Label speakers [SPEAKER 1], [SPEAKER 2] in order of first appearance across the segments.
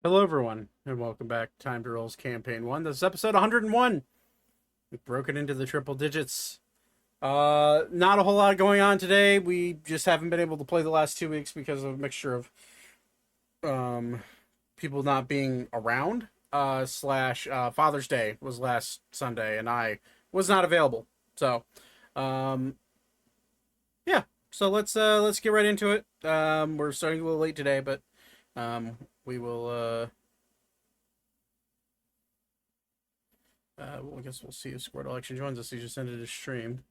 [SPEAKER 1] Hello, everyone, and welcome back to Time to Roll's Campaign 1. This is episode 101. We've broken into the triple digits. Not a whole lot going on today. We just haven't been able to play the last 2 weeks because of a mixture of um, people not being around. Slash Father's Day was last Sunday, and I was not available. So, um, yeah. So let's get right into it. We're starting a little late today, but we will. Well, I guess we'll see if Squirtle actually joins us. He just ended his stream.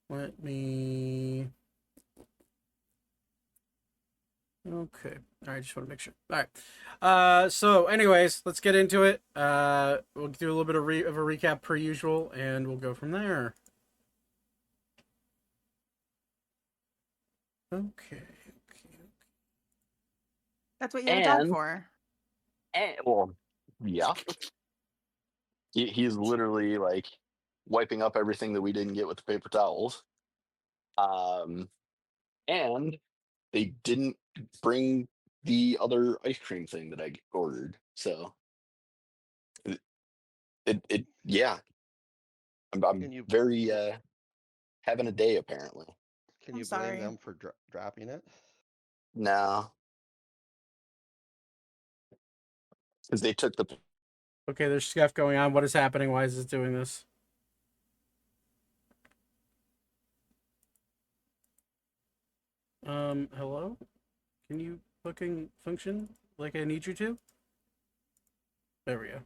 [SPEAKER 1] Let me. Okay. All right. Just want to make sure. All right. So, anyways, let's get into it. We'll do a little bit of a recap per usual, and we'll go from there. Okay.
[SPEAKER 2] That's what you have a dog
[SPEAKER 3] And,
[SPEAKER 2] for.
[SPEAKER 3] well, yeah. He's literally like wiping up everything that we didn't get with the paper towels. And they didn't bring the other ice cream thing that I ordered. So yeah. I'm
[SPEAKER 4] Can you
[SPEAKER 3] very having a day apparently.
[SPEAKER 4] can
[SPEAKER 2] I'm
[SPEAKER 4] you blame
[SPEAKER 2] sorry.
[SPEAKER 4] them for dropping it?
[SPEAKER 3] No, because they took the
[SPEAKER 1] Okay. There's stuff going on. What is happening? Why is this doing this? Hello? Can you fucking function like I need you to? There we go.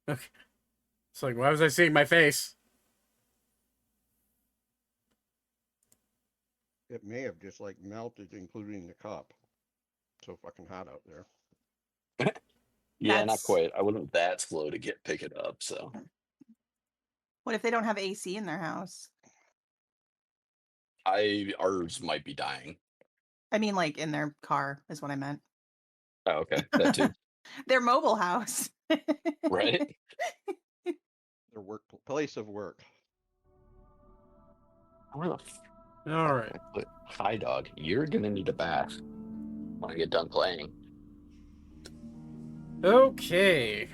[SPEAKER 1] Okay. It's like, why was I seeing my face?
[SPEAKER 4] It may have just like melted, including the cup. So fucking hot out there.
[SPEAKER 3] yeah, not
[SPEAKER 2] That's-
[SPEAKER 3] quite. I wasn't that slow to pick it up. So
[SPEAKER 2] What if they don't have AC in their house?
[SPEAKER 3] ours might be dying.
[SPEAKER 2] I mean, like in their car is what I meant.
[SPEAKER 3] Oh, okay, that too.
[SPEAKER 2] Their mobile house.
[SPEAKER 3] Right?
[SPEAKER 4] Their place of work.
[SPEAKER 3] Where the
[SPEAKER 1] All right.
[SPEAKER 3] Hi, dog. You're gonna need a bath when I get done playing.
[SPEAKER 1] Okay.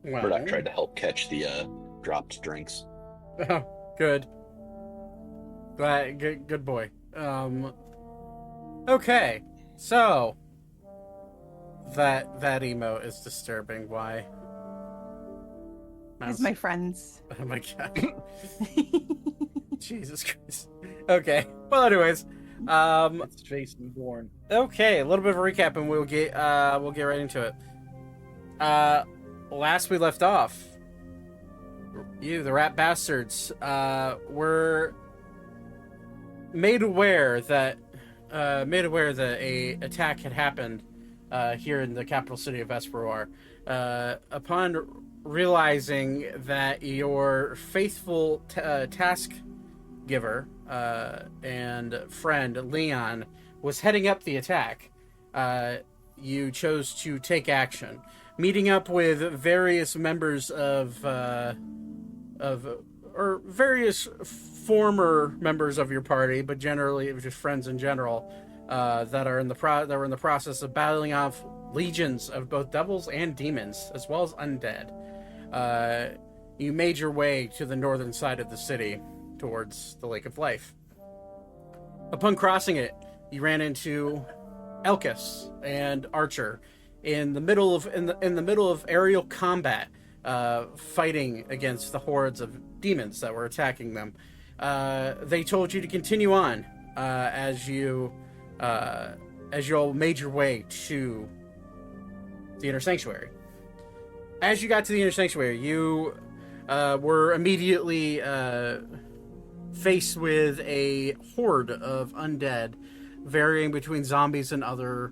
[SPEAKER 1] Well,
[SPEAKER 3] Murdoch tried to help catch the dropped drinks.
[SPEAKER 1] Oh, good. Glad, good boy. Okay. So that emo is disturbing. Why?
[SPEAKER 2] As my friends.
[SPEAKER 1] Oh my god. Jesus Christ. Okay. Well, anyways,
[SPEAKER 5] It's Jason Bourne.
[SPEAKER 1] okay, a little bit of a recap, and we'll get right into it. Last we left off, you, the rat bastards, were made aware that a attack had happened here in the capital city of Esperoar. Upon realizing that your faithful task giver and friend Leon was heading up the attack, you chose to take action, meeting up with various members of various former members of your party, but generally it was just friends in general that were in the process of battling off legions of both devils and demons, as well as undead. You made your way to the northern side of the city, towards the Lake of Life. Upon crossing it, you ran into Elkis and Archer in the middle of aerial combat, fighting against the hordes of demons that were attacking them. They told you to continue on as you all made your way to the Inner Sanctuary. As you got to the Inner Sanctuary, you were immediately faced with a horde of undead, varying between zombies and other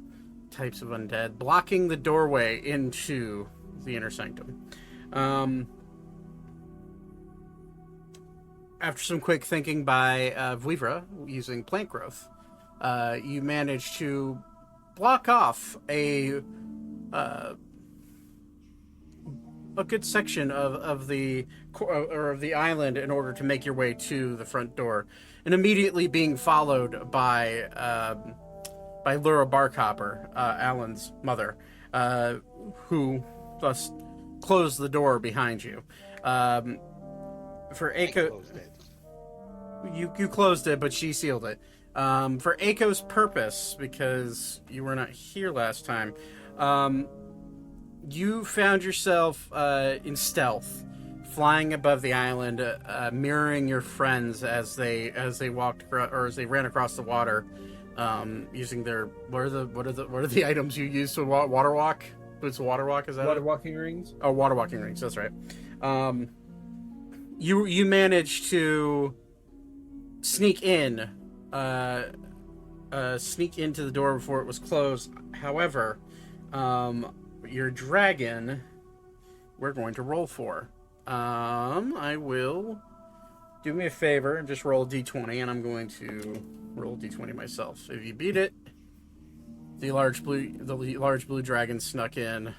[SPEAKER 1] types of undead, blocking the doorway into the Inner Sanctum. After some quick thinking by Vivra, using plant growth, you managed to block off a a good section of the or of the island in order to make your way to the front door, and immediately being followed by Laura Barkhopper, Alan's mother, who thus closed the door behind you. For Aiko,
[SPEAKER 4] Closed it.
[SPEAKER 1] you closed it, but she sealed it. For Aiko's purpose, because you were not here last time, you found yourself in stealth, flying above the island, mirroring your friends as they walked or as they ran across the water, using their what are the items you use to water walk? Boots of water walk, is that
[SPEAKER 5] Water
[SPEAKER 1] it?
[SPEAKER 5] walking rings.
[SPEAKER 1] Oh, water walking rings. That's right. You managed to sneak in, sneak into the door before it was closed. However, your dragon, we're going to roll for. I will do me a favor and just roll a d20, and I'm going to roll a d20 myself. If you beat it, the large blue dragon snuck in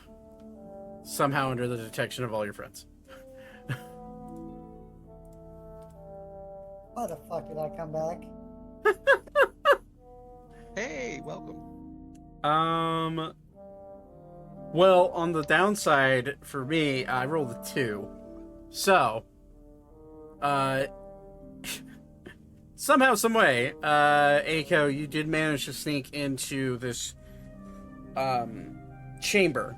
[SPEAKER 1] somehow under the detection of all your friends.
[SPEAKER 6] Why the fuck did I come back?
[SPEAKER 4] Hey, welcome.
[SPEAKER 1] Well, on the downside for me, I rolled a 2. So, somehow, some way, Aiko, you did manage to sneak into this chamber.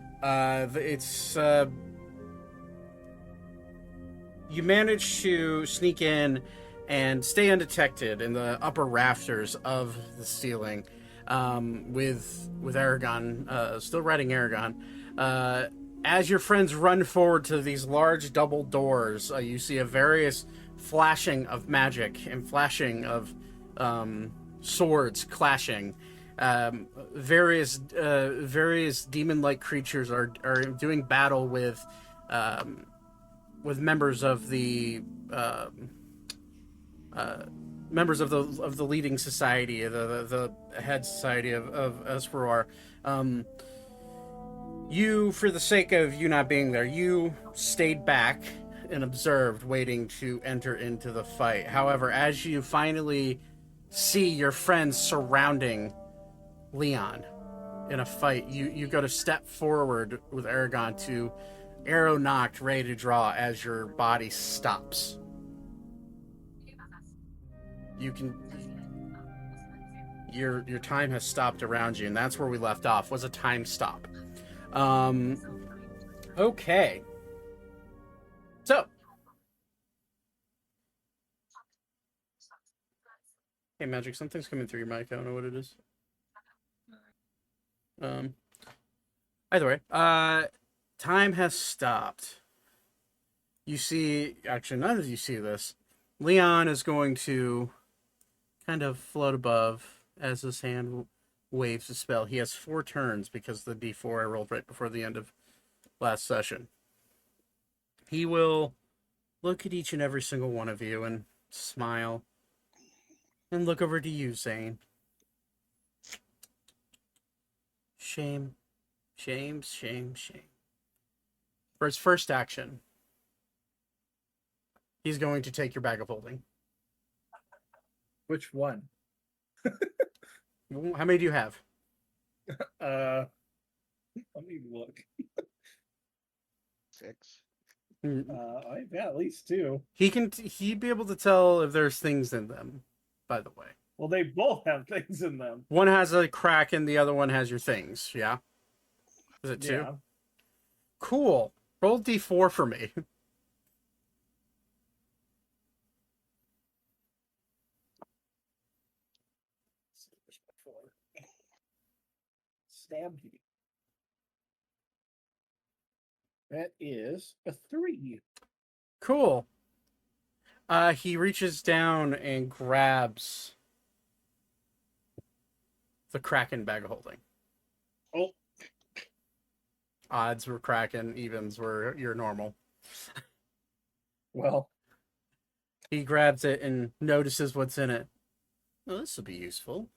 [SPEAKER 1] You managed to sneak in and stay undetected in the upper rafters of the ceiling, with Aragon, still riding Aragon. As your friends run forward to these large double doors, you see a various flashing of magic and flashing of swords clashing. Various demon-like creatures are doing battle with members of the leading society, the head society of Esperor. You, for the sake of you not being there, you stayed back and observed, waiting to enter into the fight. However, as you finally see your friends surrounding Leon in a fight, you go to step forward with Aragon to arrow knocked, ready to draw as your body stops. Your time has stopped around you, and that's where we left off, was a time stop. Okay. So. Hey, Magic, something's coming through your mic. I don't know what it is. Either way, time has stopped. You see, actually, none of you see this. Leon is going to kind of float above as his hand waves a spell. He has 4 turns because the D4 I rolled right before the end of last session. He will look at each and every single one of you and smile and look over to you, Zane. Shame, shame, shame, shame. For his first action, he's going to take your bag of holding.
[SPEAKER 5] Which one?
[SPEAKER 1] How many do you have?
[SPEAKER 5] Let me look.
[SPEAKER 4] 6.
[SPEAKER 5] I've got at least 2.
[SPEAKER 1] He'd be able to tell if there's things in them, by the way.
[SPEAKER 5] Well, they both have things in them.
[SPEAKER 1] One has a crack and the other one has your things, yeah? Is it 2?
[SPEAKER 5] Yeah.
[SPEAKER 1] Cool. Roll D4 for me.
[SPEAKER 5] Stab you. That is a 3.
[SPEAKER 1] Cool. He reaches down and grabs the Kraken bag of holding.
[SPEAKER 5] Oh.
[SPEAKER 1] Odds were Kraken, evens were your normal.
[SPEAKER 5] Well,
[SPEAKER 1] He grabs it and notices what's in it. Oh, this will be useful.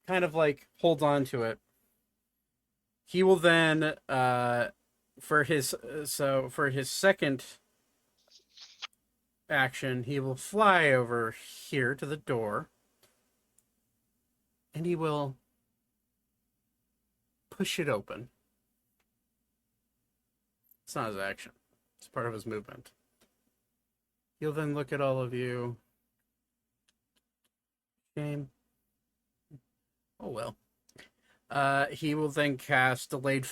[SPEAKER 1] Kind of like holds on to it. He will then for his second action, he will fly over here to the door, and he will push it open. It's not his action. It's part of his movement. He'll then look at all of you. Shame. Oh well. He will then cast Delayed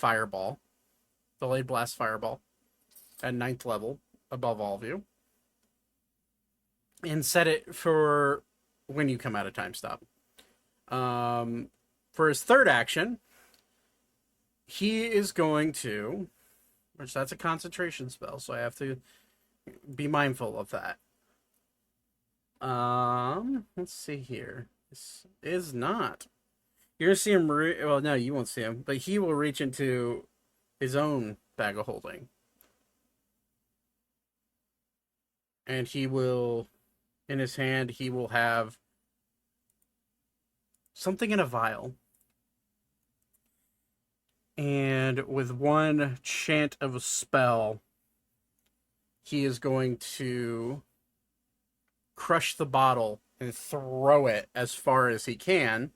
[SPEAKER 1] Blast Fireball, at 9th level, above all of you, and set it for when you come out of time stop. For his third action, he is going to, which that's a concentration spell, so I have to be mindful of that. Let's see here. This is not. You're gonna see him. Well, no, you won't see him, but he will reach into his own bag of holding, and he will, in his hand, he will have something in a vial, and with one chant of a spell, he is going to crush the bottle and throw it as far as he can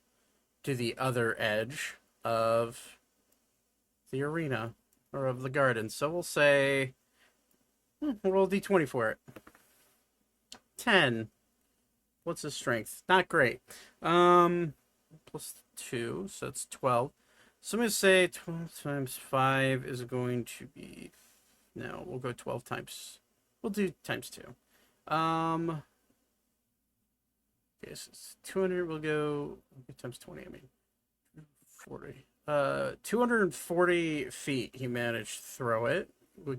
[SPEAKER 1] to the other edge of the arena, or of the garden. So we'll say, we'll roll d20 for it. 10. What's his strength? Not great. Plus 2, so it's 12. So I'm going to say 12 times 5 is going to be... No, we'll go 12 times... We'll do times 2. Okay, so it's 200, we'll go times 20, I mean. 40. 240 feet he managed to throw it,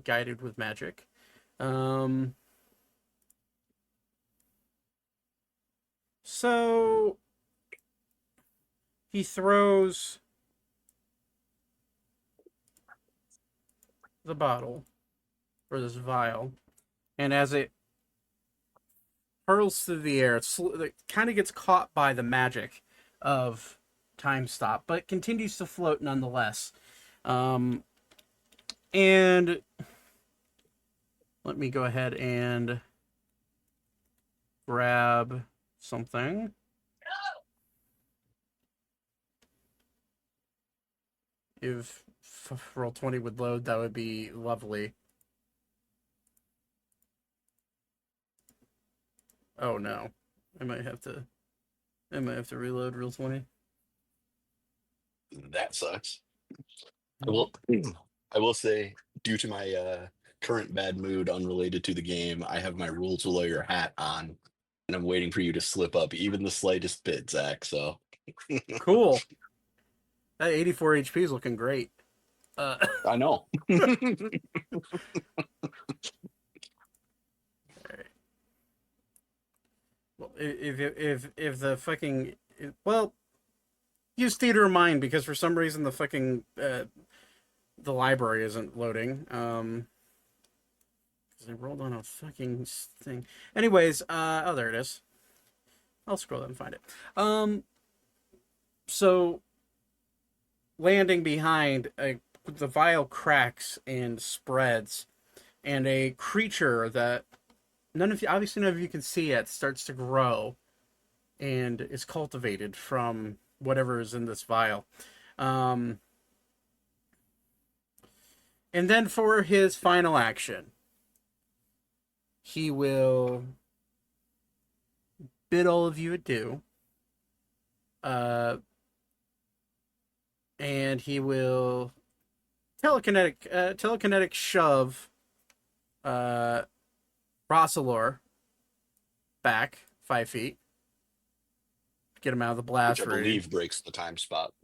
[SPEAKER 1] guided with magic. So he throws the bottle, or this vial, and as it hurls through the air, it kind of gets caught by the magic of time stop, but continues to float nonetheless. And let me go ahead and grab something. If Roll20 would load, that would be lovely. Oh no, I might have to reload Roll20.
[SPEAKER 3] That sucks. I will say, due to my current bad mood unrelated to the game, I have my rules lawyer hat on, and I'm waiting for you to slip up even the slightest bit, Zach. So
[SPEAKER 1] Cool. That 84 HP is looking great.
[SPEAKER 3] I know.
[SPEAKER 1] Well, if the fucking use theater of mind, because for some reason the fucking the library isn't loading. Because I rolled on a fucking thing. Anyways, oh, there it is. I'll scroll down and find it. So landing behind, the vial cracks and spreads, and a creature that none of you can see yet starts to grow and is cultivated from whatever is in this vial. And then for his final action, he will bid all of you adieu. And he will telekinetic shove Rossalor back 5 feet. Get him out of the blast
[SPEAKER 3] Which I
[SPEAKER 1] range.
[SPEAKER 3] believe breaks the time stop.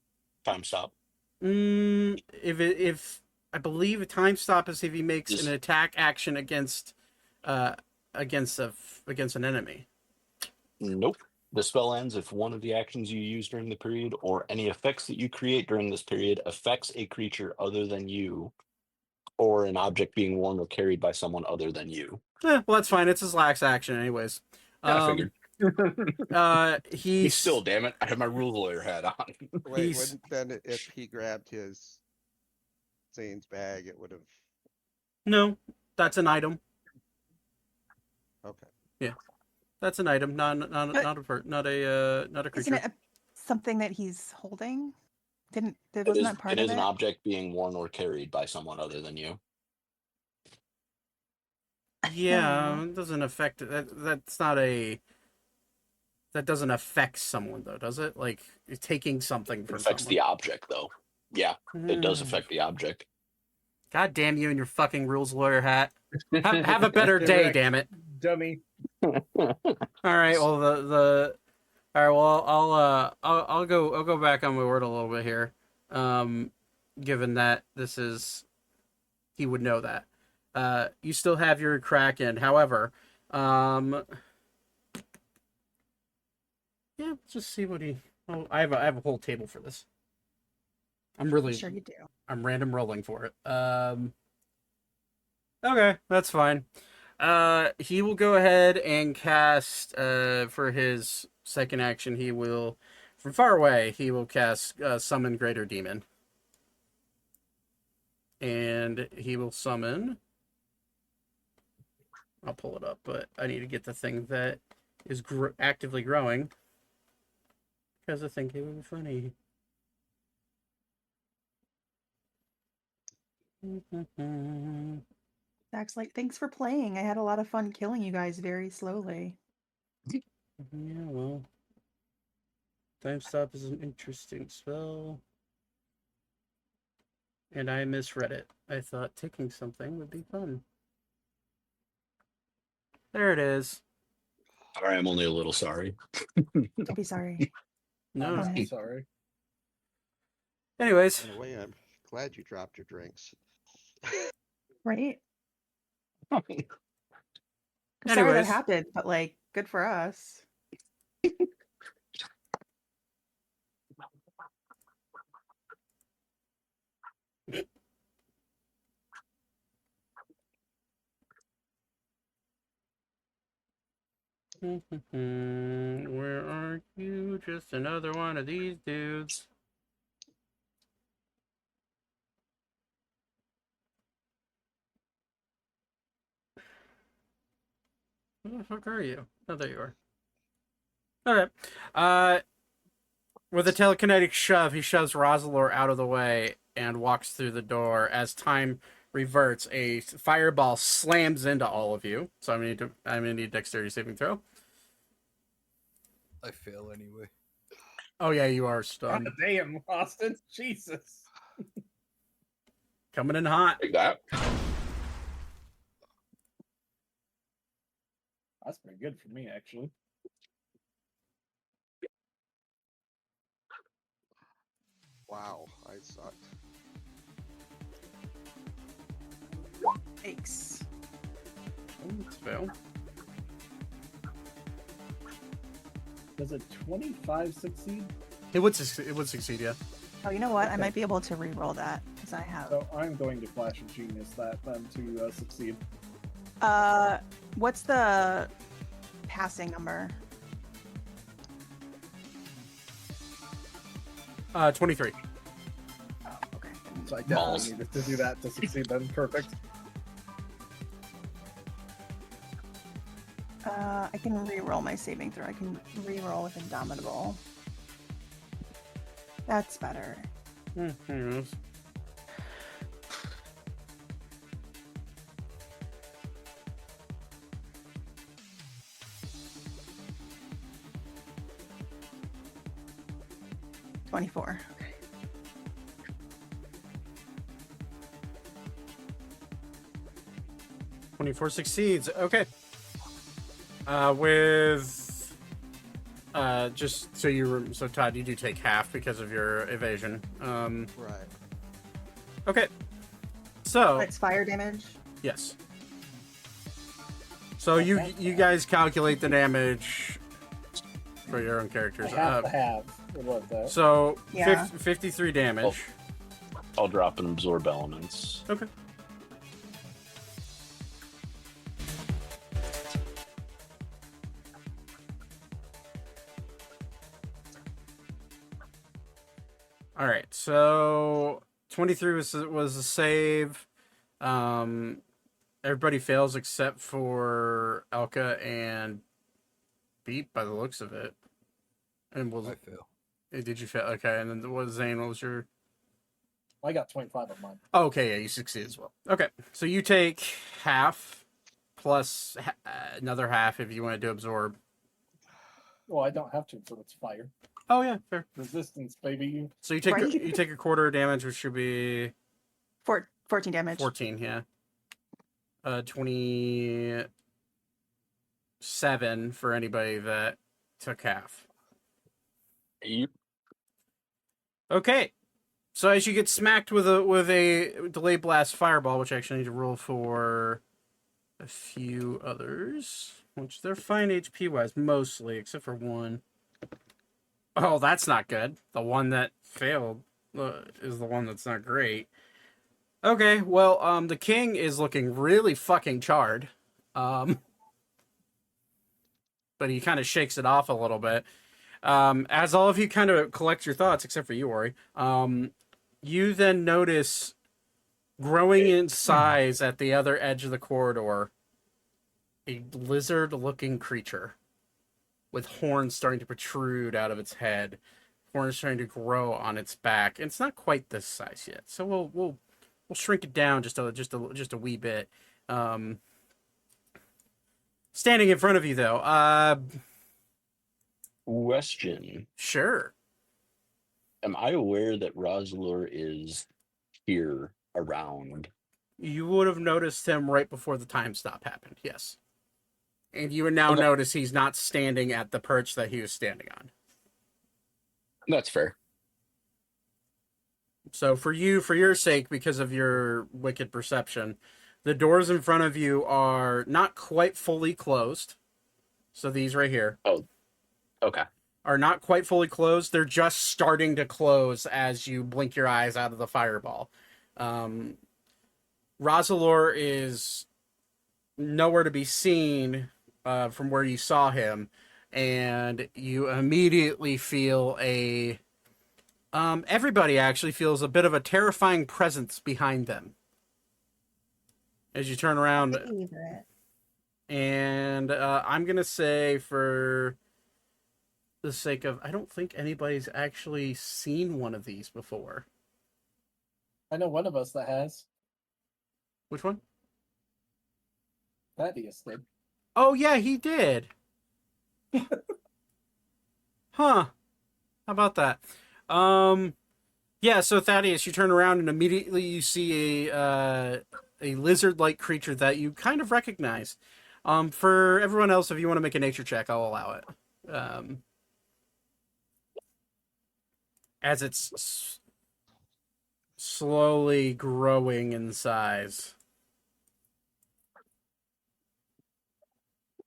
[SPEAKER 1] If I believe a time stop is if he makes
[SPEAKER 3] Just-
[SPEAKER 1] an attack action against an enemy.
[SPEAKER 3] Nope. The spell ends if one of the actions you use during the period or any effects that you create during this period affects a creature other than you, or an object being worn or carried by someone other than you.
[SPEAKER 1] Well, that's fine. It's his last action, anyways.
[SPEAKER 3] I figured.
[SPEAKER 1] He's
[SPEAKER 3] Still, damn it, I have my rule lawyer hat on.
[SPEAKER 4] Wait,
[SPEAKER 1] He's-
[SPEAKER 4] wouldn't then if he grabbed his Zane's bag, it would have.
[SPEAKER 1] No, that's an item.
[SPEAKER 4] Okay.
[SPEAKER 1] That's an item, not
[SPEAKER 2] But-
[SPEAKER 1] not a
[SPEAKER 2] Isn't
[SPEAKER 1] creature.
[SPEAKER 2] it something that he's holding? Wasn't
[SPEAKER 3] It
[SPEAKER 2] that part
[SPEAKER 3] it
[SPEAKER 2] of
[SPEAKER 3] is
[SPEAKER 2] it?
[SPEAKER 3] an object being worn or carried by someone other than you.
[SPEAKER 1] Yeah, it doesn't affect that's not a that doesn't affect someone though, does it? Like you're taking something
[SPEAKER 3] It
[SPEAKER 1] from
[SPEAKER 3] affects
[SPEAKER 1] someone.
[SPEAKER 3] the object, though. Yeah, it does
[SPEAKER 1] Hmm.
[SPEAKER 3] affect the object.
[SPEAKER 1] God damn you and your fucking rules lawyer hat. Have a better day,
[SPEAKER 5] Correct.
[SPEAKER 1] damn it.
[SPEAKER 5] Dummy.
[SPEAKER 1] All right. Well, the all right. Well, I'll go back on my word a little bit here. Given that this is, he would know that. You still have your Kraken. However, yeah. Let's just see what he. Oh, I have a whole table for this. I'm really
[SPEAKER 2] Sure you do.
[SPEAKER 1] I'm random rolling for it. Okay, that's fine. He will go ahead and cast for his second action. He will, from far away, he will cast summon Greater Demon, and he will summon. I'll pull it up, but I need to get the thing that is actively growing because I think it would be funny.
[SPEAKER 2] Zach's like, thanks for playing. I had a lot of fun killing you guys very slowly.
[SPEAKER 1] Yeah, well, Time Stop is an interesting spell. And I misread it. I thought taking something would be fun. There it is.
[SPEAKER 3] Sorry, I'm only a little sorry.
[SPEAKER 2] Don't be sorry.
[SPEAKER 1] No.
[SPEAKER 2] Go
[SPEAKER 5] I'm
[SPEAKER 2] ahead.
[SPEAKER 5] sorry.
[SPEAKER 1] Anyways,
[SPEAKER 4] In a way, I'm glad you dropped your drinks.
[SPEAKER 2] Right? I'm sorry that
[SPEAKER 1] Anyways.
[SPEAKER 2] happened, but like, good for us.
[SPEAKER 1] Where are you? Just another one of these dudes. Where the fuck are you? Oh, there you are. Okay. With a telekinetic shove, he shoves Rosalor out of the way and walks through the door. As time reverts, a fireball slams into all of you. So I'm gonna need dexterity saving throw.
[SPEAKER 6] I fail anyway.
[SPEAKER 1] Oh yeah, you are
[SPEAKER 5] God
[SPEAKER 1] stunned.
[SPEAKER 5] damn, Austin. Jesus.
[SPEAKER 1] Coming in hot.
[SPEAKER 3] Like that.
[SPEAKER 5] That's pretty good for me, actually.
[SPEAKER 4] Wow, I sucked.
[SPEAKER 2] Thanks.
[SPEAKER 1] Let's fail.
[SPEAKER 5] Does a 25 succeed?
[SPEAKER 1] It would succeed, yeah.
[SPEAKER 2] Oh, you know what? I
[SPEAKER 5] Okay.
[SPEAKER 2] might be able to re-roll that because I have.
[SPEAKER 5] So I'm going to Flash of Genius that then to succeed.
[SPEAKER 2] What's the passing number?
[SPEAKER 1] 23.
[SPEAKER 2] Oh, okay.
[SPEAKER 5] So I
[SPEAKER 3] Balls.
[SPEAKER 5] definitely needed to do that to succeed then. Perfect.
[SPEAKER 2] I can re-roll my saving throw. I can re-roll with Indomitable. That's better.
[SPEAKER 1] Here it is.
[SPEAKER 2] $24. Okay.
[SPEAKER 1] $24 succeeds. Okay. With just so Todd, you do take half because of your evasion.
[SPEAKER 4] Right.
[SPEAKER 1] Okay. So
[SPEAKER 2] It's fire damage.
[SPEAKER 1] yes. So you guys calculate the damage for your own
[SPEAKER 5] I
[SPEAKER 1] characters.
[SPEAKER 5] have to have. I love that.
[SPEAKER 1] So
[SPEAKER 2] Yeah.
[SPEAKER 1] 53 damage.
[SPEAKER 3] I'll drop and absorb elements.
[SPEAKER 1] Okay. All right. So 23 was a save. Everybody fails except for Elka and Beep by the looks of it. And
[SPEAKER 6] I fail.
[SPEAKER 1] did you fail? Okay, and then what Zane? What was your?
[SPEAKER 5] I got 25 on mine.
[SPEAKER 1] Oh, okay, yeah, you succeed as well. Okay, so you take half plus another half if you want to do absorb.
[SPEAKER 5] Well, I don't have to, so it's fire.
[SPEAKER 1] Oh yeah, fair.
[SPEAKER 5] Resistance, baby.
[SPEAKER 1] So you take
[SPEAKER 2] Right.
[SPEAKER 1] you take a quarter of damage, which should be
[SPEAKER 2] 14 damage.
[SPEAKER 1] 14. Yeah. 27 for anybody that took half.
[SPEAKER 3] You
[SPEAKER 1] Okay. So as you get smacked with a delayed blast fireball, which I actually need to roll for a few others, which they're fine HP wise mostly, except for one. Oh, that's not good. The one that failed is the one that's not great. Okay, well, the king is looking really fucking charred. But he kind of shakes it off a little bit. As all of you kind of collect your thoughts, except for you, Ori, you then notice growing in size at the other edge of the corridor a lizard-looking creature with horns starting to protrude out of its head, horns starting to grow on its back. And it's not quite this size yet, so we'll shrink it down just a wee bit. Standing in front of you, though.
[SPEAKER 3] question.
[SPEAKER 1] Sure.
[SPEAKER 3] Am I aware that Rosalor is here around?
[SPEAKER 1] You would have noticed him right before the time stop happened, yes. And you would now
[SPEAKER 3] Okay.
[SPEAKER 1] notice he's not standing at the perch that he was standing on.
[SPEAKER 3] That's fair.
[SPEAKER 1] So for your sake, because of your wicked perception, the doors in front of you are not quite fully closed. So these right here
[SPEAKER 3] Okay.
[SPEAKER 1] are not quite fully closed. They're just starting to close as you blink your eyes out of the fireball. Rosalor is nowhere to be seen from where you saw him, and you immediately feel everybody actually feels a bit of a terrifying presence behind them as you turn around.
[SPEAKER 2] Favorite.
[SPEAKER 1] And I'm going to say, for the sake of, I don't think anybody's actually seen one of these before.
[SPEAKER 5] I know one of us that has.
[SPEAKER 1] Which one?
[SPEAKER 5] Thaddeus did.
[SPEAKER 1] Oh, yeah, he did. Huh. How about that? Yeah, so Thaddeus, you turn around and immediately you see a lizard-like creature that you kind of recognize. For everyone else, if you want to make a nature check, I'll allow it. As it's slowly growing in size.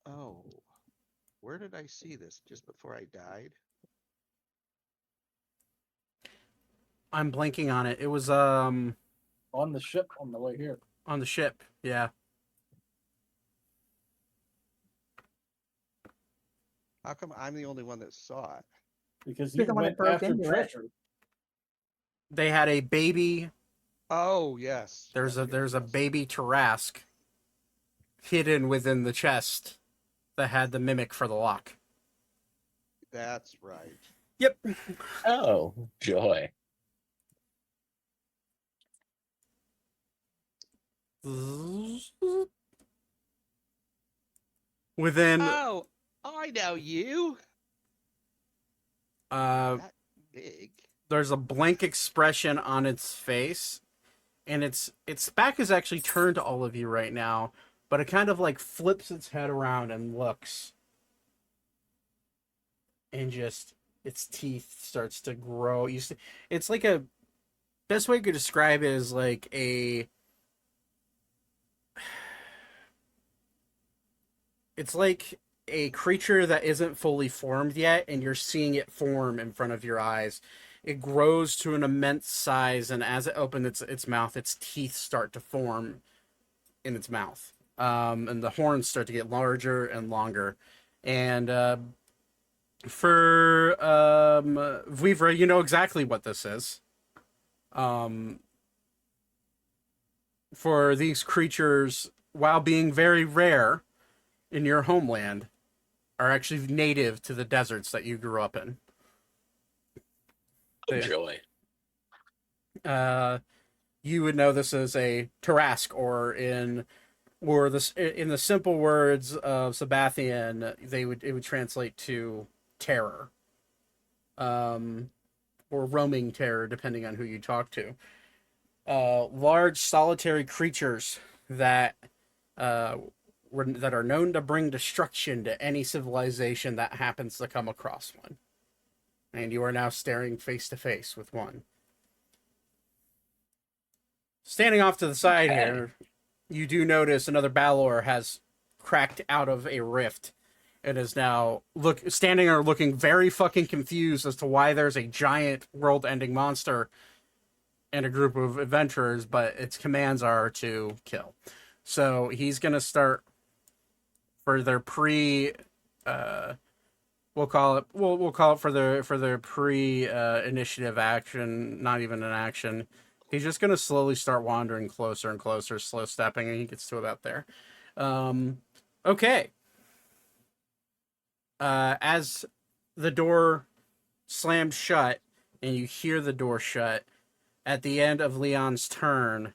[SPEAKER 7] Oh, where did I see this? Just before I died?
[SPEAKER 1] I'm blanking on it. It was
[SPEAKER 5] On the ship on the way here.
[SPEAKER 1] on the ship. Yeah.
[SPEAKER 7] How come I'm the only one that saw it?
[SPEAKER 5] Because
[SPEAKER 2] You're
[SPEAKER 5] you
[SPEAKER 2] the one that
[SPEAKER 5] went
[SPEAKER 2] broke
[SPEAKER 5] after
[SPEAKER 2] into it.
[SPEAKER 5] treasure.
[SPEAKER 1] They had a baby.
[SPEAKER 7] Oh, yes.
[SPEAKER 1] There's
[SPEAKER 7] yes,
[SPEAKER 1] a
[SPEAKER 7] yes.
[SPEAKER 1] baby Tarask hidden within the chest that had the mimic for the lock.
[SPEAKER 7] That's right.
[SPEAKER 1] Yep.
[SPEAKER 3] Oh, joy.
[SPEAKER 1] Within
[SPEAKER 7] Oh, I know you. That big.
[SPEAKER 1] there's a blank expression on its face, and its back is actually turned to all of you right now, but it kind of like flips its head around and looks, and just its teeth starts to grow. You see, it's like a best way you could describe it is like it's like a creature that isn't fully formed yet, and you're seeing it form in front of your eyes. It grows to an immense size, and as it opens its mouth, its teeth start to form in its mouth. And the horns start to get larger and longer. And for Vuivra, you know exactly what this is. for these creatures, while being very rare in your homeland, are actually native to the deserts that you grew up in.
[SPEAKER 3] Oh, joy.
[SPEAKER 1] You would know this as a Tarask, or in the simple words of Sabathian, it would translate to terror, or roaming terror, depending on who you talk to. Large solitary creatures that that are known to bring destruction to any civilization that happens to come across one. And you are now staring face to face with one. Standing off to the side here, you do notice another Balor has cracked out of a rift and is now standing there looking very fucking confused as to why there's a giant world-ending monster and a group of adventurers, but its commands are to kill. So he's gonna start for their we'll call it for their pre initiative action, not even an action. He's just gonna slowly start wandering closer and closer, slow stepping, and he gets to about there. Okay. As the door slams shut and you hear the door shut, at the end of Leon's turn,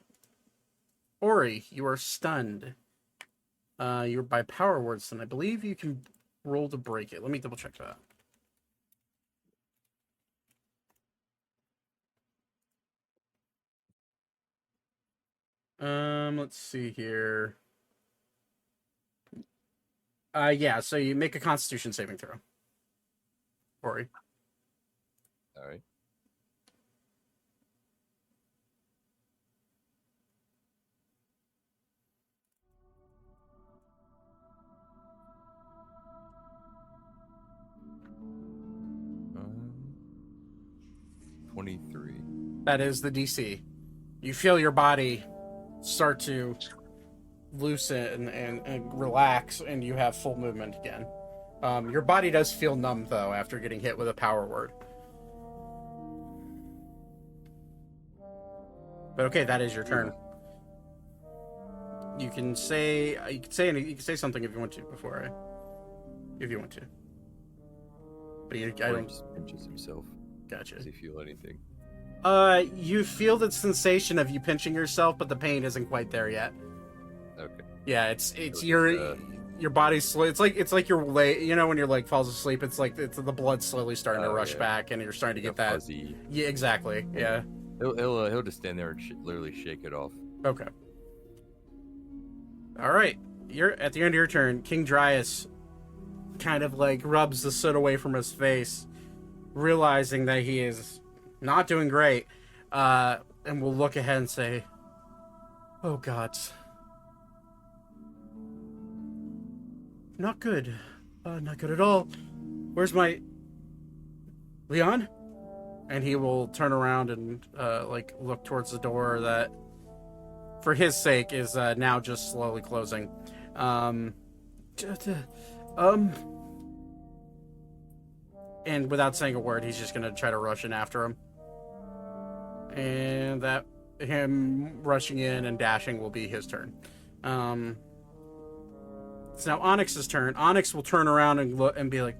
[SPEAKER 1] Ori, you are stunned. You're by power words, and I believe you can roll to break it. Let me double check that. Let's see here. Yeah, so you make a Constitution saving throw. Ori.
[SPEAKER 6] All right. Um, 23.
[SPEAKER 1] That is the DC. You feel your body start to loosen and relax, and you have full movement again. Your body does feel numb, though, after getting hit with a power word. But okay, that is your turn. You can say something if you want to if you want to. But I don't.
[SPEAKER 6] Just pinches himself.
[SPEAKER 1] Gotcha.
[SPEAKER 6] Does he feel anything?
[SPEAKER 1] You feel the sensation of you pinching yourself, but the pain isn't quite there yet.
[SPEAKER 6] Okay.
[SPEAKER 1] Yeah, it's
[SPEAKER 6] So
[SPEAKER 1] your body's slow. It's like your leg. You know, when your leg falls asleep, it's like the blood slowly starting to rush back, and you're starting to get that.
[SPEAKER 6] Fuzzy.
[SPEAKER 1] Yeah, exactly. Yeah.
[SPEAKER 6] He'll just stand there and literally shake it off.
[SPEAKER 1] Okay. All right. You're at the end of your turn. King Dryas kind of like rubs the soot away from his face, realizing that he is not doing great, and will look ahead and say, "Oh God, not good, not good at all. Where's my Leon?" And he will turn around and look towards the door that, for his sake, is now just slowly closing. And without saying a word, he's just gonna try to rush in after him. And that him rushing in and dashing will be his turn. It's now Onyx's turn. Onyx will turn around and look and be like,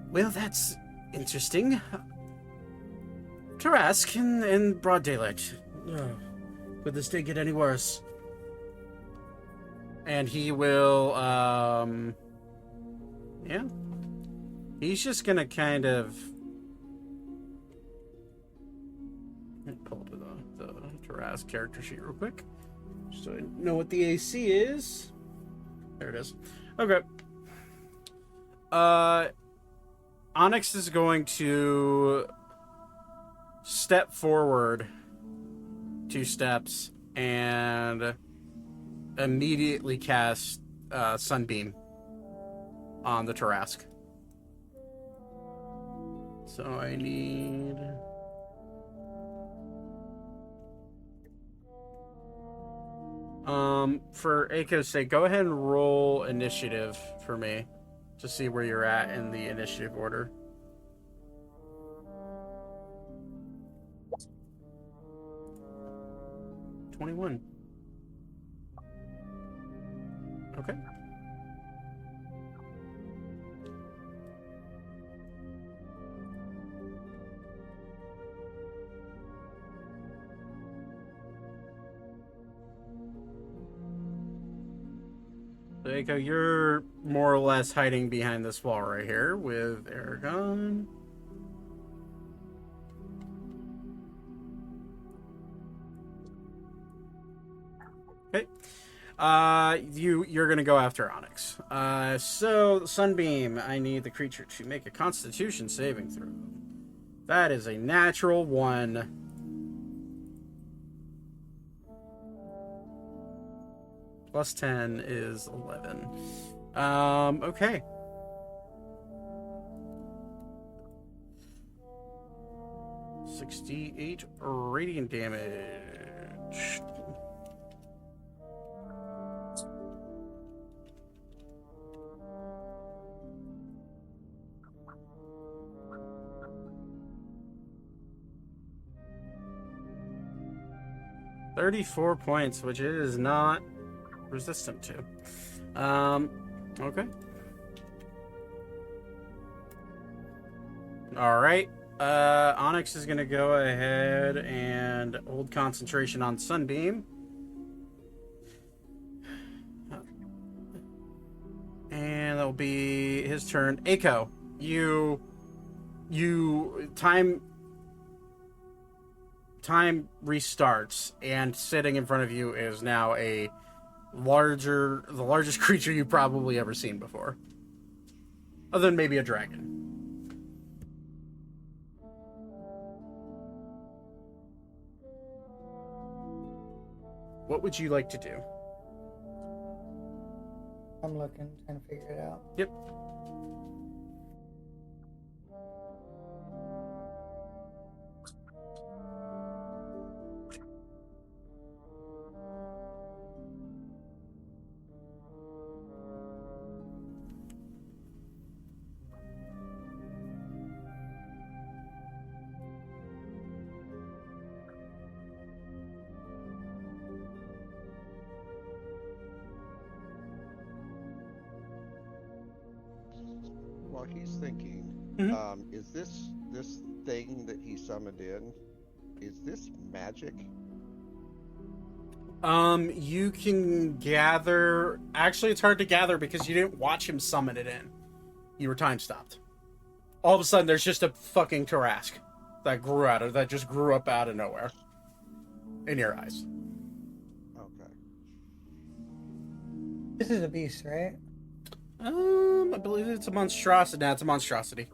[SPEAKER 1] "Well, that's interesting. Tarask in broad daylight. Could this day get any worse?" And he will, yeah. He's just gonna kind of... Let me pull up the Tarask character sheet real quick, so I know what the AC is. There it is. Okay. Onyx is going to step forward 2 steps and immediately cast Sunbeam on the Tarask. So I need... For Aiko's sake, go ahead and roll initiative for me to see where you're at in the initiative order. Okay. Eiko, you're more or less hiding behind this wall right here with Aragon. Okay. You're gonna go after Onyx. So Sunbeam, I need the creature to make a Constitution saving throw. That is a natural 1. Plus 10 is 11. Okay. $68 radiant damage. $34 points, which it is not resistant to. Okay. All right. Onyx is going to go ahead and hold concentration on Sunbeam. And that'll be his turn. Eiko, you time restarts, and sitting in front of you is now the largest creature you've probably ever seen before. Other than maybe a dragon. What would you like to do?
[SPEAKER 8] I'm looking, trying to figure it out.
[SPEAKER 1] Yep.
[SPEAKER 4] While he's thinking,
[SPEAKER 1] Mhm.
[SPEAKER 4] is this thing that he summoned in? Is this magic?
[SPEAKER 1] You can gather. Actually, it's hard to gather because you didn't watch him summon it in. You were time stopped. All of a sudden, there's just a fucking Tarask that just grew up out of nowhere in your eyes.
[SPEAKER 4] Okay.
[SPEAKER 8] This is a beast, right?
[SPEAKER 1] I believe it's a monstrosity. Nah, it's a monstrosity.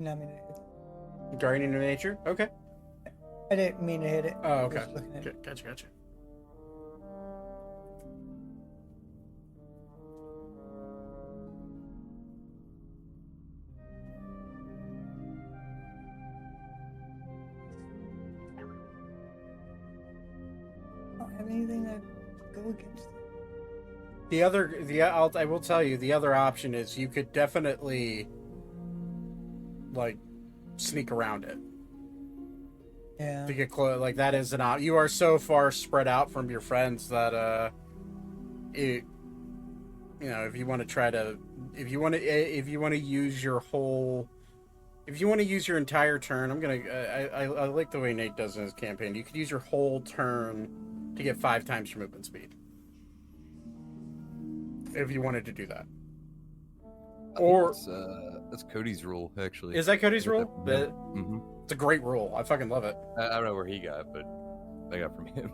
[SPEAKER 8] No, I mean, it,
[SPEAKER 1] Guardian of Nature. Okay.
[SPEAKER 8] I didn't mean to hit it.
[SPEAKER 1] Oh, okay.
[SPEAKER 8] Just looking at it.
[SPEAKER 1] Gotcha.
[SPEAKER 8] I don't have anything to go against it.
[SPEAKER 1] I will tell you, the other option is you could definitely, like, sneak around it
[SPEAKER 8] Yeah.
[SPEAKER 1] to get close. Like, that is an option. You are so far spread out from your friends that, if you want to try to, if you want to use your whole, if you want to use your entire turn, I like the way Nate does in his campaign. You could use your whole turn to get 5 times your movement speed. If you wanted to do that. Or
[SPEAKER 6] that's Cody's rule, actually.
[SPEAKER 1] is that Cody's
[SPEAKER 6] With
[SPEAKER 1] rule?
[SPEAKER 6] the- Mhm.
[SPEAKER 1] It's a great rule. I fucking love it.
[SPEAKER 6] I don't know where he got, but I got from him.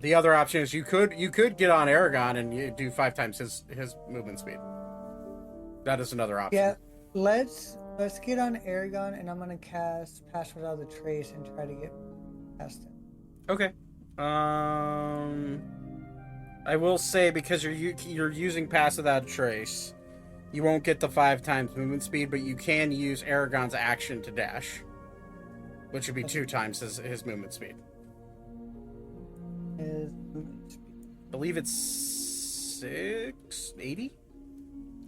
[SPEAKER 1] The other option is you could get on Aragon and you do 5 times his movement speed. That is another option.
[SPEAKER 8] Yeah, let's get on Aragon, and I'm gonna cast Pass Without a Trace and try to get past him.
[SPEAKER 1] Okay. I will say, because you're using Pass Without a Trace, you won't get the 5 times movement speed, but you can use Aragon's action to dash, which would be 2 times his movement speed.
[SPEAKER 8] His movement speed.
[SPEAKER 1] I believe it's 680.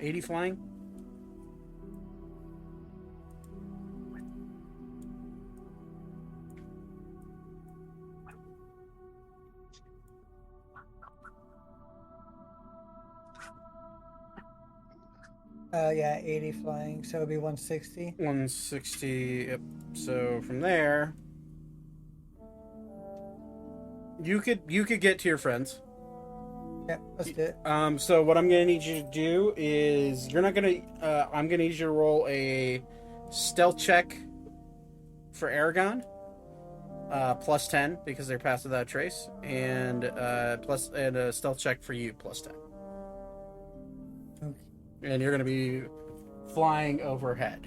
[SPEAKER 1] 80 flying.
[SPEAKER 8] Yeah, 80 flying, so it'd be 160.
[SPEAKER 1] 160. Yep. So from there, you could get to your friends.
[SPEAKER 8] Yeah, let's do it.
[SPEAKER 1] So what I'm gonna need you to do is you're not gonna. I'm gonna need you to roll a stealth check for Aragon, plus 10 because they're passed without trace, and and a stealth check for you plus 10.
[SPEAKER 8] Okay.
[SPEAKER 1] And you're gonna be flying overhead.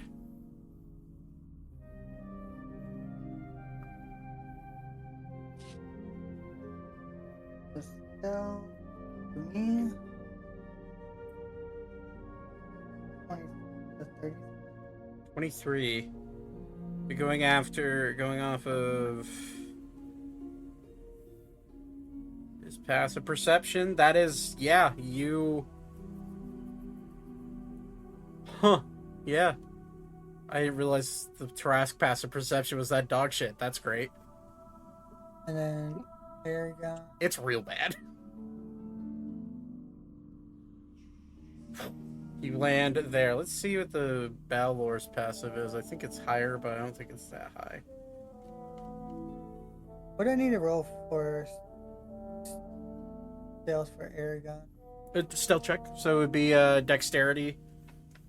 [SPEAKER 8] So, for me, 20 to 30.
[SPEAKER 1] 23. You're going off of his passive perception. That is, yeah, you. Huh. Yeah. I didn't realize the Tarask passive perception was that dog shit. That's great.
[SPEAKER 8] And then Aragon.
[SPEAKER 1] It's real bad. You land there. Let's see what the Balor's passive is. I think it's higher, but I don't think it's that high.
[SPEAKER 8] What do I need to roll for sales for Aragon?
[SPEAKER 1] Stealth check. So it would be dexterity.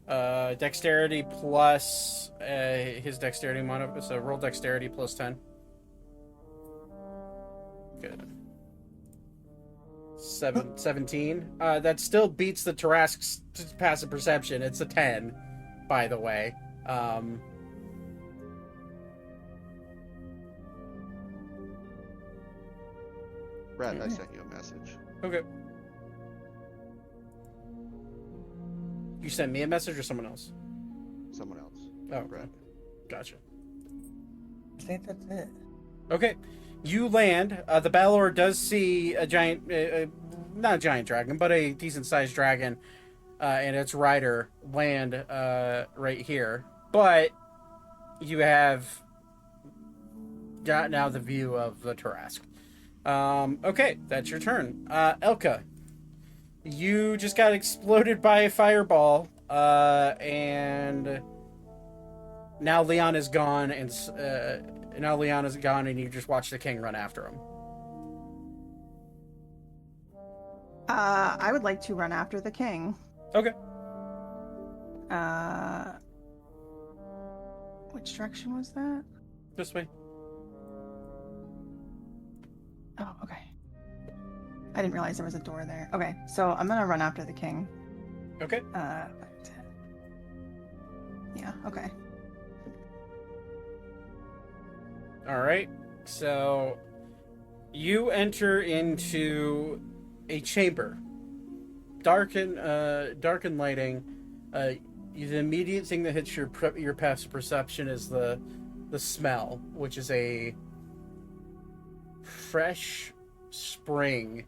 [SPEAKER 1] Dexterity plus his dexterity mod. So roll dexterity plus 10. Good. 17. That still beats the Tarask's passive perception. It's a 10, by the way.
[SPEAKER 7] Brad, I sent you a message.
[SPEAKER 1] Okay. You sent me a message or someone else?
[SPEAKER 7] Someone else.
[SPEAKER 1] Oh,
[SPEAKER 7] Brad.
[SPEAKER 1] gotcha.
[SPEAKER 8] I think that's it.
[SPEAKER 1] Okay. You land. The Balor does see a giant, not a giant dragon, but a decent-sized dragon, and its rider land right here. But you have got now the view of the Tarask. Okay, that's your turn. Elka, you just got exploded by a fireball, and now Leon is gone, and you just watch the king run after him.
[SPEAKER 2] I would like to run after the king.
[SPEAKER 1] Okay.
[SPEAKER 2] Which direction was that?
[SPEAKER 1] This way.
[SPEAKER 2] Oh, okay. I didn't realize there was a door there. Okay, so I'm gonna run after the king.
[SPEAKER 1] Okay.
[SPEAKER 2] Yeah, okay.
[SPEAKER 1] All right. So you enter into a chamber, dark and lighting. The immediate thing that hits your passive perception is the smell, which is a fresh spring,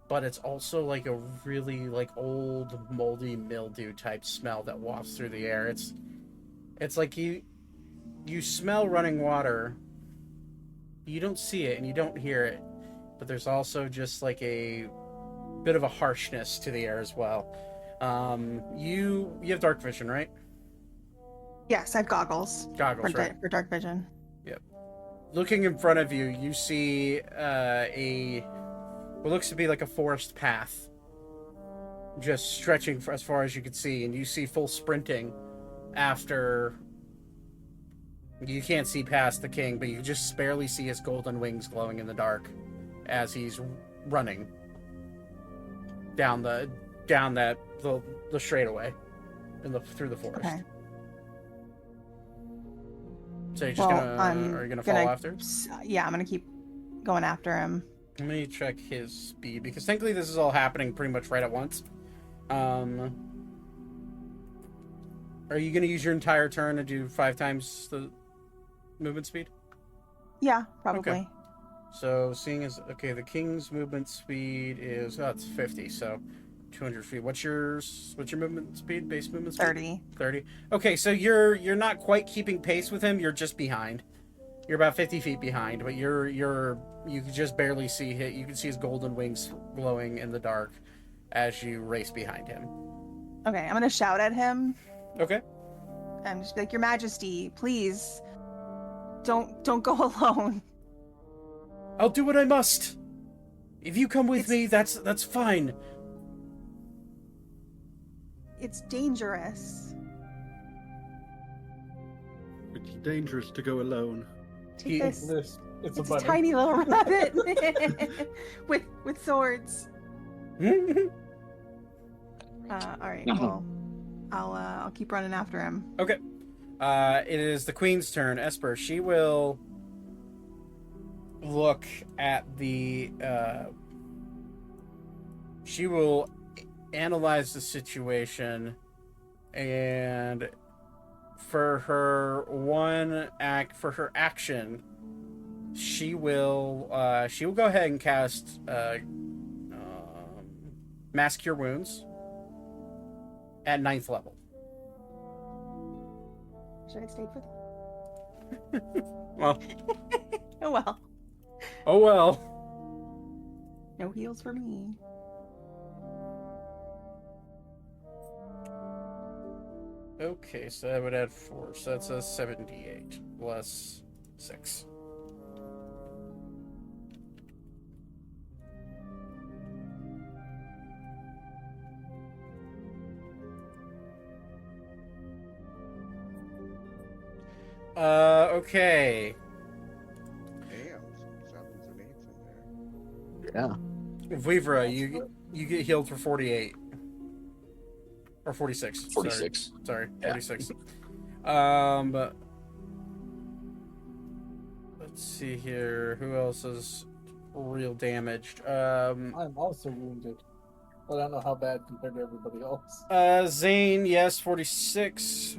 [SPEAKER 1] but it's also like a really like old moldy mildew type smell that wafts through the air. It's like you smell running water. You don't see it and you don't hear it, but there's also just like a bit of a harshness to the air as well. You have dark vision, right?
[SPEAKER 2] Yes, I have goggles.
[SPEAKER 1] Goggles,
[SPEAKER 2] for,
[SPEAKER 1] right?
[SPEAKER 2] for dark vision.
[SPEAKER 1] Yep. Looking in front of you, you see what looks to be like a forest path, just stretching for as far as you can see, and you see full sprinting after. You can't see past the king, but you just barely see his golden wings glowing in the dark as he's running down the straightaway through the forest.
[SPEAKER 2] Okay.
[SPEAKER 1] So you're just are you gonna follow after?
[SPEAKER 2] Yeah, I'm gonna keep going after him.
[SPEAKER 1] Let me check his speed because technically this is all happening pretty much right at once. Are you gonna use your entire turn to do 5 times the movement speed?
[SPEAKER 2] Yeah, probably.
[SPEAKER 1] Okay. So seeing as the king's movement speed is it's 50, so 200 feet. What's your movement speed? Base movement speed?
[SPEAKER 2] 30.
[SPEAKER 1] 30. Okay, so you're not quite keeping pace with him. You're just behind. You're about 50 feet behind, but you can just barely see him. You can see his golden wings glowing in the dark as you race behind him.
[SPEAKER 2] Okay, I'm gonna shout at him
[SPEAKER 1] Okay.
[SPEAKER 2] and just be like, Your Majesty, please, don't go alone.
[SPEAKER 1] I'll do what I must. If you come with me, that's fine.
[SPEAKER 2] It's dangerous.
[SPEAKER 9] Pretty dangerous to go alone.
[SPEAKER 2] Take this.
[SPEAKER 5] It's
[SPEAKER 2] It's a tiny little rabbit with swords. All right. Well, I'll keep running after him.
[SPEAKER 1] Okay. It is the queen's turn. Esper, she will look at the. She will analyze the situation, and for her action, she will go ahead and cast Mass Cure Wounds at 9th level.
[SPEAKER 2] Should I have stayed for
[SPEAKER 1] Well.
[SPEAKER 2] that? Oh well.
[SPEAKER 1] Oh well.
[SPEAKER 2] No heals for me.
[SPEAKER 1] Okay, so that would add 4. So that's a 78 plus 6. Okay.
[SPEAKER 7] Damn, some 7s and 8s in there.
[SPEAKER 3] Yeah.
[SPEAKER 1] Vivra, you get healed for 48. Or 46.
[SPEAKER 3] 46.
[SPEAKER 1] Sorry,
[SPEAKER 3] Yeah.
[SPEAKER 1] 46. Let's see here. Who else is real damaged?
[SPEAKER 5] I'm also wounded, but I don't know how bad compared to everybody else.
[SPEAKER 1] Zane, yes, 46.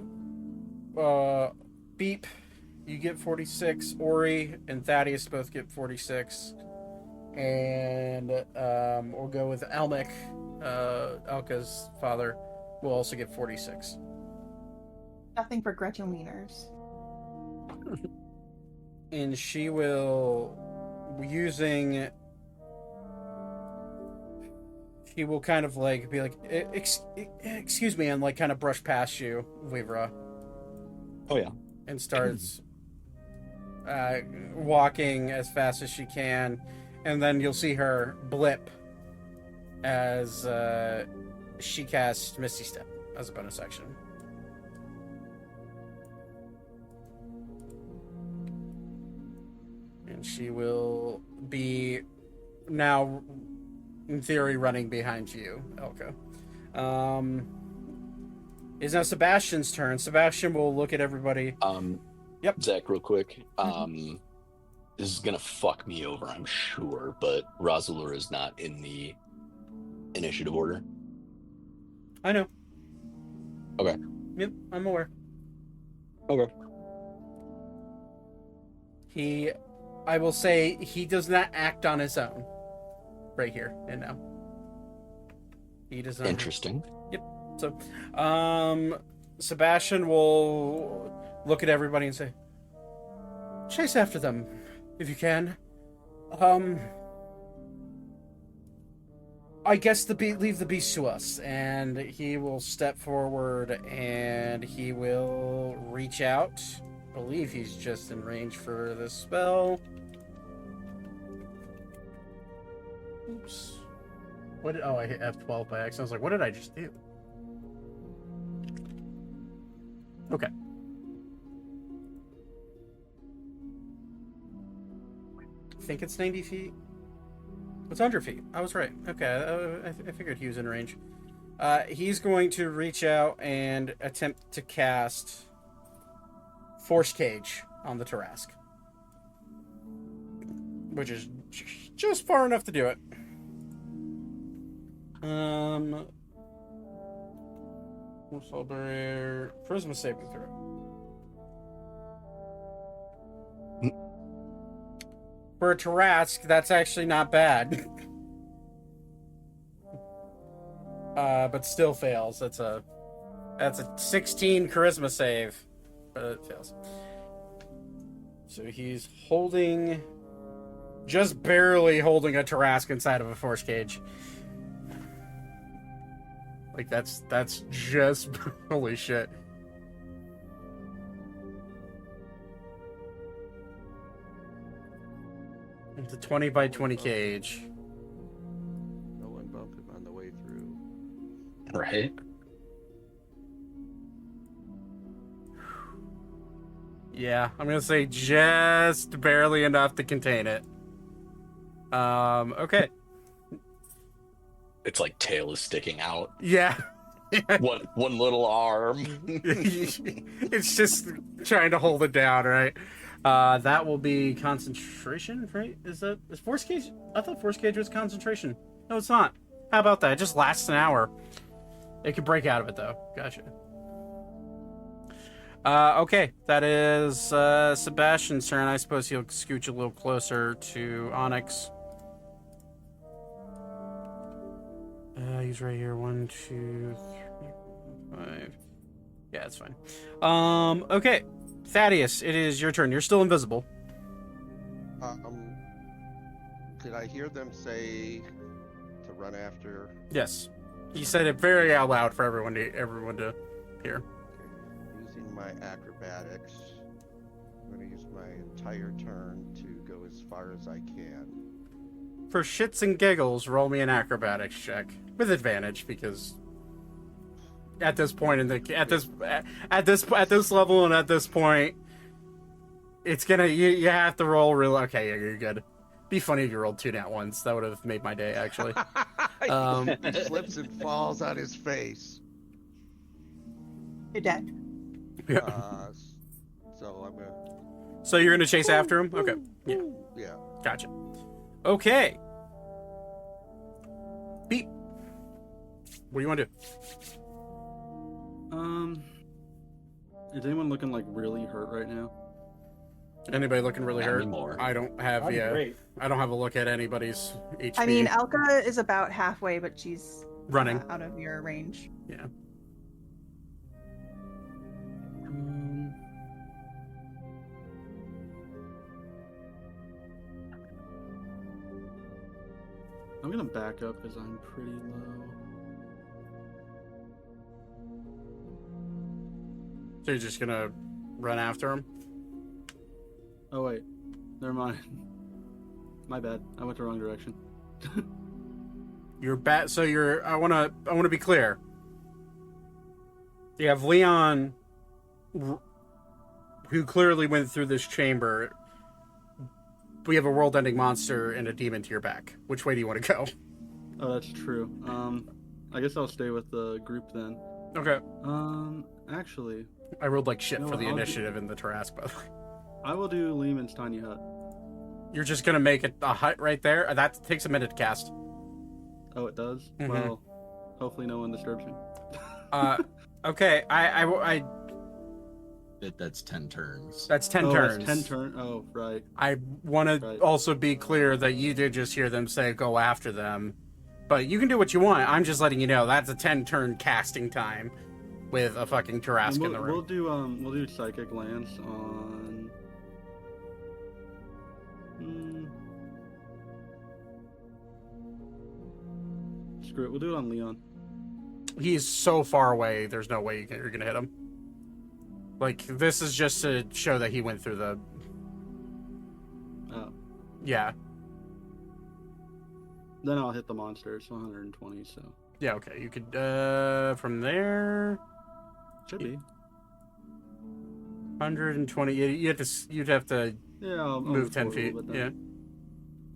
[SPEAKER 1] Beep, you get 46. Ori and Thaddeus both get 46. And we'll go with Elmic, Elka's father, will also get 46.
[SPEAKER 2] Nothing for Gretchen Wieners.
[SPEAKER 1] And she will, she will kind of like be like, excuse me, and like kind of brush past you, Vivra.
[SPEAKER 3] Oh yeah.
[SPEAKER 1] And starts walking as fast as she can, and then you'll see her blip as she casts Misty Step as a bonus action. And she will be now, in theory, running behind you, Elka. Is now Sebastian's turn. Sebastian will look at everybody. Yep.
[SPEAKER 3] Zach, real quick. This is gonna fuck me over, I'm sure, but Rosalur is not in the initiative order.
[SPEAKER 1] I know.
[SPEAKER 3] Okay.
[SPEAKER 1] Yep, I'm aware.
[SPEAKER 3] Okay.
[SPEAKER 1] I will say, he does not act on his own. Right here and now. He does not.
[SPEAKER 3] Interesting.
[SPEAKER 1] Yep. So, Sebastian will look at everybody and say, chase after them, if you can. I guess leave the beast to us. And he will step forward and he will reach out. I believe he's just in range for this spell. Oops. I hit F12 by accident. I was like, what did I just do? Okay. I think it's 90 feet. It's 100 feet. I was right. Okay, I figured he was in range. He's going to reach out and attempt to cast Force Cage on the Tarask. Which is just far enough to do it. Soul Barrier, Charisma saving throw. For a Tarask, that's actually not bad. but still fails. That's a 16 charisma save, but it fails. So he's just barely holding a Tarask inside of a force cage. Like that's just holy shit. It's a 20 by 20 cage.
[SPEAKER 4] No one bump him on the way through.
[SPEAKER 3] Right.
[SPEAKER 1] Yeah, I'm gonna say just barely enough to contain it. Okay.
[SPEAKER 3] It's like tail is sticking out.
[SPEAKER 1] Yeah.
[SPEAKER 3] One little arm.
[SPEAKER 1] It's just trying to hold it down, right? That will be concentration, right? Is force cage? I thought force cage was concentration. No, it's not. How about that? It just lasts an hour. It could break out of it though. Gotcha. Okay, that is Sebastian's turn. I suppose he'll scooch a little closer to Onyx. He's right here. 1, 2, 3, 5. Yeah, it's fine. Okay, Thaddeus, it is your turn. You're still invisible.
[SPEAKER 4] Did I hear them say to run after?
[SPEAKER 1] Yes, he said it very out loud for everyone to hear.
[SPEAKER 4] Okay. Using my acrobatics, I'm going to use my entire turn to go as far as I can.
[SPEAKER 1] For shits and giggles, roll me an acrobatics check with advantage because at this point at this level and at this point, it's gonna you have to roll real. Okay, yeah, you're good. Be funny if you rolled 2 nat ones. That would have made my day actually.
[SPEAKER 4] He slips and falls on his face.
[SPEAKER 2] You're dead.
[SPEAKER 4] So I'm gonna.
[SPEAKER 1] So you're gonna chase after him? Okay. Yeah.
[SPEAKER 4] Yeah.
[SPEAKER 1] Gotcha. Okay. Beep. What do you want to do?
[SPEAKER 9] Is anyone looking like really hurt right now?
[SPEAKER 1] Anybody looking really
[SPEAKER 3] Not
[SPEAKER 1] hurt?
[SPEAKER 3] anymore.
[SPEAKER 1] I don't have
[SPEAKER 5] I'm great.
[SPEAKER 1] I don't have a look at anybody's HP.
[SPEAKER 2] I mean, Elka is about halfway, but she's
[SPEAKER 1] running.
[SPEAKER 2] out of your range.
[SPEAKER 1] Yeah.
[SPEAKER 9] I'm gonna back up because I'm pretty low.
[SPEAKER 1] So you're just gonna run after him?
[SPEAKER 9] Oh wait, never mind. My bad. I went the wrong direction.
[SPEAKER 1] You're so you're I wanna be clear. You have Leon who clearly went through this chamber. We have a world-ending monster and a demon to your back. Which way do you want to go?
[SPEAKER 9] Oh, that's true. I guess I'll stay with the group then.
[SPEAKER 1] Okay.
[SPEAKER 9] Actually,
[SPEAKER 1] I rolled like shit
[SPEAKER 9] No,
[SPEAKER 1] for the
[SPEAKER 9] I'll do-
[SPEAKER 1] initiative in the Tarask, by the way.
[SPEAKER 9] I will do Lehman's tiny hut.
[SPEAKER 1] You're just gonna make it a hut right there? That takes a minute to cast.
[SPEAKER 9] Oh, it does.
[SPEAKER 1] Mhm.
[SPEAKER 9] Well, hopefully no one disturbs me.
[SPEAKER 1] Okay, I
[SPEAKER 3] That's 10 turns.
[SPEAKER 1] that's 10
[SPEAKER 9] oh,
[SPEAKER 1] turns.
[SPEAKER 9] That's 10 turn. Oh, right.
[SPEAKER 1] I want to
[SPEAKER 9] Right.
[SPEAKER 1] also be clear that you did just hear them say go after them, but you can do what you want. I'm just letting you know that's a 10-turn casting time with a fucking Tarask
[SPEAKER 9] And
[SPEAKER 1] in the room.
[SPEAKER 9] we'll do psychic lance on. Screw it. We'll do it on Leon.
[SPEAKER 1] He's so far away. There's no way you're gonna hit him. Like this is just to show that he went through the.
[SPEAKER 9] Oh.
[SPEAKER 1] Yeah.
[SPEAKER 9] Then I'll hit the monster. It's 120. So
[SPEAKER 1] Yeah. Okay. You could from there.
[SPEAKER 9] should be.
[SPEAKER 1] 120. You'd have to
[SPEAKER 9] Yeah. I'll
[SPEAKER 1] move 10
[SPEAKER 9] forward a
[SPEAKER 1] feet.
[SPEAKER 9] little bit
[SPEAKER 1] Yeah.
[SPEAKER 9] then.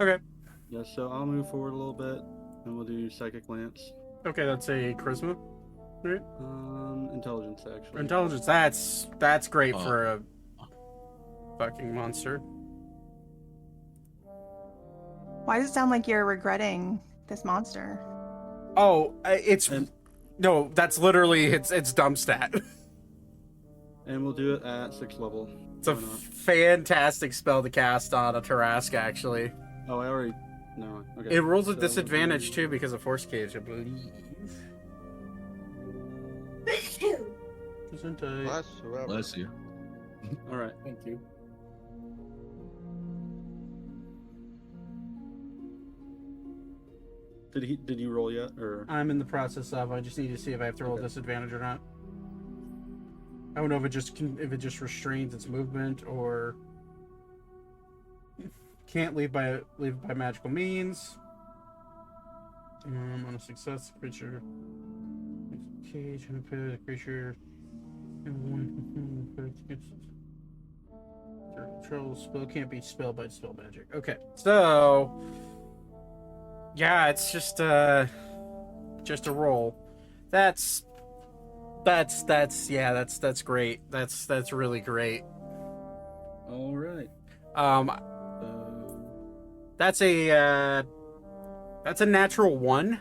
[SPEAKER 1] Okay.
[SPEAKER 9] Yeah. So I'll move forward a little bit, and we'll do psychic lance.
[SPEAKER 1] Okay. That's a charisma. Right.
[SPEAKER 9] Intelligence actually.
[SPEAKER 1] Intelligence. That's great
[SPEAKER 3] Oh.
[SPEAKER 1] for a fucking monster.
[SPEAKER 2] Why does it sound like you're regretting this monster?
[SPEAKER 1] Oh, it's
[SPEAKER 9] And-
[SPEAKER 1] no. That's literally it's dumb stat.
[SPEAKER 9] And we'll do it at 6th level.
[SPEAKER 1] It's a
[SPEAKER 9] Why not?
[SPEAKER 1] fantastic spell to cast on a Tarask. Actually,
[SPEAKER 9] Oh, I already. Never mind. Okay.
[SPEAKER 1] it rolls with
[SPEAKER 9] So,
[SPEAKER 1] disadvantage too because of Force Cage, I believe.
[SPEAKER 9] Gesundheit.
[SPEAKER 4] Bless whoever.
[SPEAKER 3] Bless you.
[SPEAKER 9] All right.
[SPEAKER 5] Thank you.
[SPEAKER 9] Did you roll yet, or?
[SPEAKER 1] I'm in the process of. I just need to see if I have to roll disadvantage or not. I don't know if it just restrains its movement or can't leave by magical means. On a success, creature cage and a creature control spell can't be spelled by spell magic. Okay, so yeah, it's just a roll. That's great. That's really great.
[SPEAKER 9] All right.
[SPEAKER 1] That's a natural 1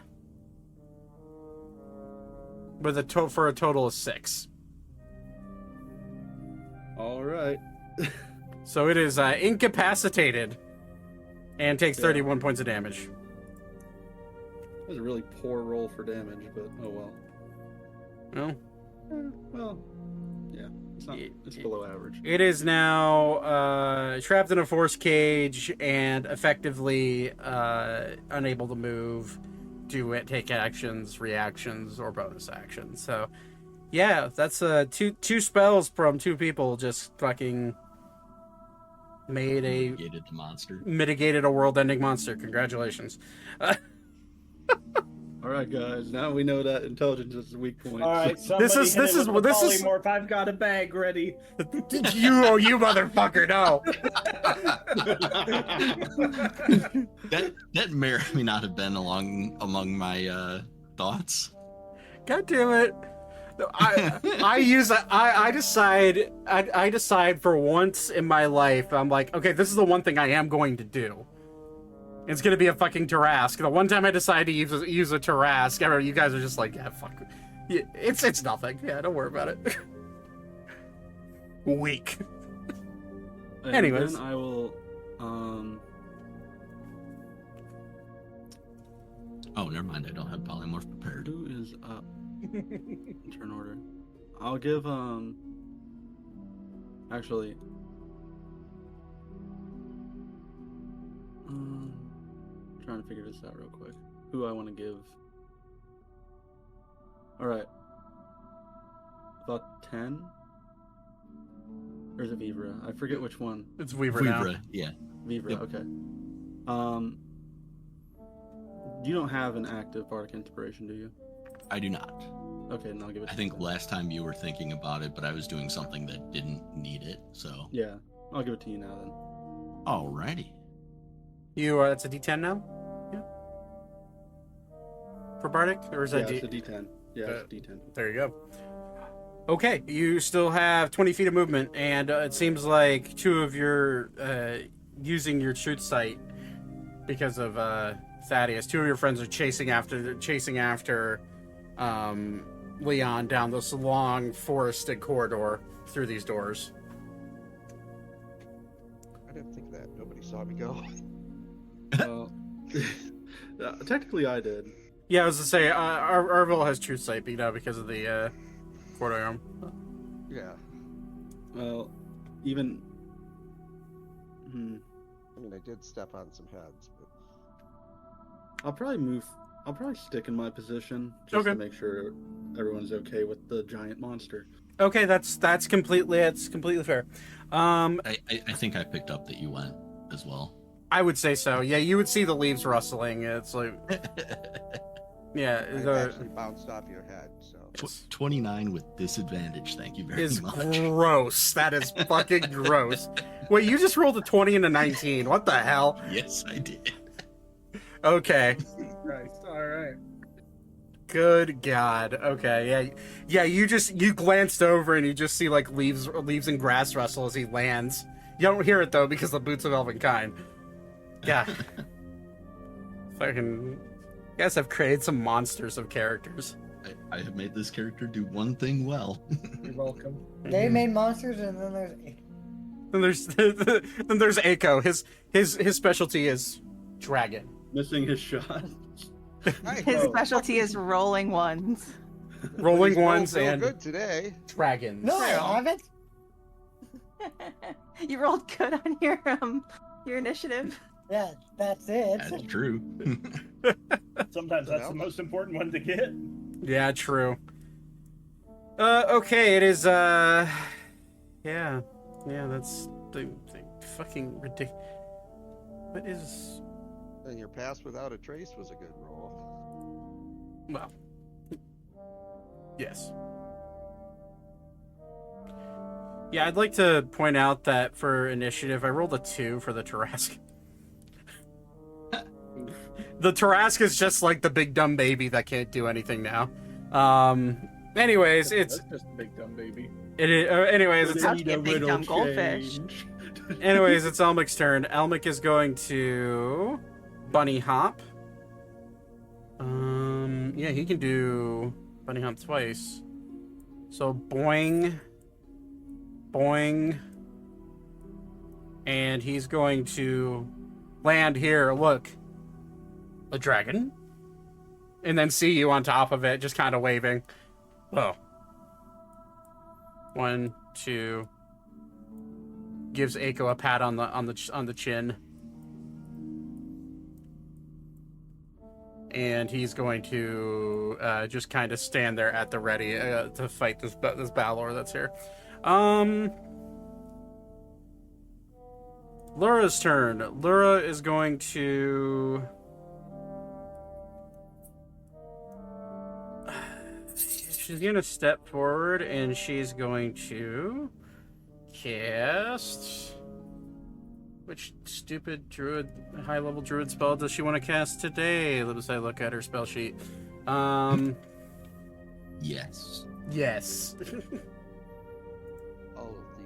[SPEAKER 1] with for a total of 6.
[SPEAKER 9] All right.
[SPEAKER 1] So it is incapacitated and takes 31 points of damage.
[SPEAKER 9] That was a really poor roll for damage, but oh well.
[SPEAKER 1] Well,
[SPEAKER 9] Well, yeah, it's below average.
[SPEAKER 1] it is now trapped in a force cage and effectively unable to move, take actions, reactions, or bonus actions. So, yeah, that's two spells from 2 people just fucking mitigated a world-ending monster. Congratulations.
[SPEAKER 9] All right, guys. Now we know that intelligence is a weak point.
[SPEAKER 5] All right, somebody
[SPEAKER 1] This is
[SPEAKER 5] polymorph. I've got a bag ready.
[SPEAKER 1] you motherfucker, no.
[SPEAKER 3] that may or may not have been among my thoughts.
[SPEAKER 1] God damn it. I decide for once in my life, I'm like, okay, this is the one thing I am going to do. It's gonna be a fucking Tarrasque. The one time I decide to use a Tarrasque, you guys are just like, yeah, fuck. Yeah, it's nothing. Yeah, don't worry about it. Weak.
[SPEAKER 9] And
[SPEAKER 1] Anyways.
[SPEAKER 9] then I will.
[SPEAKER 3] Oh, never mind. I don't have polymorph prepared.
[SPEAKER 9] Who is up? Turn order. I'll give actually. Trying to figure this out real quick. Who I want to give? All right. About 10. Or is it Vivra? I forget which one.
[SPEAKER 1] It's Weaver now.
[SPEAKER 3] Yeah.
[SPEAKER 9] Vivra.
[SPEAKER 3] Yep.
[SPEAKER 9] Okay. You don't have an active bardic inspiration, do you?
[SPEAKER 3] I do not.
[SPEAKER 9] Okay, then I'll give it.
[SPEAKER 3] I think last time you were thinking about it, but I was doing something that didn't need it. So.
[SPEAKER 9] Yeah, I'll give it to you now then.
[SPEAKER 3] Alrighty.
[SPEAKER 1] That's a D10 now? Yeah. For Bardic? Or is that
[SPEAKER 9] it's a D10. Yeah, it's a D10.
[SPEAKER 1] There you go. Okay, you still have 20 feet of movement, and it seems like 2 of your using your shoot sight because of Thaddeus. 2 of your friends are chasing after Leon down this long forested corridor through these doors.
[SPEAKER 4] I didn't think that. Nobody saw me go.
[SPEAKER 9] Well, technically I did.
[SPEAKER 1] Yeah, I was to say, Arville has true sight, because of the quarter arm.
[SPEAKER 4] Yeah.
[SPEAKER 9] Well, even.
[SPEAKER 4] I mean, I did step on some heads, but
[SPEAKER 9] I'll probably stick in my position just
[SPEAKER 1] Okay.
[SPEAKER 9] to make sure everyone's okay with the giant monster.
[SPEAKER 1] Okay, that's completely fair.
[SPEAKER 3] I think I picked up that you went as well.
[SPEAKER 1] I would say so. Yeah, you would see the leaves rustling. It's like, yeah,
[SPEAKER 4] I actually bounced off your head. So
[SPEAKER 3] 29 with disadvantage. Thank you very
[SPEAKER 1] is
[SPEAKER 3] much.
[SPEAKER 1] gross. That is fucking gross. Wait, you just rolled a 20 and a 19. What the hell?
[SPEAKER 3] Yes, I did.
[SPEAKER 1] Okay.
[SPEAKER 5] Christ. All right.
[SPEAKER 1] Good God. Okay. Yeah. You glanced over and you just see like leaves and grass rustle as he lands. You don't hear it though because the boots of Elvenkind. Yeah. Fucking. You guys have created some monsters of characters.
[SPEAKER 3] I have made this character do one thing well.
[SPEAKER 5] You're welcome.
[SPEAKER 8] They made monsters, and then there's
[SPEAKER 1] Then there's Aiko. His specialty is dragon.
[SPEAKER 9] Missing his shot.
[SPEAKER 2] His specialty is rolling ones.
[SPEAKER 1] rolling
[SPEAKER 4] He's rolled
[SPEAKER 1] ones
[SPEAKER 4] real
[SPEAKER 1] and
[SPEAKER 4] good today.
[SPEAKER 1] dragons.
[SPEAKER 8] No, I haven't.
[SPEAKER 2] You rolled good on your initiative.
[SPEAKER 8] Yeah, that's it.
[SPEAKER 3] That's true.
[SPEAKER 10] Sometimes that's the
[SPEAKER 4] else?
[SPEAKER 10] most important one to get.
[SPEAKER 1] Yeah, true. Okay, it is, yeah, that's the fucking ridiculous. What is,
[SPEAKER 4] And your pass without a trace was a good roll.
[SPEAKER 1] well, yes. Yeah, I'd like to point out that for initiative, I rolled a 2 for the Tarask. The Tarask is just like the big dumb baby that can't do anything now. Anyways, it's
[SPEAKER 9] That's just a big dumb baby.
[SPEAKER 1] it is. Anyways, it's
[SPEAKER 2] Sounds like a big dumb goldfish.
[SPEAKER 1] anyways, it's Elmic's turn. Elmic is going to bunny hop. Yeah, he can do bunny hop twice. So boing, boing, and he's going to land here. Look, a dragon, and then see you on top of it, just kind of waving. Oh. 1, 2. Gives Aiko a pat on the chin. And he's going to just kind of stand there at the ready to fight this Balor that's here. Lura's turn. Lura is going to... She's going to step forward and she's going to cast... Which stupid druid, high-level druid spell does she want to cast today? Let me look at her spell sheet.
[SPEAKER 3] Yes.
[SPEAKER 1] Yes.
[SPEAKER 4] All of the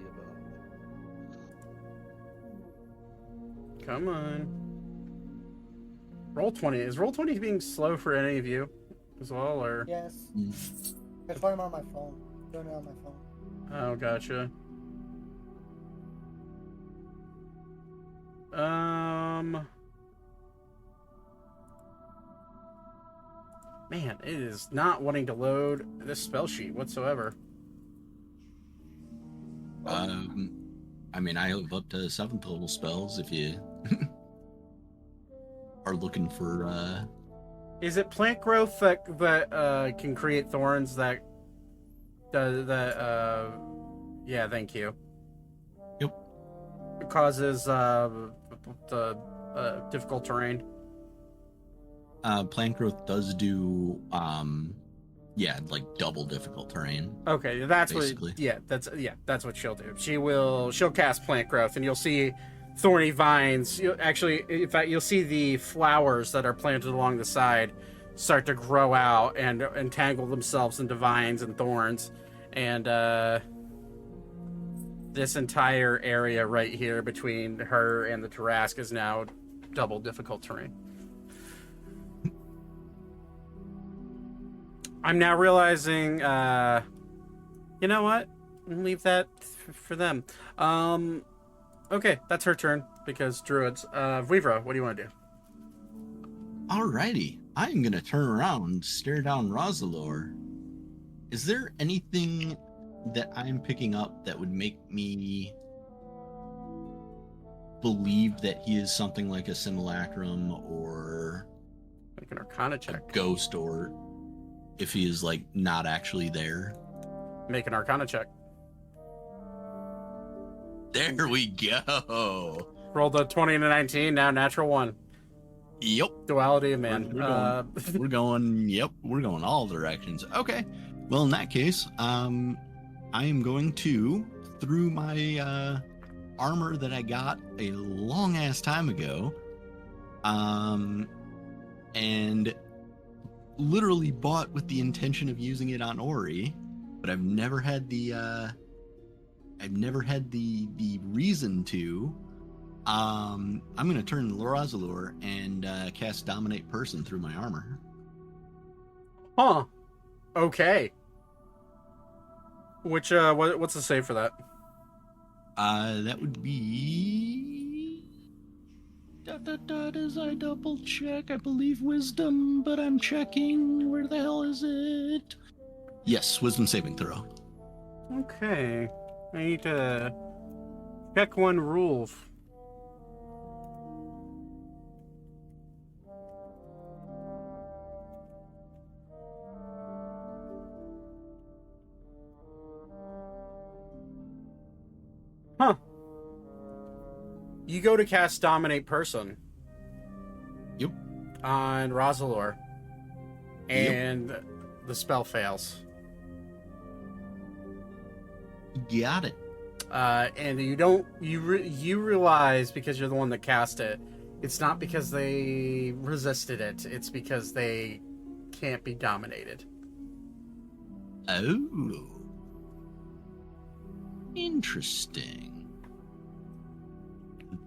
[SPEAKER 4] above.
[SPEAKER 1] Come on. Roll 20. Is roll 20 being slow for any of you as well, or?
[SPEAKER 8] Yes. That's why I'm on my phone. Doing it on my phone.
[SPEAKER 1] Oh, gotcha. Man, it is not wanting to load this spell sheet whatsoever.
[SPEAKER 3] I mean, I have up to 7th level spells if you are looking for,
[SPEAKER 1] Is it plant growth that can create thorns that yeah, thank you.
[SPEAKER 3] Yep.
[SPEAKER 1] It causes the difficult terrain.
[SPEAKER 3] plant growth does do, yeah, like double difficult terrain.
[SPEAKER 1] Okay, that's
[SPEAKER 3] basically.
[SPEAKER 1] that's what she'll do. She'll cast plant growth, and you'll see thorny vines. In fact, you'll see the flowers that are planted along the side start to grow out and entangle themselves into vines and thorns, and this entire area right here between her and the Tarask is now double difficult terrain. I'm now realizing, you know what? Leave that for them. Okay, that's her turn because druids. Vivra, what do you want to do?
[SPEAKER 3] Alrighty, I'm gonna turn around and stare down Rosalor. Is there anything that I'm picking up that would make me believe that he is something like a simulacrum or
[SPEAKER 1] Make an Arcana
[SPEAKER 3] a
[SPEAKER 1] check.
[SPEAKER 3] ghost, or if he is like not actually there?
[SPEAKER 1] Make an Arcana check.
[SPEAKER 3] There we go.
[SPEAKER 1] Rolled a 20 and a 19, now natural 1.
[SPEAKER 3] Yep.
[SPEAKER 1] Duality of man.
[SPEAKER 3] We're going. Yep, we're going all directions. Okay. Well, in that case, I am going to, through my armor that I got a long ass time ago, and literally bought with the intention of using it on Ori, but I've never had the reason to. I'm gonna turn Lorazalor and cast Dominate Person through my armor.
[SPEAKER 1] Huh. Okay. Which what's the save for that?
[SPEAKER 3] That would be. As I double check, I believe Wisdom, but I'm checking. Where the hell is it?
[SPEAKER 11] Yes, wisdom saving throw.
[SPEAKER 1] Okay. I need to check one rule. Huh. You go to cast Dominate Person.
[SPEAKER 11] Yep.
[SPEAKER 1] On Rosalor. And the spell fails.
[SPEAKER 11] Got it.
[SPEAKER 1] And you realize, because you're the one that cast it, it's not because they resisted it, it's because they can't be dominated.
[SPEAKER 11] Oh. Interesting.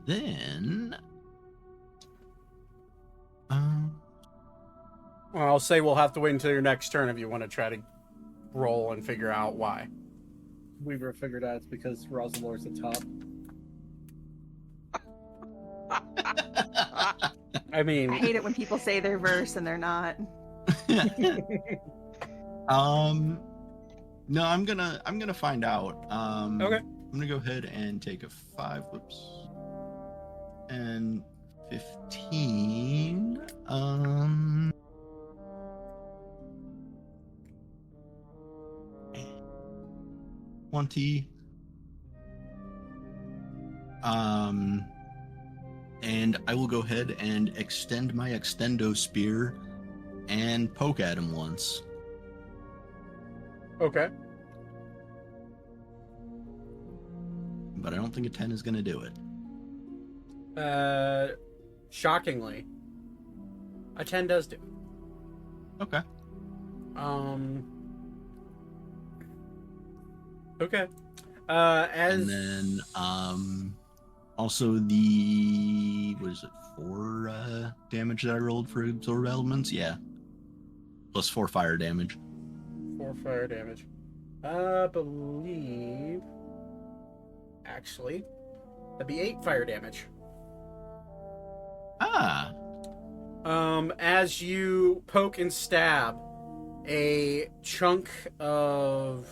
[SPEAKER 11] Then...
[SPEAKER 1] Well, I'll say we'll have to wait until your next turn if you want to try to roll and figure out why.
[SPEAKER 5] Weaver figured out it's because Rosalor's the top.
[SPEAKER 1] I mean,
[SPEAKER 2] I hate it when people say they're verse and they're not.
[SPEAKER 11] No, I'm gonna find out.
[SPEAKER 1] Okay.
[SPEAKER 11] I'm gonna go ahead and take a 5. Whoops. And 15. 20. And I will go ahead and extend my extendo spear and poke at him once.
[SPEAKER 1] okay.
[SPEAKER 11] But I don't think a 10 is gonna do it.
[SPEAKER 1] Shockingly, a 10 does do.
[SPEAKER 11] Okay.
[SPEAKER 1] Okay. As
[SPEAKER 11] And then also the what is it, 4 damage that I rolled for absorb elements? Yeah. Plus 4 fire damage.
[SPEAKER 1] 4 fire damage. I believe. Actually, that'd be 8 fire damage.
[SPEAKER 11] Ah.
[SPEAKER 1] As you poke and stab, a chunk of,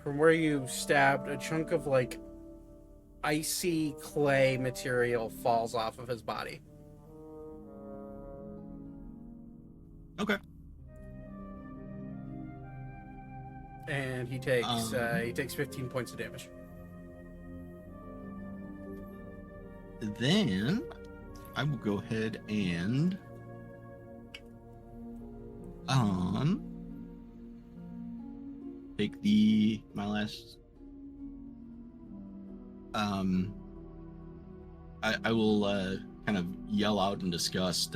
[SPEAKER 1] from where you stabbed, a chunk of like icy clay material falls off of his body.
[SPEAKER 11] Okay.
[SPEAKER 1] And he takes 15 points of damage.
[SPEAKER 11] Then I will go ahead and take my last I will kind of yell out in disgust,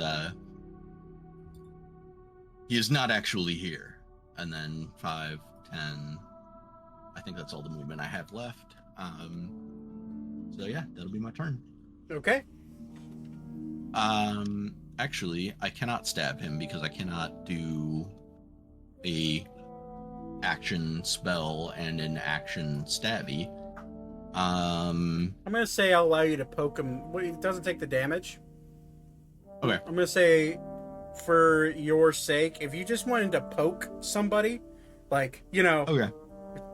[SPEAKER 11] he is not actually here. And then 5, 10, I think that's all the movement I have left. So yeah, that'll be my turn.
[SPEAKER 1] Okay.
[SPEAKER 11] Actually, I cannot stab him because I cannot do a action spell and an action stabby.
[SPEAKER 1] I'm gonna say I'll allow you to poke him. Well, it doesn't take the damage.
[SPEAKER 11] Okay.
[SPEAKER 1] I'm gonna say, for your sake, if you just wanted to poke somebody, like,
[SPEAKER 11] Okay.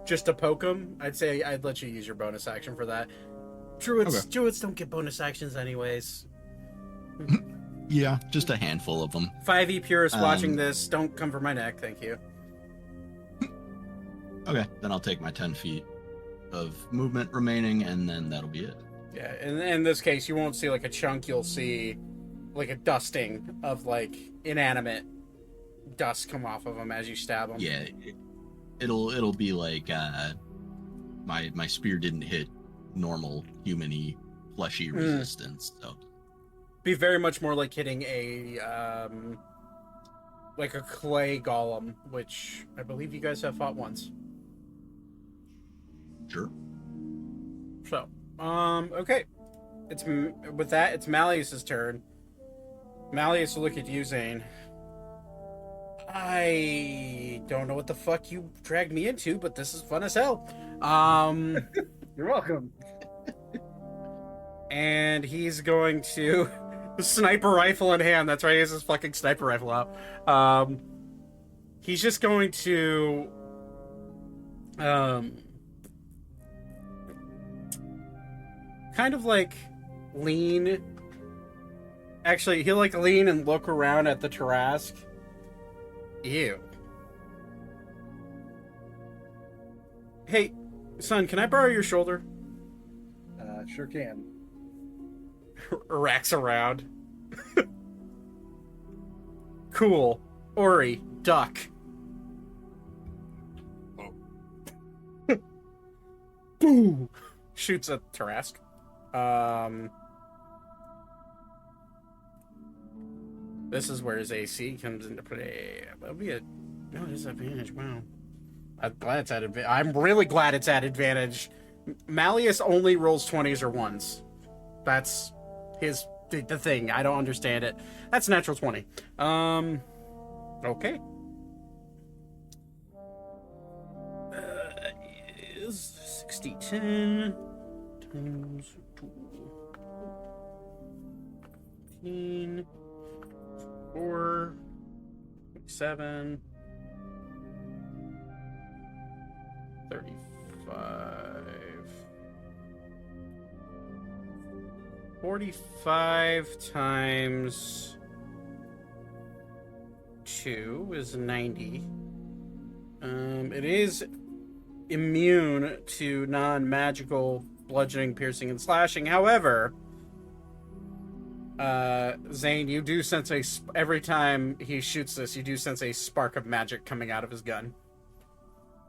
[SPEAKER 1] just to poke them, I'd say I'd let you use your bonus action for that. Druids don't get bonus actions anyways.
[SPEAKER 11] Yeah, just a handful of them.
[SPEAKER 1] 5e purists watching this, don't come for my neck, thank you.
[SPEAKER 11] Okay, then I'll take my 10 feet of movement remaining, and then that'll be it.
[SPEAKER 1] Yeah, in this case, you won't see like a chunk, you'll see like a dusting of like inanimate dust come off of them as you stab them.
[SPEAKER 11] Yeah, it'll be like my spear didn't hit normal human-y fleshy resistance, so
[SPEAKER 1] Be very much more like hitting a like a clay golem, which I believe you guys have fought once.
[SPEAKER 11] Sure.
[SPEAKER 1] So, okay. With that, it's Malleus's turn. Malleus will look at you, Zane. I don't know what the fuck you dragged me into, but this is fun as hell.
[SPEAKER 5] You're welcome.
[SPEAKER 1] And he's going to sniper rifle in hand. That's right, he has his fucking sniper rifle out. he's just going to kind of like lean. Actually, he'll like lean and look around at the Tarask. Ew. Hey, son, can I borrow your shoulder?
[SPEAKER 5] Sure can.
[SPEAKER 1] Racks around. Cool. Ori, duck. Boo! Shoots at Tarask. This is where his AC comes into play. That'll be a disadvantage. Wow. I'm glad it's at advantage. I'm really glad it's at advantage. Malleus only rolls 20s or 1s. That's the thing. I don't understand it. That's natural 20. Okay. Is 60, 10 times 2. 15, 4, 7, 35. 45 times 2 is 90. It is immune to non-magical bludgeoning, piercing, and slashing. However, Zane, you do sense every time he shoots this, you do sense a spark of magic coming out of his gun.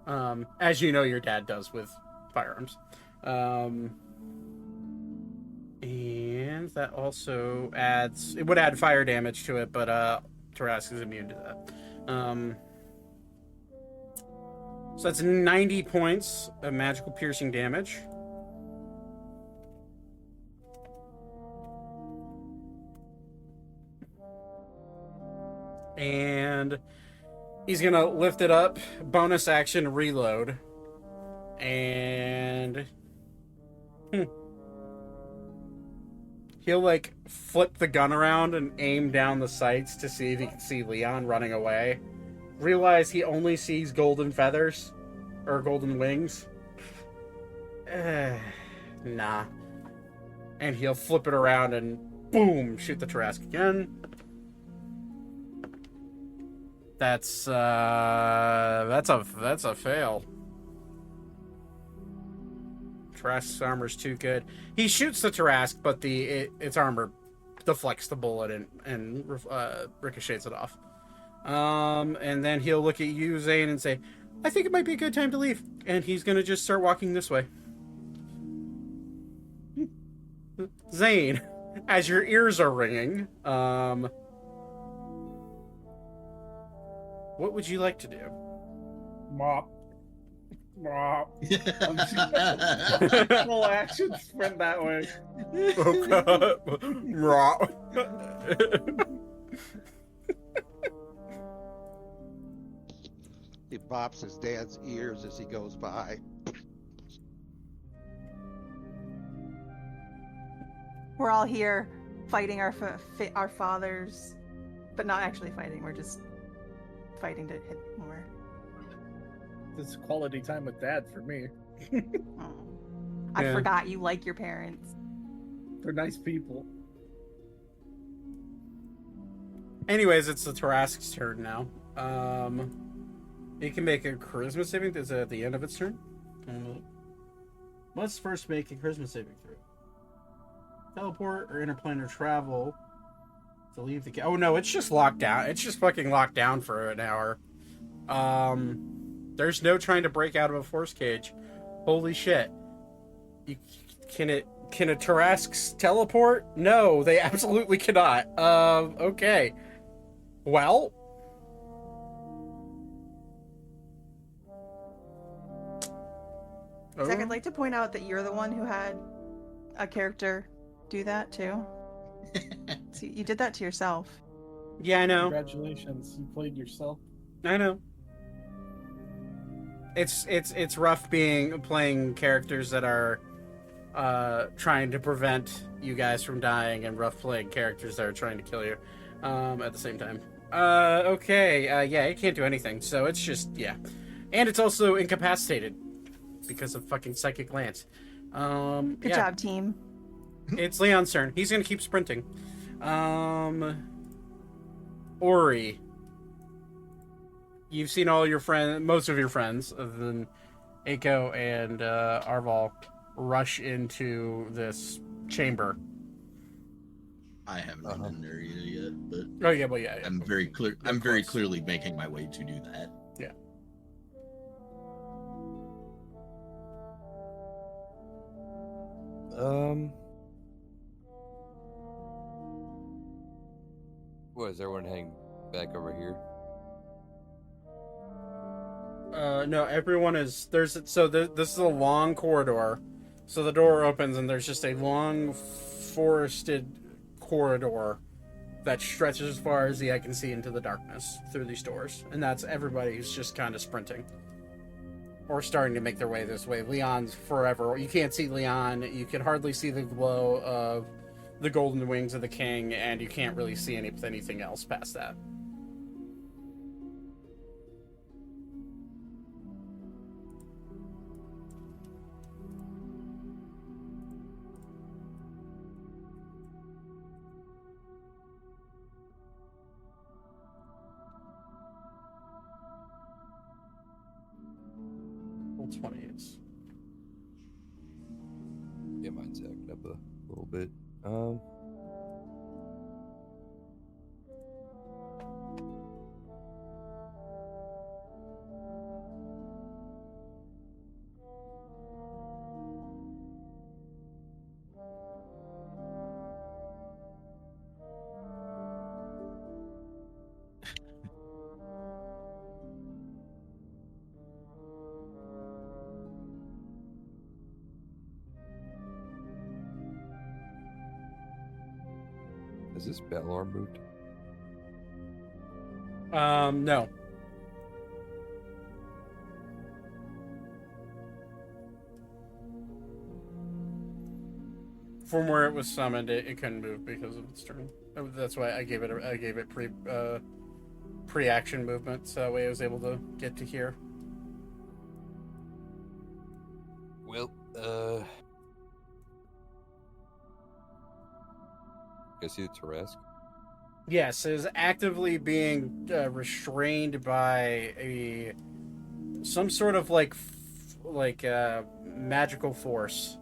[SPEAKER 1] As you know your dad does with firearms. And that also it would add fire damage to it, but Tarask is immune to that. So that's 90 points of magical piercing damage. And he's gonna lift it up, bonus action, reload. And he'll like flip the gun around and aim down the sights to see if he can see Leon running away. Realize he only sees golden feathers or golden wings. Nah. And he'll flip it around and boom, shoot the Tarask again. That's a fail. Tarask's armor's too good. He shoots the Tarask, but its armor deflects the bullet and ricochets it off. And then he'll look at you, Zane, and say, I think it might be a good time to leave. And he's gonna just start walking this way. Zane, as your ears are ringing, what would you like to do?
[SPEAKER 10] Mop. I'm just full action sprint that way.
[SPEAKER 4] He bops his dad's ears as he goes by.
[SPEAKER 2] We're all here fighting our fathers, but not actually fighting. We're just fighting to hit more.
[SPEAKER 5] This is quality time with Dad for me.
[SPEAKER 2] Oh. I forgot you like your parents.
[SPEAKER 5] They're nice people.
[SPEAKER 1] Anyways, it's the Tarask's turn now. It can make a charisma saving. Is it at the end of its turn? Let's first make a charisma saving throw. Teleport or interplanar travel to leave the... Oh no, it's just locked down. It's just fucking locked down for an hour. There's no trying to break out of a force cage. Holy shit. Can a Tarask teleport? No, they absolutely cannot. Okay. Well...
[SPEAKER 2] Zach, I'd like to point out that you're the one who had a character do that too. So you did that to yourself.
[SPEAKER 1] Yeah, I know.
[SPEAKER 5] Congratulations, you played yourself.
[SPEAKER 1] I know. It's rough playing characters that are trying to prevent you guys from dying, and rough playing characters that are trying to kill you at the same time. Okay. Yeah, it can't do anything. So it's just, yeah. And it's also incapacitated because of fucking psychic lance.
[SPEAKER 2] Good
[SPEAKER 1] yeah.
[SPEAKER 2] job, team.
[SPEAKER 1] It's Leon's turn. He's gonna keep sprinting. Ori. You've seen all your friends, most of your friends, other than Aiko and Arval, rush into this chamber.
[SPEAKER 11] I haven't been in there yet, but
[SPEAKER 1] Oh yeah, well yeah.
[SPEAKER 11] I'm very clear. I'm very clearly making my way to do that.
[SPEAKER 1] Yeah.
[SPEAKER 6] What is everyone heading back over here?
[SPEAKER 1] No, everyone is this is a long corridor. So the door opens and there's just a long forested corridor that stretches as far as the eye can see into the darkness through these doors. And that's everybody's just kind of sprinting. Or starting to make their way this way. Leon's forever. You can't see Leon. You can hardly see the glow of the golden wings of the king, and you can't really see anything else past that. Roll 20s.
[SPEAKER 6] Yeah, mine's acting up a little bit. Has this battle arm moved?
[SPEAKER 1] No. From where it was summoned, it couldn't move because of its turn. That's why I gave it pre-action movement, so that way I was able to get to here.
[SPEAKER 6] Well, I see the Tarrasque.
[SPEAKER 1] Yes, it is actively being restrained by some sort of magical force.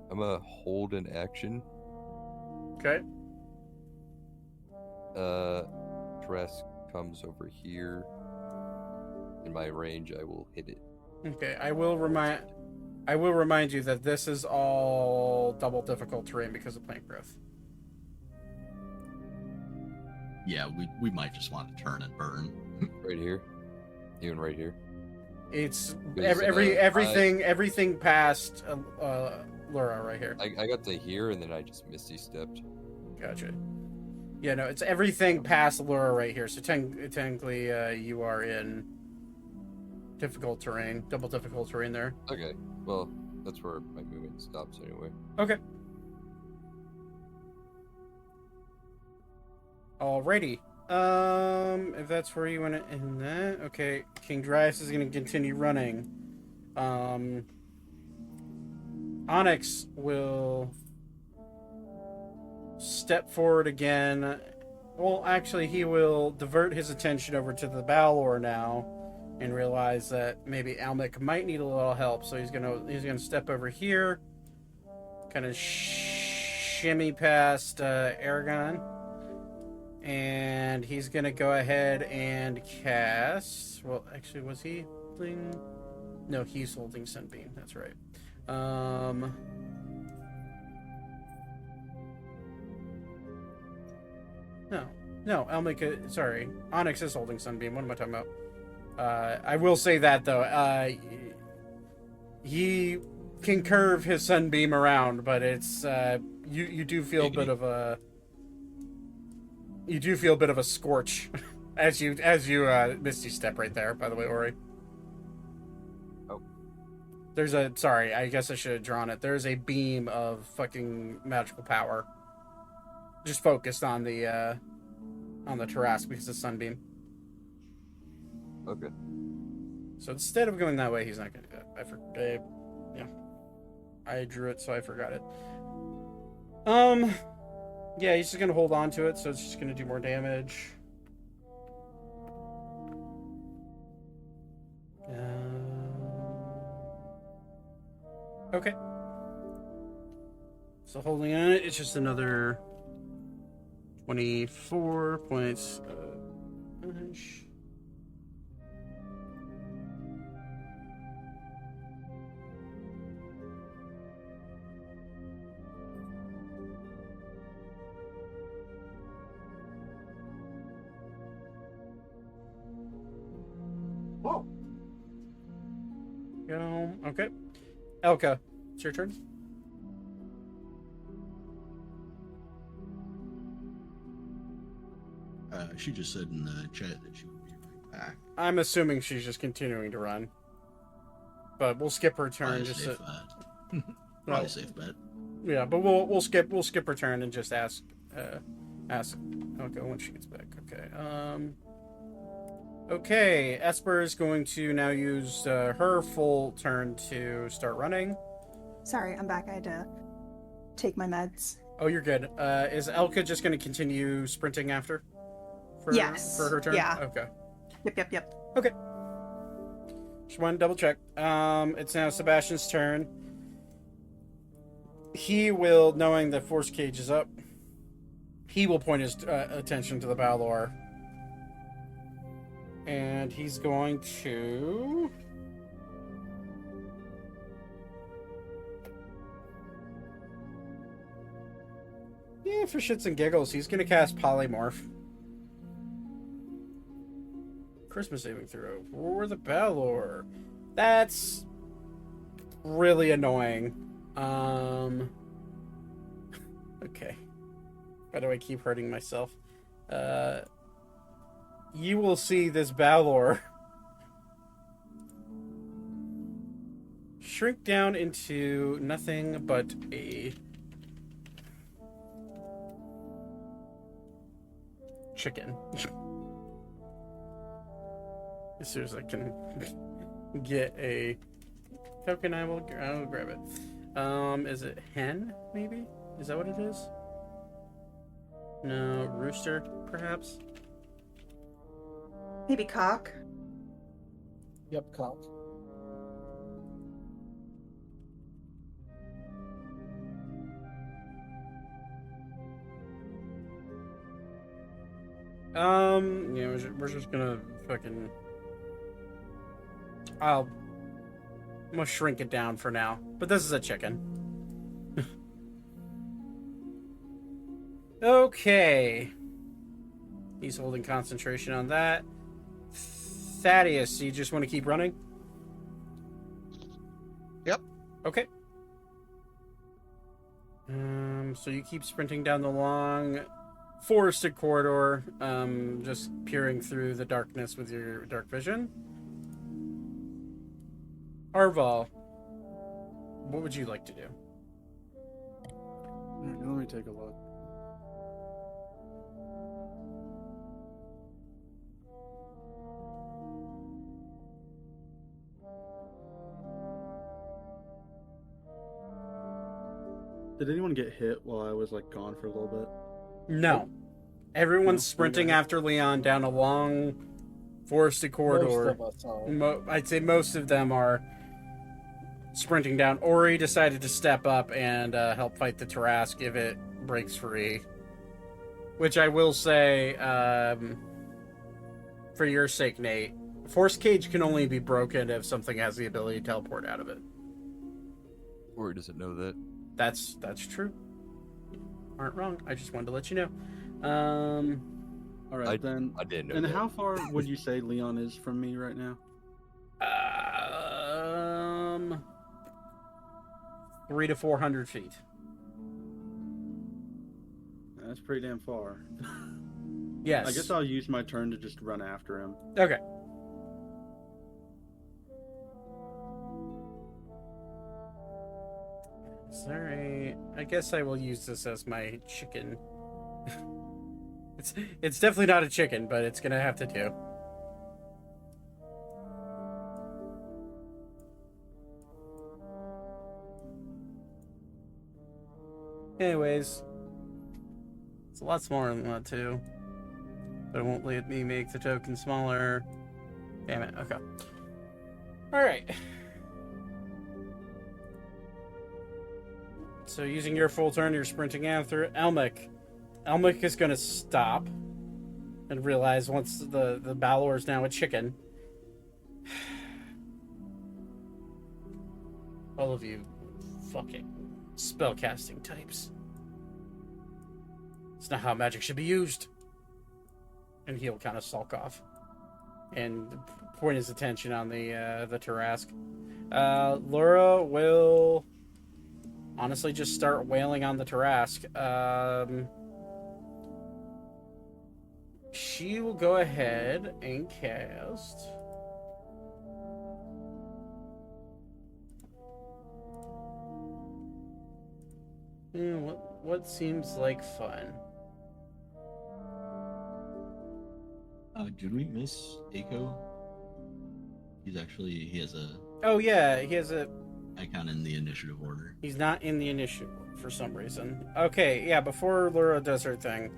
[SPEAKER 6] I'm gonna hold an action.
[SPEAKER 1] Okay.
[SPEAKER 6] Tarrasque comes over here. In my range, I will hit it.
[SPEAKER 1] Okay, I will remind you that this is all double difficult terrain because of plant growth.
[SPEAKER 11] Yeah, we might just want to turn and burn.
[SPEAKER 6] Right here, even right here.
[SPEAKER 1] It's
[SPEAKER 6] Because,
[SPEAKER 1] everything past Lura right here.
[SPEAKER 6] I got to here and then I just misty stepped.
[SPEAKER 1] Gotcha. Yeah, no, it's everything past Lura right here. So technically, you are in difficult terrain, double difficult terrain there.
[SPEAKER 6] Okay, well, that's where my movement stops anyway.
[SPEAKER 1] Okay. Alrighty. If that's where you want to end that, okay. King Dryas is going to continue running. Onyx will step forward again. Well, actually, he will divert his attention over to the Balor now, and realize that maybe Almec might need a little help. So he's gonna step over here, kind of shimmy past Aragon, and he's gonna go ahead and cast. Well, actually, was he holding? No, he's holding Sunbeam. That's right. No, Almec. Sorry, Onyx is holding Sunbeam. What am I talking about? I will say that though, he can curve his Sunbeam around, but it's you do feel a bit of a scorch as you misty step right there. By the way, Ori.
[SPEAKER 6] Oh.
[SPEAKER 1] There's a sorry, I guess I should have drawn it. There's a beam of fucking magical power, just focused on the Tarrasque because it's sunbeam.
[SPEAKER 6] Okay.
[SPEAKER 1] So instead of going that way, he's not gonna do that. I forgot. Yeah, I drew it, so I forgot it. Yeah, he's just gonna hold on to it, so it's just gonna do more damage. Okay. So holding on it, it's just another 24 points.
[SPEAKER 11] Whoa.
[SPEAKER 1] Go. Okay. Elka, it's your turn.
[SPEAKER 11] She just said in the chat that she would be right back.
[SPEAKER 1] I'm assuming she's just continuing to run. But we'll skip her turn.
[SPEAKER 11] Probably
[SPEAKER 1] Just
[SPEAKER 11] safe, probably a safe bet.
[SPEAKER 1] Yeah, but we'll skip her turn and just ask Elka when she gets back. Okay. Okay, Esper is going to now use her full turn to start running.
[SPEAKER 2] Sorry, I'm back. I had to take my meds.
[SPEAKER 1] Oh, you're good. Is Elka just going to continue sprinting after?
[SPEAKER 2] Yes.
[SPEAKER 1] For her turn?
[SPEAKER 2] Yeah.
[SPEAKER 1] Okay.
[SPEAKER 2] Yep.
[SPEAKER 1] Okay. Just want to double check. It's now Sebastian's turn. He will, knowing that Force Cage is up, he will point his attention to the Balor. And he's going to... Yeah, for shits and giggles, he's going to cast Polymorph. Christmas saving throw for the Balor. That's really annoying. Okay. Why do I keep hurting myself? You will see this Balor shrink down into nothing but a chicken. As soon as I can get a token, I will grab it. Is it hen, maybe? Is that what it is? No, rooster, perhaps?
[SPEAKER 2] Maybe cock.
[SPEAKER 5] Yep, cock.
[SPEAKER 1] Yeah, we're just gonna fucking... I'm gonna shrink it down for now. But this is a chicken. Okay. He's holding concentration on that. Thaddeus, you just want to keep running?
[SPEAKER 4] Yep.
[SPEAKER 1] Okay. So you keep sprinting down the long forested corridor, just peering through the darkness with your dark vision. Arval, what would you like to do?
[SPEAKER 9] Let me take a look. Did anyone get hit while I was like gone for a little bit?
[SPEAKER 1] No. Everyone's
[SPEAKER 9] No?
[SPEAKER 1] sprinting
[SPEAKER 9] Okay.
[SPEAKER 1] after Leon down a long forested corridor.
[SPEAKER 5] Most of us are.
[SPEAKER 1] I'd say most of them are sprinting down. Ori decided to step up and help fight the Tarrasque if it breaks free. Which I will say, for your sake, Nate, Force Cage can only be broken if something has the ability to teleport out of it.
[SPEAKER 6] Or does it know that?
[SPEAKER 1] That's true. Aren't wrong. I just wanted to let you know.
[SPEAKER 9] All right, then.
[SPEAKER 6] I didn't know
[SPEAKER 9] And
[SPEAKER 6] that.
[SPEAKER 9] how far would you say Leon is from me right now?
[SPEAKER 1] 300 to 400 feet.
[SPEAKER 9] That's pretty damn far.
[SPEAKER 1] Yes.
[SPEAKER 9] I guess I'll use my turn to just run after him.
[SPEAKER 1] Okay. Sorry. I guess I will use this as my chicken. It's definitely not a chicken, but it's gonna have to do. Anyways, it's a lot smaller than that too. But it won't let me make the token smaller. Damn it. Okay. All right. So using your full turn, you're sprinting after Elmic. Elmic is going to stop and realize once the Balor is now a chicken. All of you fucking spellcasting types. It's not how magic should be used. And he'll kind of sulk off and point his attention on the Tarask. Laura will honestly just start wailing on the Tarask. She will go ahead and cast. What seems like fun?
[SPEAKER 11] Did we miss Aiko? He has a
[SPEAKER 1] Oh yeah, he has a
[SPEAKER 11] icon in the initiative order.
[SPEAKER 1] He's not in the initiative for some reason. Okay, yeah, before Laura does her thing.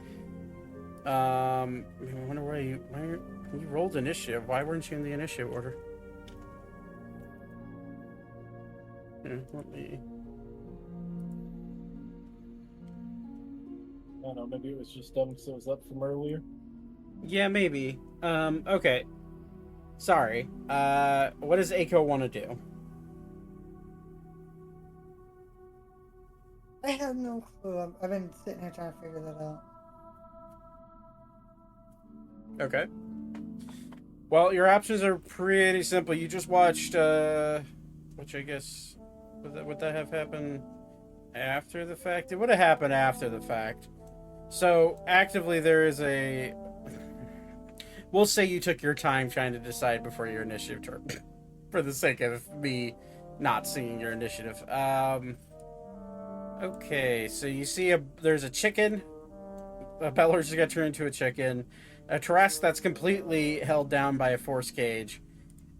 [SPEAKER 1] I wonder why you rolled initiative. Why weren't you in the initiative order? Let me.
[SPEAKER 5] I don't know, maybe it was just dumb because it was up from earlier.
[SPEAKER 1] Yeah, maybe. Okay. Sorry. What does Aiko want to do?
[SPEAKER 8] I have no clue. I've been sitting here trying to figure that out.
[SPEAKER 1] Okay. Well, your options are pretty simple. You just watched, which I guess, would that have happened after the fact? It would have happened after the fact. So, actively, there is a... We'll say you took your time trying to decide before your initiative turn. For the sake of me not seeing your initiative. Okay, so you see there's a chicken. Bellor just got turned into a chicken. A Tarask that's completely held down by a force cage.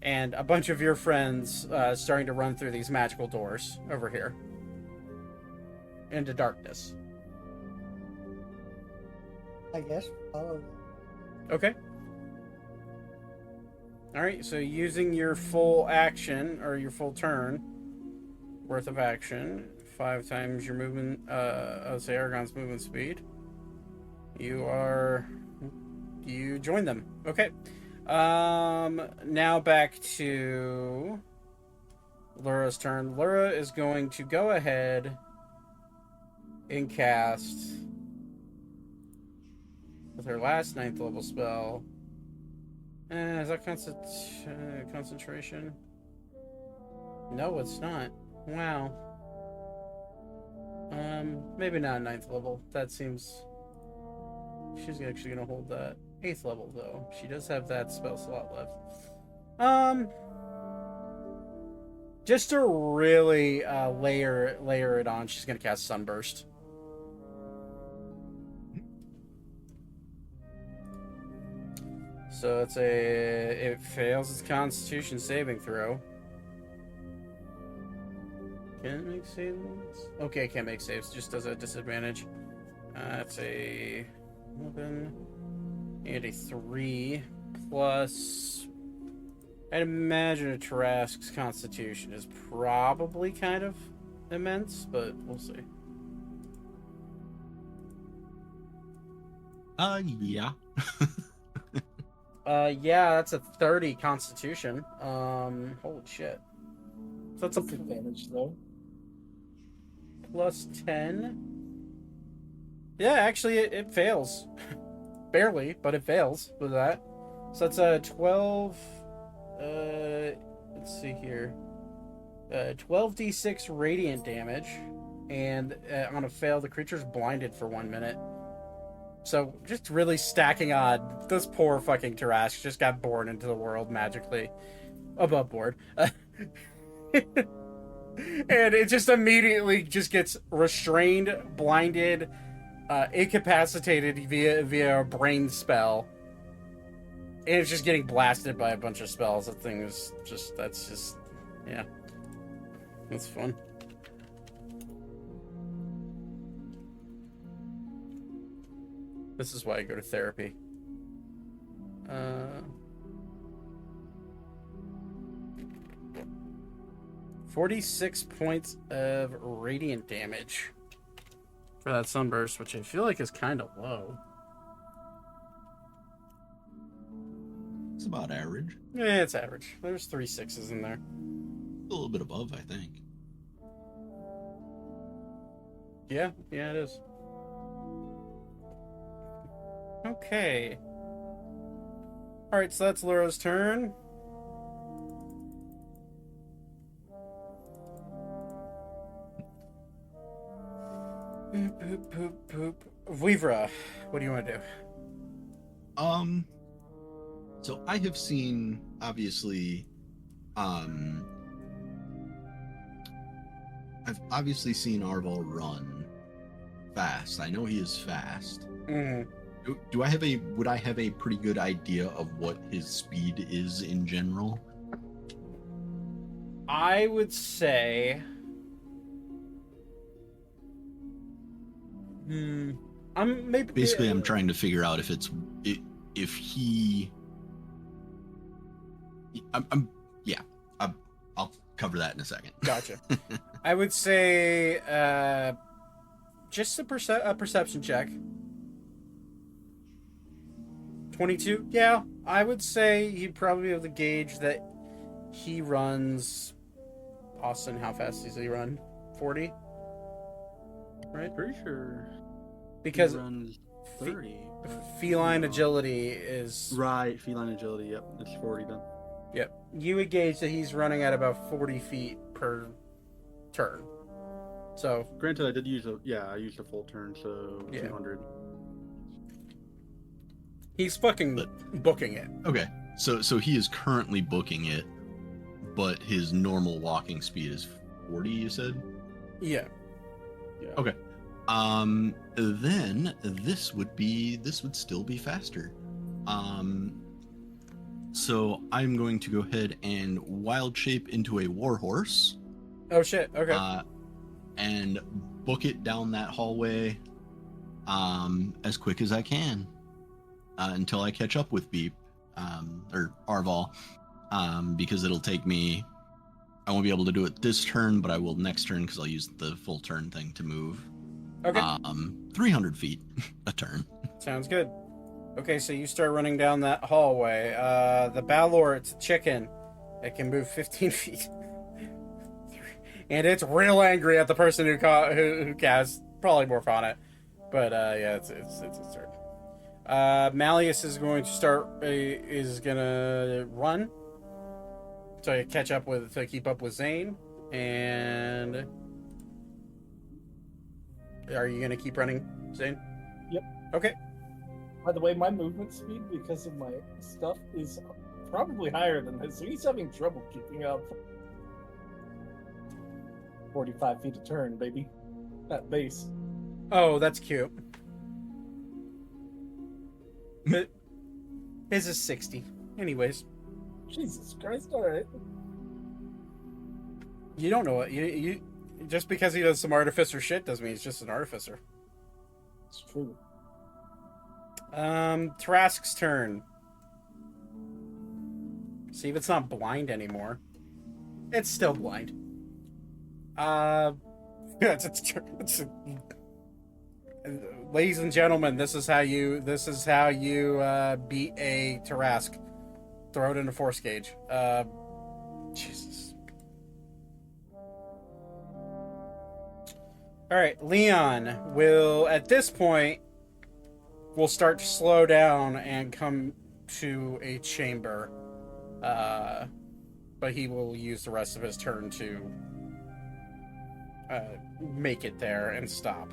[SPEAKER 1] And a bunch of your friends starting to run through these magical doors over here. Into darkness.
[SPEAKER 8] I guess follow them.
[SPEAKER 1] Okay. Alright, so using your full action, or your full turn worth of action, 5 times your movement, say Aragon's movement speed, you join them. Okay. Now back to Lura's turn. Lura is going to go ahead and cast with her last 9th level spell. Is that concentration? No, it's not. Wow. Maybe not 9th level. That seems... She's actually going to hold that. 8th level, though. She does have that spell slot left. Just to really layer it on, she's going to cast Sunburst. So it fails its Constitution saving throw. Can it make saves? Okay, can't make saves. Just does a disadvantage. It's a 11 and a 3 plus. I'd imagine a Tarask's Constitution is probably kind of immense, but we'll see.
[SPEAKER 11] Yeah.
[SPEAKER 1] Yeah, that's a 30 Constitution. Holy shit. So that's a
[SPEAKER 5] advantage though.
[SPEAKER 1] Plus 10. Yeah, actually, it fails. Barely, but it fails with that. So that's a 12. Let's see here. 12d6 radiant damage, and on a fail, the creature's blinded for 1 minute. So, just really stacking on. This poor fucking Tarask just got born into the world magically. Above board. And it just immediately just gets restrained, blinded, incapacitated via a brain spell. And it's just getting blasted by a bunch of spells. That thing is just, yeah. That's fun. This is why I go to therapy. 46 points of radiant damage for that sunburst, which I feel like is kind of low.
[SPEAKER 11] It's about average.
[SPEAKER 1] Yeah, it's average. There's 3 6s in there.
[SPEAKER 11] A little bit above, I think.
[SPEAKER 1] Yeah, it is. Okay. Alright, so that's Laura's turn. Poop. Vivra, what do you want to do?
[SPEAKER 11] So I have seen, obviously, I've obviously seen Arval run fast. I know he is fast.
[SPEAKER 1] Mm-hmm.
[SPEAKER 11] Would I have a pretty good idea of what his speed is in general?
[SPEAKER 1] I would say... I'm
[SPEAKER 11] trying to figure out if I'll cover that in a second.
[SPEAKER 1] Gotcha. I would say just a perception check. 22? Yeah, I would say you'd probably have the gauge that he runs... Austin, how fast does he run? 40? Right?
[SPEAKER 9] Pretty sure.
[SPEAKER 1] Because
[SPEAKER 9] he runs 30.
[SPEAKER 1] Feline agility is...
[SPEAKER 9] Right, feline agility, yep. It's 40 then.
[SPEAKER 1] Yep. You would gauge that he's running at about 40 feet per turn. So...
[SPEAKER 9] Granted, I used a full turn, so
[SPEAKER 1] yeah.
[SPEAKER 9] 200.
[SPEAKER 1] He's fucking booking it.
[SPEAKER 11] Okay, so he is currently booking it, but his normal walking speed is 40, you said?
[SPEAKER 1] Yeah.
[SPEAKER 11] Okay. Then this would still be faster. So I'm going to go ahead and wild shape into a warhorse.
[SPEAKER 1] Oh shit, okay.
[SPEAKER 11] And book it down that hallway as quick as I can until I catch up with Beep or Arval, because it'll take me... I won't be able to do it this turn, but I will next turn because I'll use the full turn thing to move.
[SPEAKER 1] Okay.
[SPEAKER 11] 300 feet a turn.
[SPEAKER 1] Sounds good. Okay, so you start running down that hallway. The Balor, it's a chicken. It can move 15 feet. And it's real angry at the person who cast probably morph on it. But yeah, it's its turn. Malleus is going to run to keep up with Zane. And are you gonna keep running, Zane?
[SPEAKER 5] Yep.
[SPEAKER 1] Okay.
[SPEAKER 5] By the way, my movement speed, because of my stuff, is probably higher than his, so he's having trouble keeping up. 45 feet a turn, baby. At base.
[SPEAKER 1] Oh, that's cute. But his is 60. Anyways.
[SPEAKER 5] Jesus Christ, alright.
[SPEAKER 1] You don't know what you just because he does some artificer shit doesn't mean he's just an artificer.
[SPEAKER 5] It's true.
[SPEAKER 1] Trask's turn. See if it's not blind anymore. It's still blind. It's its turn. Ladies and gentlemen, this is how you beat a Trask. Throw it into force gauge. Jesus. All right, Leon will at this point will start to slow down and come to a chamber. But he will use the rest of his turn to make it there and stop.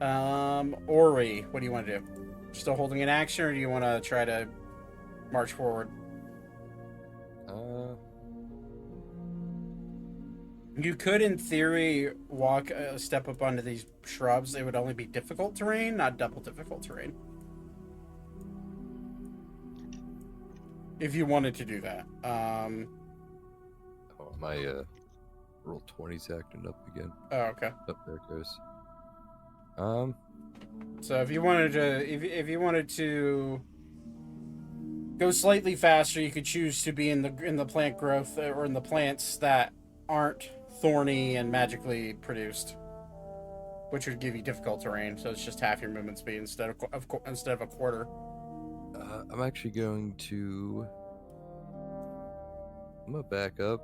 [SPEAKER 1] Ori, what do you want to do? Still holding an action, or do you want to try to march forward? You could, in theory, walk a step up onto these shrubs. It would only be difficult terrain, not double difficult terrain. If you wanted to do that.
[SPEAKER 6] Oh, my roll 20's acting up again.
[SPEAKER 1] Oh, okay.
[SPEAKER 6] Oh, there it goes.
[SPEAKER 1] So if you wanted to, if you wanted to go slightly faster, you could choose to be in the plant growth or in the plants that aren't thorny and magically produced, which would give you difficult terrain. So it's just half your movement speed instead of a quarter.
[SPEAKER 6] I'm actually going to. I'm gonna back up.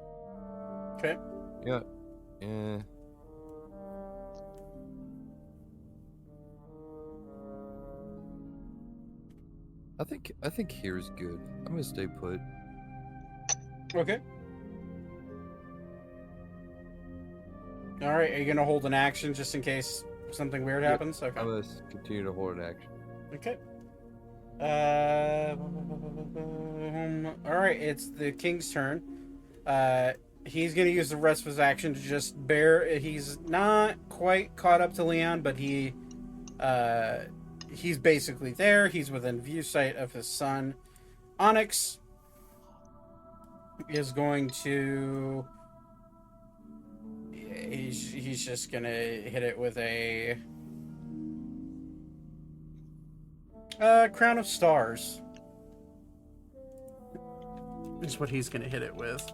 [SPEAKER 1] Okay.
[SPEAKER 6] Yeah. Yeah. I think here's good. I'm gonna stay put.
[SPEAKER 1] Okay. All right. Are you gonna hold an action just in case something weird happens? Okay.
[SPEAKER 6] I'm gonna continue to hold an action.
[SPEAKER 1] Okay. All right. It's the king's turn. He's gonna use the rest of his action to just bear. He's not quite caught up to Leon, but he's basically there. He's within view sight of his son. Onyx is going to. He's just gonna hit it with a Crown of Stars. Is what he's gonna hit it with.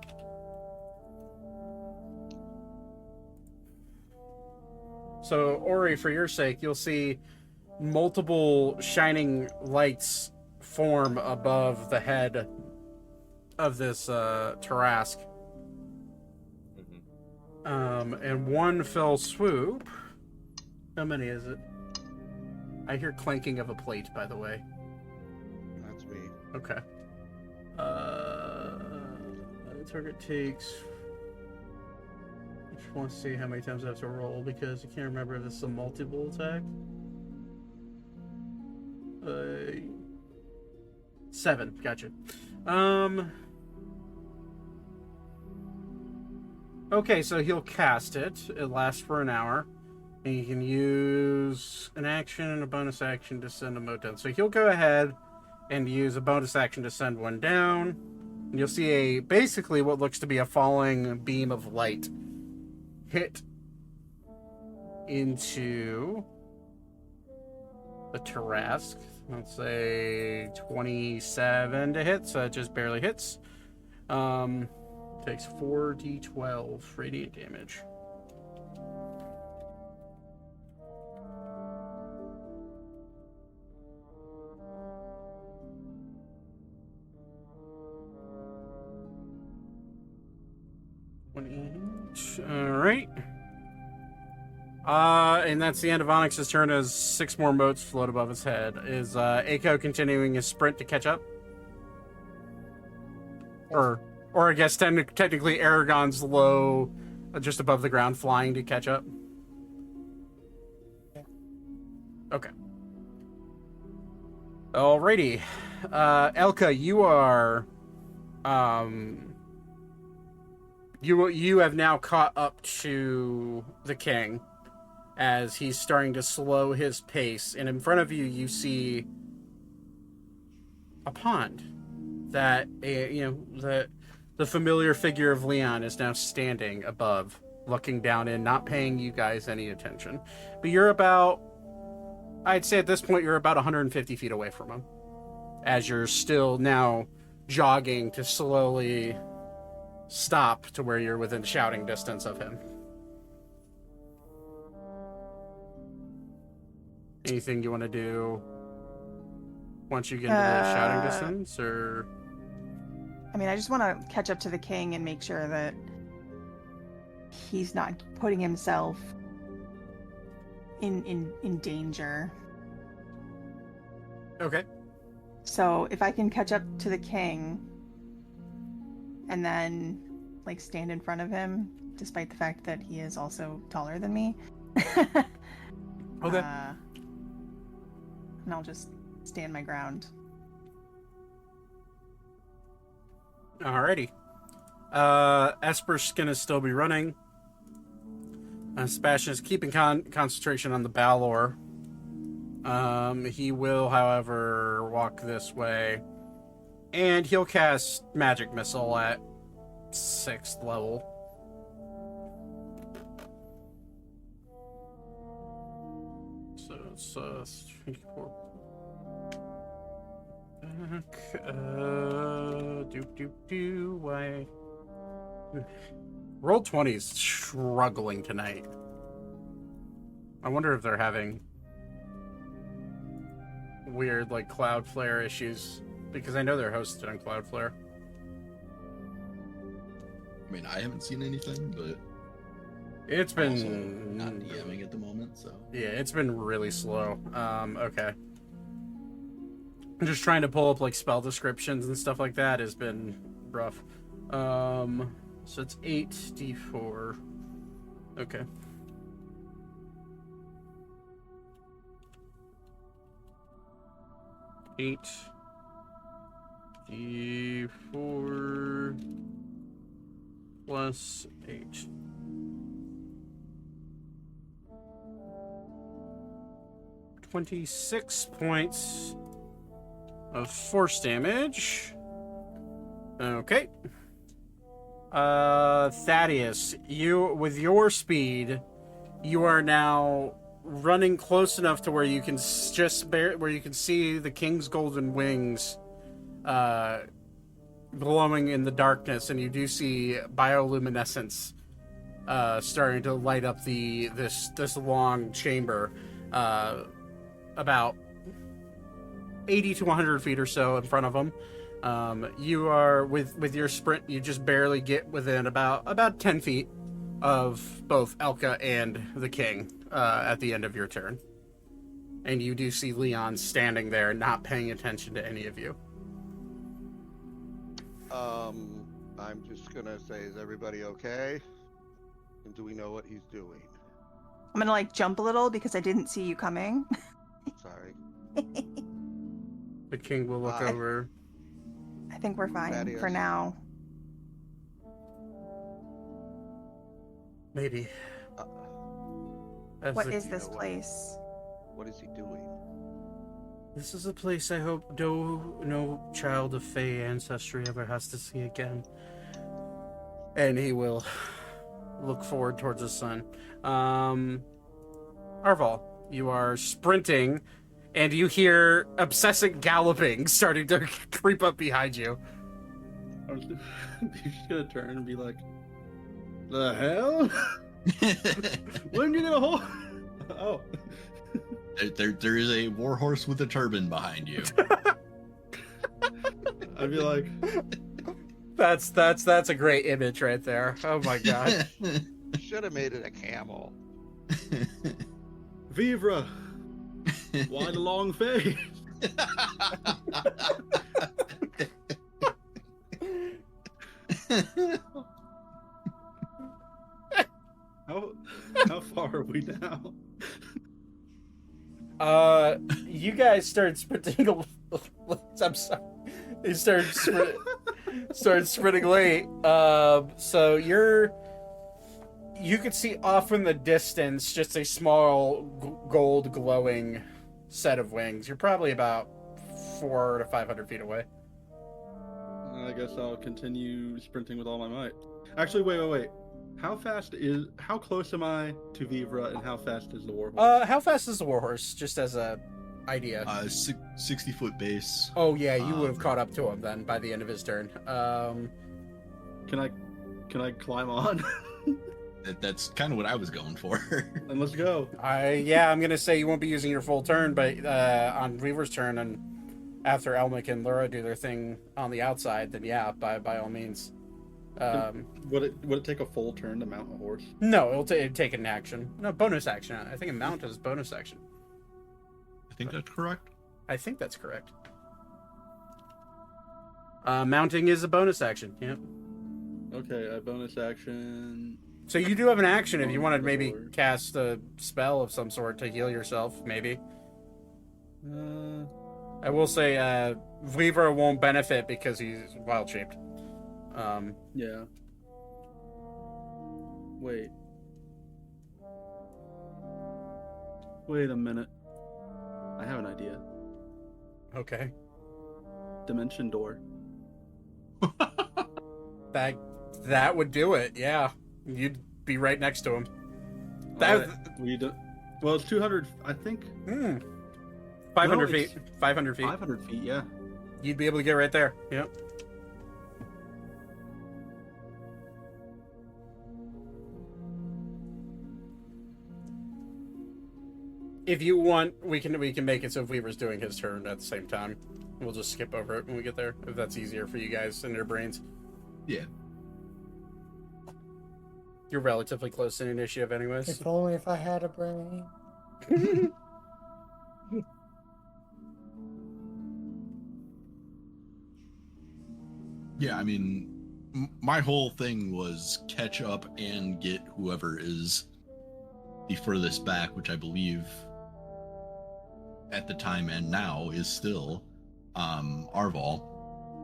[SPEAKER 1] So, Ori, for your sake, you'll see multiple shining lights form above the head of this Tarask. And one fell swoop. How many is it? I hear clanking of a plate, by the way.
[SPEAKER 4] That's me.
[SPEAKER 1] Okay. The target takes. I just want to see how many times I have to roll because I can't remember if this is a multiple attack. 7. Gotcha. Okay, so he'll cast it. It lasts for an hour. And you can use an action and a bonus action to send a mote down. So he'll go ahead and use a bonus action to send one down. And you'll see basically what looks to be a falling beam of light hit into the Tarask. Let's say 27 to hit, so it just barely hits. Takes 4d12 radiant damage. Alright. And that's the end of Onyx's turn as 6 more motes float above his head. Is Aiko continuing his sprint to catch up? Or I guess technically Aragon's low, just above the ground, flying to catch up? Okay. Alrighty. Elka, you are... You have now caught up to the king as he's starting to slow his pace, and in front of you, you see a pond that the familiar figure of Leon is now standing above, looking down in, not paying you guys any attention. But you're about, I'd say at this point, you're about 150 feet away from him, as you're still now jogging to slowly stop to where you're within shouting distance of him. Anything you want to do once you get into the shouting distance, or?
[SPEAKER 2] I mean, I just want to catch up to the king and make sure that he's not putting himself in danger.
[SPEAKER 1] Okay.
[SPEAKER 2] So if I can catch up to the king and then like stand in front of him, despite the fact that he is also taller than me.
[SPEAKER 1] Okay.
[SPEAKER 2] And I'll just stand my ground.
[SPEAKER 1] Alrighty. Esper's gonna still be running. Sebastian is keeping concentration on the Balor. He will, however, walk this way, and he'll cast Magic Missile at 6th level. So it's 3, 4. Why? Roll 20 is struggling tonight. I wonder if they're having weird, like, Cloudflare issues, because I know they're hosted on Cloudflare.
[SPEAKER 11] I mean, I haven't seen anything, but
[SPEAKER 1] It's
[SPEAKER 11] I'm also
[SPEAKER 1] been
[SPEAKER 11] not DMing at the moment, so.
[SPEAKER 1] Yeah, it's been really slow. Okay. Just trying to pull up like spell descriptions and stuff like that has been rough. So it's 8d4. Okay. Eight d4 plus 8. 26 points of force damage. Okay. Thaddeus, you, with your speed, you are now running close enough to where you can where you can see the king's golden wings glowing in the darkness, and you do see bioluminescence starting to light up this long chamber, about 80 to 100 feet or so in front of them. You are, with your sprint, you just barely get within about 10 feet of both Elka and the king at the end of your turn. And you do see Leon standing there, not paying attention to any of you.
[SPEAKER 4] I'm just gonna say, is everybody okay? And do we know what he's doing?
[SPEAKER 2] I'm gonna like jump a little because I didn't see you coming.
[SPEAKER 4] Sorry.
[SPEAKER 1] The king will look over.
[SPEAKER 2] I think we're fine
[SPEAKER 4] Thaddeus.
[SPEAKER 2] for now.
[SPEAKER 1] Maybe.
[SPEAKER 2] What is this place?
[SPEAKER 4] What is he doing?
[SPEAKER 1] This is a place I hope no child of Fey ancestry ever has to see again. And he will look forward towards his son. Arval, you are sprinting, and you hear obsessive galloping starting to creep up behind you.
[SPEAKER 9] I'm just gonna turn and be like, "The hell? When you get a hole?" Oh,
[SPEAKER 11] There is a warhorse with a turban behind you.
[SPEAKER 9] I'd be like,
[SPEAKER 1] That's a great image right there. Oh my god.
[SPEAKER 4] Should have made it a camel.
[SPEAKER 9] "Vivra, why the long face?" How far are we now?
[SPEAKER 1] You guys started sprinting. I'm sorry. You started sprinting late. So you could see off in the distance just a small gold glowing set of wings. You're probably about 400 to 500 feet away.
[SPEAKER 9] I guess I'll continue sprinting with all my might. Actually, wait. How close am I to Vivra, and how fast is the warhorse?
[SPEAKER 1] How fast is the warhorse? Just as a idea.
[SPEAKER 11] 60-foot base.
[SPEAKER 1] Oh yeah, you would have caught up to him then by the end of his turn.
[SPEAKER 9] Can I climb on?
[SPEAKER 11] That's kind of what I was going for.
[SPEAKER 9] Then let's go.
[SPEAKER 1] I'm gonna say you won't be using your full turn, but on Reaver's turn and after Elmic and Lura do their thing on the outside, then yeah, by all means.
[SPEAKER 9] Would it take a full turn to mount a horse?
[SPEAKER 1] No, it'd take an action. No, bonus action. I think a mount is bonus action.
[SPEAKER 11] I think that's correct.
[SPEAKER 1] I think that's correct. Mounting is a bonus action. Yep.
[SPEAKER 9] Okay, a bonus action.
[SPEAKER 1] So you do have an action if you want to maybe cast a spell of some sort to heal yourself, maybe. I will say Weaver won't benefit because he's wild-shaped.
[SPEAKER 9] Yeah. Wait. Wait a minute. I have an idea.
[SPEAKER 1] Okay.
[SPEAKER 9] Dimension door.
[SPEAKER 1] That would do it. Yeah, you'd be right next to him.
[SPEAKER 9] Alright, well, it's 200. I think
[SPEAKER 1] 500
[SPEAKER 9] No,
[SPEAKER 1] feet. 500 feet.
[SPEAKER 9] 500 feet. Yeah.
[SPEAKER 1] You'd be able to get right there. Yep. If you want, we can make it so Weaver's doing his turn at the same time. We'll just skip over it when we get there, if that's easier for you guys in your brains.
[SPEAKER 11] Yeah.
[SPEAKER 1] You're relatively close in initiative, anyways.
[SPEAKER 8] If only if I had a brain.
[SPEAKER 11] Yeah, I mean, my whole thing was catch up and get whoever is the furthest back, which I believe at the time and now is still Arval.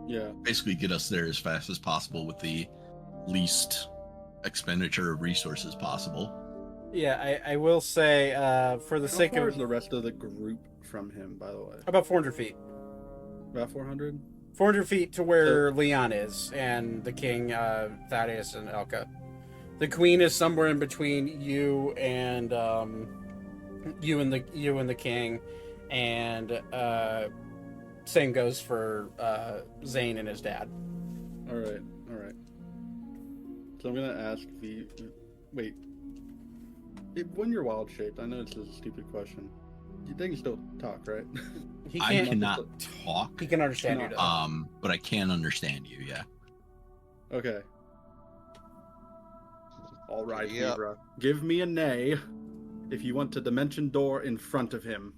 [SPEAKER 9] Yeah.
[SPEAKER 11] Basically get us there as fast as possible with the least expenditure of resources possible.
[SPEAKER 1] Yeah, I will say, for the sake
[SPEAKER 9] How far
[SPEAKER 1] of...
[SPEAKER 9] is the rest of the group from him, by the way?
[SPEAKER 1] About 400 feet.
[SPEAKER 9] About 400?
[SPEAKER 1] 400 feet to where Leon is, and the king, Thaddeus and Elka. The queen is somewhere in between you and the king, and same goes for Zane and his dad.
[SPEAKER 9] All right. So I'm gonna ask wait. When you're wild shaped, I know this is a stupid question. They can still talk, right?
[SPEAKER 11] I cannot talk.
[SPEAKER 1] He can understand you, though.
[SPEAKER 11] But I can understand you. Yeah.
[SPEAKER 9] Okay. All right,
[SPEAKER 4] Yeah.
[SPEAKER 9] Libra. Give me a nay if you want to dimension door in front of him.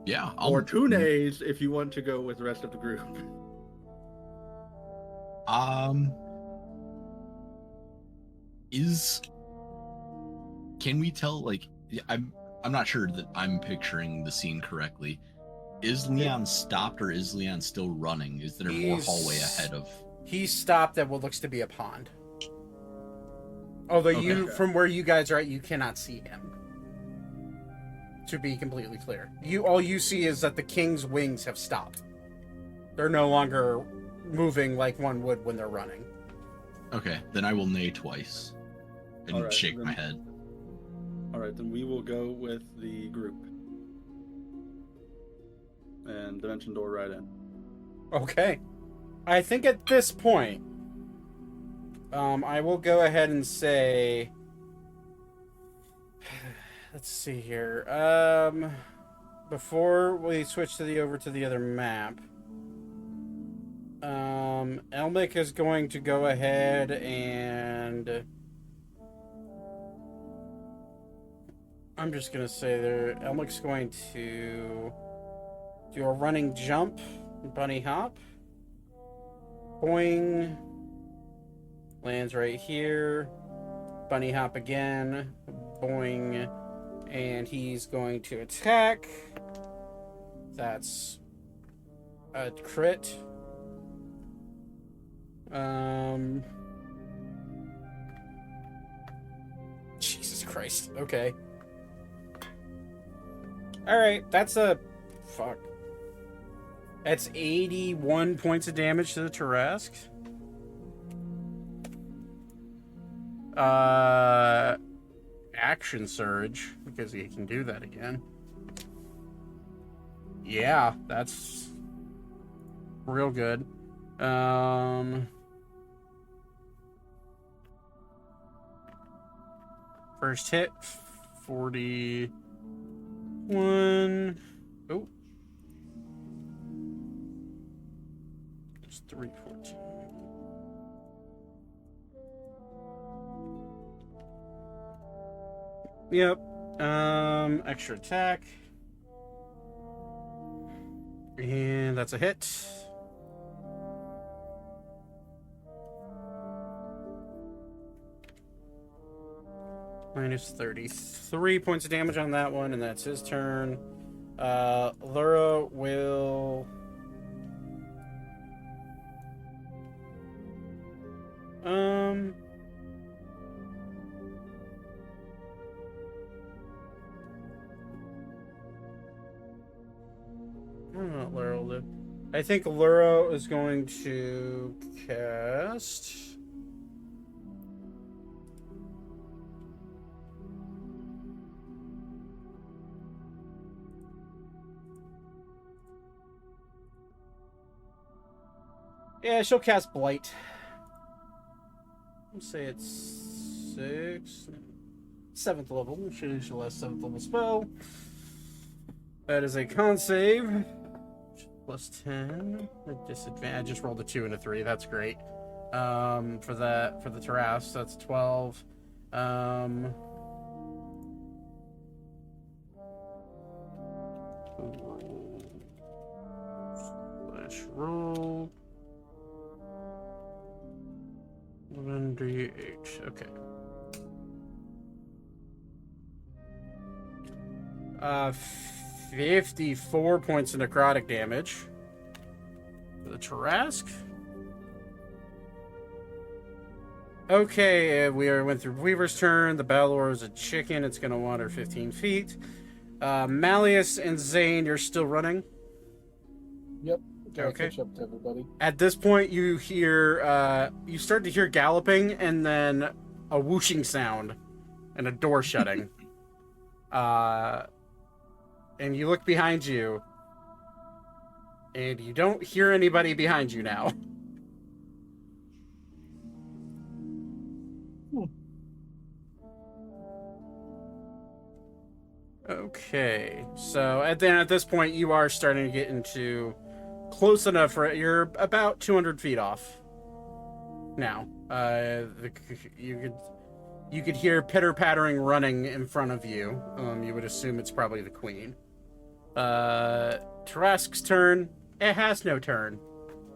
[SPEAKER 11] Yeah.
[SPEAKER 9] Or 2 nays if you want to go with the rest of the group.
[SPEAKER 11] Can we tell, like, I'm not sure that I'm picturing the scene correctly. Is Leon stopped or is Leon still running? Is there more hallway ahead of...
[SPEAKER 1] He's stopped at what looks to be a pond. Although from where you guys are at, you cannot see him. To be completely clear. All you see is that the king's wings have stopped. They're no longer moving like one would when they're running.
[SPEAKER 11] Okay, then I will neigh twice and
[SPEAKER 9] Alright,
[SPEAKER 11] shake my head.
[SPEAKER 9] Alright, then we will go with the group. And dimension door right in.
[SPEAKER 1] Okay. I think at this point, I will go ahead and say... Let's see here. Before we switch over to the other map, Elmic is going to go ahead and... I'm just going to say there, Elmic's going to do a running jump, bunny hop. Boing. Lands right here. Bunny hop again. Boing. And he's going to attack. That's a crit. Jesus Christ. Okay. Alright, that's a... Fuck. That's 81 points of damage to the Tarrasque. Action surge, because he can do that again. Yeah, that's real good. First hit, 41. Oh. It's 314. Yep. Extra attack. And that's a hit. Minus 33 points of damage on that one, and that's his turn. Lura will... I think Luro is going to cast. Yeah, she'll cast Blight. Let's say it's 7th level. She'll have 7th level spell. That is a con save. Plus 10. Disadvantage. I just rolled a 2 and a 3. That's great. For the Taras, that's 12. Slash roll. 1d8. Okay. 54 points of necrotic damage. For the Tarask. Okay, we went through Weaver's turn. The Balor is a chicken. It's going to wander 15 feet. Malleus and Zane, you're still running?
[SPEAKER 5] Yep. Gotta
[SPEAKER 1] Okay.
[SPEAKER 5] catch up to everybody.
[SPEAKER 1] At this point, you hear, you start to hear galloping and then a whooshing sound and a door shutting. And you look behind you, and you don't hear anybody behind you now. Okay, so at this point, you are starting to get into close enough for it. You're about 200 feet off now. You could hear pitter-pattering running in front of you. You would assume it's probably the queen. Tarask's turn. It has no turn.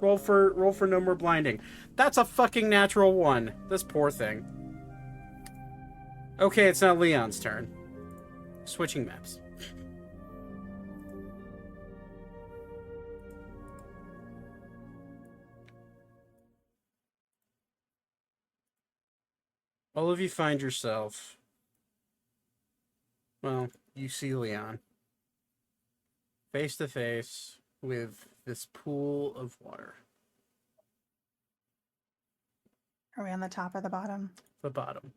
[SPEAKER 1] Roll for no more blinding. That's a fucking natural 1. This poor thing. Okay, it's now Leon's turn. Switching maps. All of you find yourself. Well, you see Leon face to face with this pool of water.
[SPEAKER 2] Are we on the top or the bottom?
[SPEAKER 1] The bottom.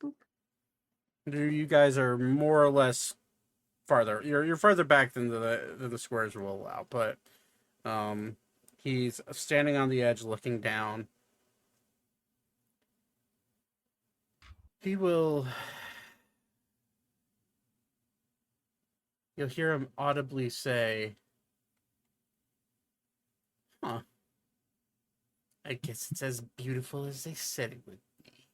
[SPEAKER 2] Boop.
[SPEAKER 1] You guys are more or less farther. You're farther back than the squares will allow, but he's standing on the edge, looking down. He will. You'll hear him audibly say, "Huh. I guess it's as beautiful as they said it would be.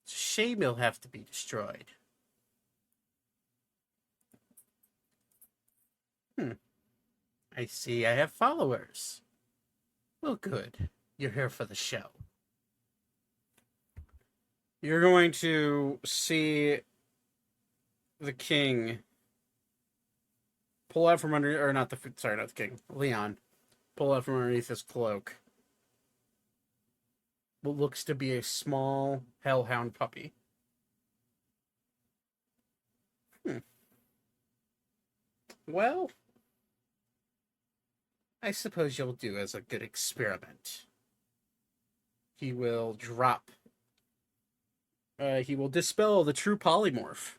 [SPEAKER 1] It's a shame he'll have to be destroyed." I see I have followers. Well, good. You're here for the show. You're going to see the king pull out from under, or not the king, Leon, pull out from underneath his cloak what looks to be a small hellhound puppy. Well, I suppose you'll do as a good experiment. He will drop. He will dispel the true polymorph.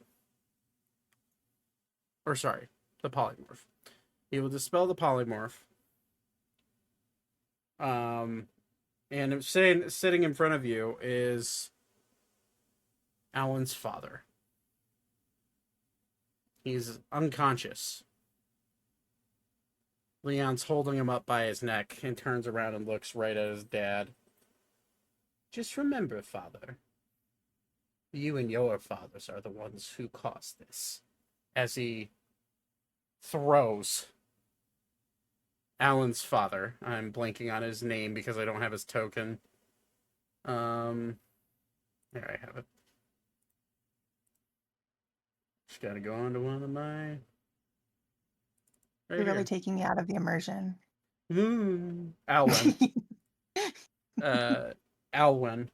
[SPEAKER 1] Or sorry, the polymorph. He will dispel the polymorph. And sitting in front of you is Alan's father. He's unconscious. Leon's holding him up by his neck and turns around and looks right at his dad. Just remember, father, you and your fathers are the ones who caused this. As he throws Alan's father. I'm blanking on his name because I don't have his token. There I have it. Just gotta go on to one of my...
[SPEAKER 2] You're really taking me out of the immersion.
[SPEAKER 1] Alwyn. Alwyn.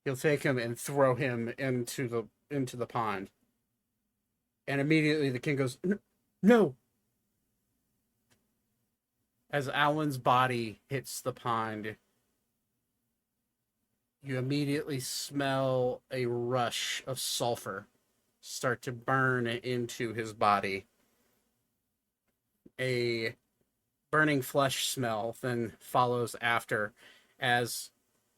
[SPEAKER 1] He'll take him and throw him into the pond. And immediately the king goes, no. As Alan's body hits the pond, you immediately smell a rush of sulfur start to burn into his body. A burning flesh smell then follows after as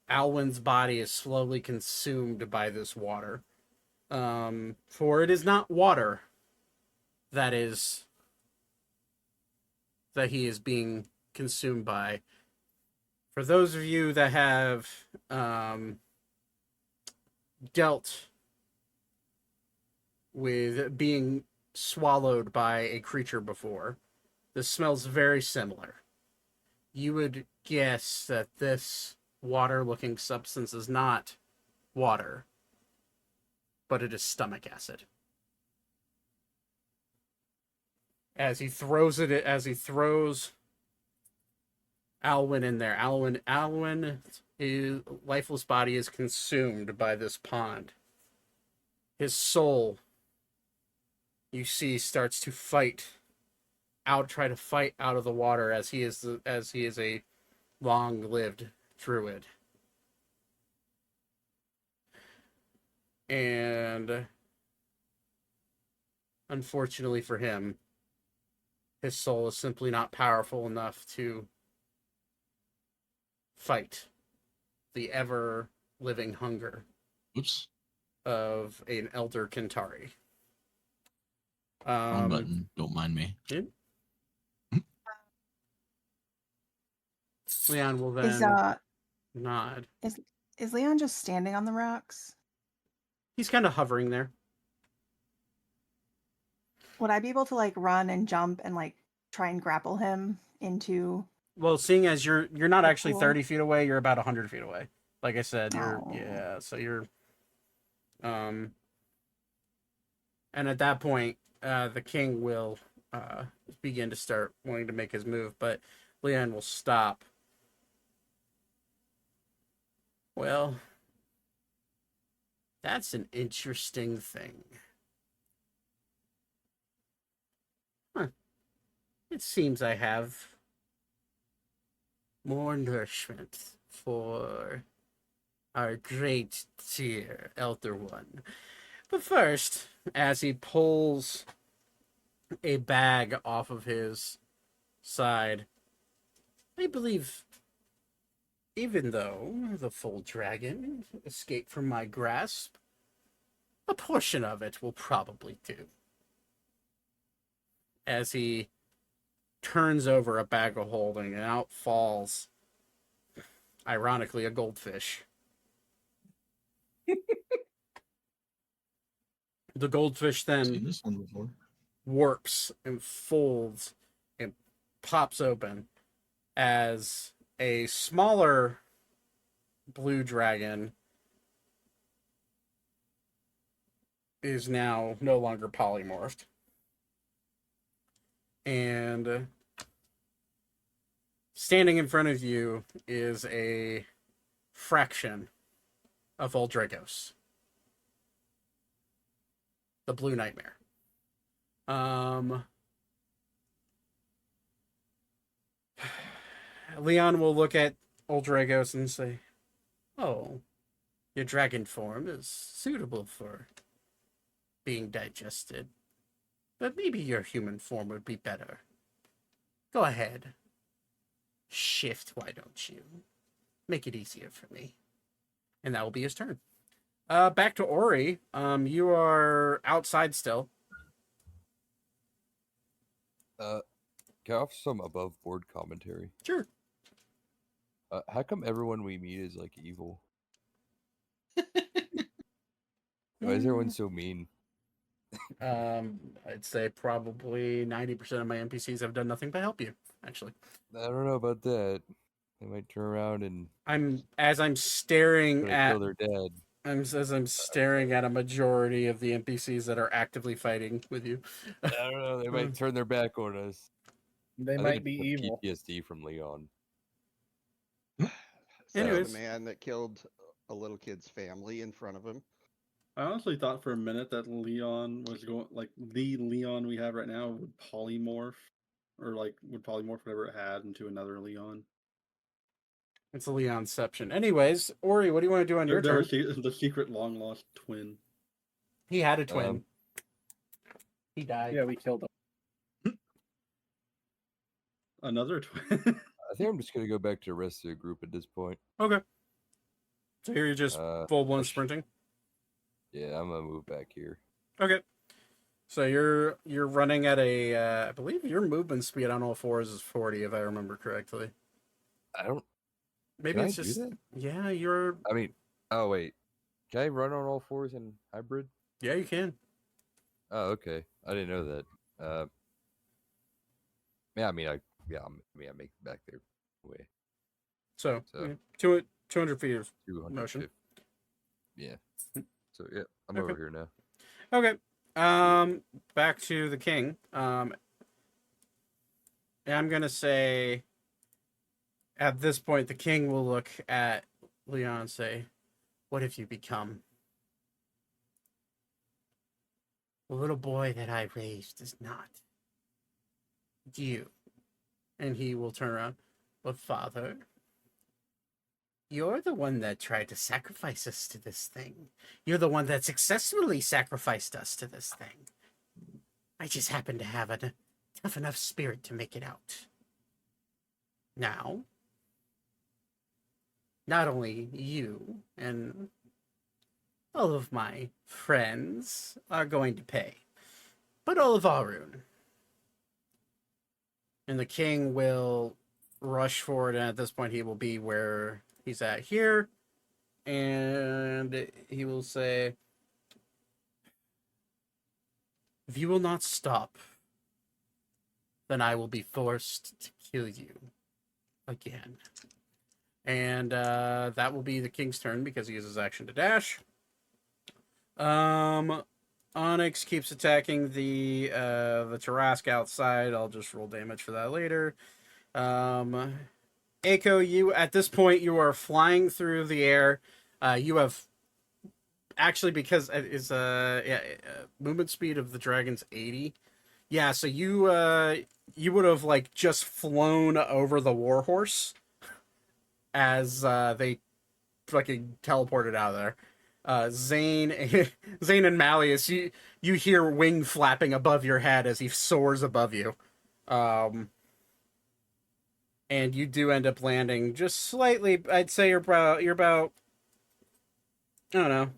[SPEAKER 1] Alwyn's body is slowly consumed by this water. For it is not water that he is being consumed by. For those of you that have dealt with being swallowed by a creature before, this smells very similar. You would guess that this water-looking substance is not water, but it is stomach acid. As he throws Alwyn in there, his lifeless body is consumed by this pond. His soul, you see, starts to try to fight out of the water as he is a long-lived druid. And unfortunately for him, his soul is simply not powerful enough to fight the ever-living hunger of an elder Kintari.
[SPEAKER 11] Wrong button. Don't mind me.
[SPEAKER 1] Leon will then nod.
[SPEAKER 2] Is Leon just standing on the rocks?
[SPEAKER 1] He's kind of hovering there.
[SPEAKER 2] Would I be able to like run and jump and like try and grapple him into?
[SPEAKER 1] Well, seeing as you're not actually
[SPEAKER 2] Cool.
[SPEAKER 1] 30 feet away, you're about 100 feet away. Like I said, so you're and at that point, the king will begin to start wanting to make his move, but Leon will stop. Well, that's an interesting thing. Huh. It seems I have more nourishment for our great dear Elder One. But first, as he pulls a bag off of his side, I believe, even though the full dragon escaped from my grasp, a portion of it will probably do. As he turns over a bag of holding, and out falls, ironically, a goldfish. The goldfish
[SPEAKER 11] Seen
[SPEAKER 1] then
[SPEAKER 11] this one before.
[SPEAKER 1] warps and folds and pops open as a smaller blue dragon is now no longer polymorphed. And standing in front of you is a fraction of Uldragos, the Blue Nightmare. Leon will look at Uldragos and say, "Oh, your dragon form is suitable for being digested, but maybe your human form would be better. Go ahead. Shift, why don't you? Make it easier for me." And that will be his turn. Back to Ori. You are outside still.
[SPEAKER 6] Can I offer some above board commentary?
[SPEAKER 1] Sure.
[SPEAKER 6] How come everyone we meet is like evil? Why is everyone so mean?
[SPEAKER 1] I'd say probably 90% of my NPCs have done nothing but help you, actually.
[SPEAKER 6] I don't know about that. They might turn around and
[SPEAKER 1] I'm staring at a majority of the NPCs that are actively fighting with you.
[SPEAKER 6] I don't know. They might turn their back on us.
[SPEAKER 5] They
[SPEAKER 6] I think
[SPEAKER 5] might
[SPEAKER 6] it's
[SPEAKER 5] be
[SPEAKER 6] the
[SPEAKER 5] evil.
[SPEAKER 6] PTSD from Leon.
[SPEAKER 4] So
[SPEAKER 1] Anyways.
[SPEAKER 4] the man that killed a little kid's family in front of him.
[SPEAKER 9] I honestly thought for a minute that Leon was going like the Leon we have right now would polymorph, or like would polymorph whatever it had into another Leon.
[SPEAKER 1] It's a Leonception. Anyways, Ori, what do you want to do on your
[SPEAKER 9] There
[SPEAKER 1] turn?
[SPEAKER 9] was the secret long lost twin.
[SPEAKER 1] He had a twin. He died.
[SPEAKER 5] Yeah, we killed him.
[SPEAKER 9] Another twin.
[SPEAKER 6] I think I'm just gonna go back to the rest of the group at this point.
[SPEAKER 1] Okay. So here you're just full-blown sprinting?
[SPEAKER 6] Yeah, I'm gonna move back here.
[SPEAKER 1] Okay. So you're running at a, I believe your movement speed on all fours is 40, if I remember correctly.
[SPEAKER 6] I don't.
[SPEAKER 1] Maybe
[SPEAKER 6] Can
[SPEAKER 1] it's
[SPEAKER 6] I
[SPEAKER 1] just.
[SPEAKER 6] do that?
[SPEAKER 1] Yeah, you're.
[SPEAKER 6] I mean, oh wait, can I run on all fours in hybrid?
[SPEAKER 1] Yeah, you can.
[SPEAKER 6] Oh, okay. I didn't know that. Yeah, I make it back there. Way.
[SPEAKER 1] So,
[SPEAKER 6] So
[SPEAKER 1] 200 feet of
[SPEAKER 6] 250.
[SPEAKER 1] motion.
[SPEAKER 6] Yeah. So yeah, I'm
[SPEAKER 1] Okay.
[SPEAKER 6] over here now.
[SPEAKER 1] Okay. Back to the king. And I'm gonna say, at this point, the king will look at Leon and say, "What have you become? The little boy that I raised is not you." And he will turn around. "But father, you're the one that tried to sacrifice us to this thing. You're the one that successfully sacrificed us to this thing. I just happen to have a tough enough spirit to make it out. Now, not only you and all of my friends are going to pay, but all of Arun." And the king will rush forward, and at this point he will be where he's at here, and he will say, "If you will not stop, then I will be forced to kill you again." And that will be the king's turn because he uses action to dash. Onyx keeps attacking the Tarask outside. I'll just roll damage for that later. Echo, you at this point you are flying through the air. You have actually, because it is movement speed of the dragon's 80. Yeah, so you would have like just flown over the warhorse as they fucking teleported out of there. Zane and Malleus, you hear wing flapping above your head as he soars above you. And you do end up landing just slightly. I'd say you're about I don't know,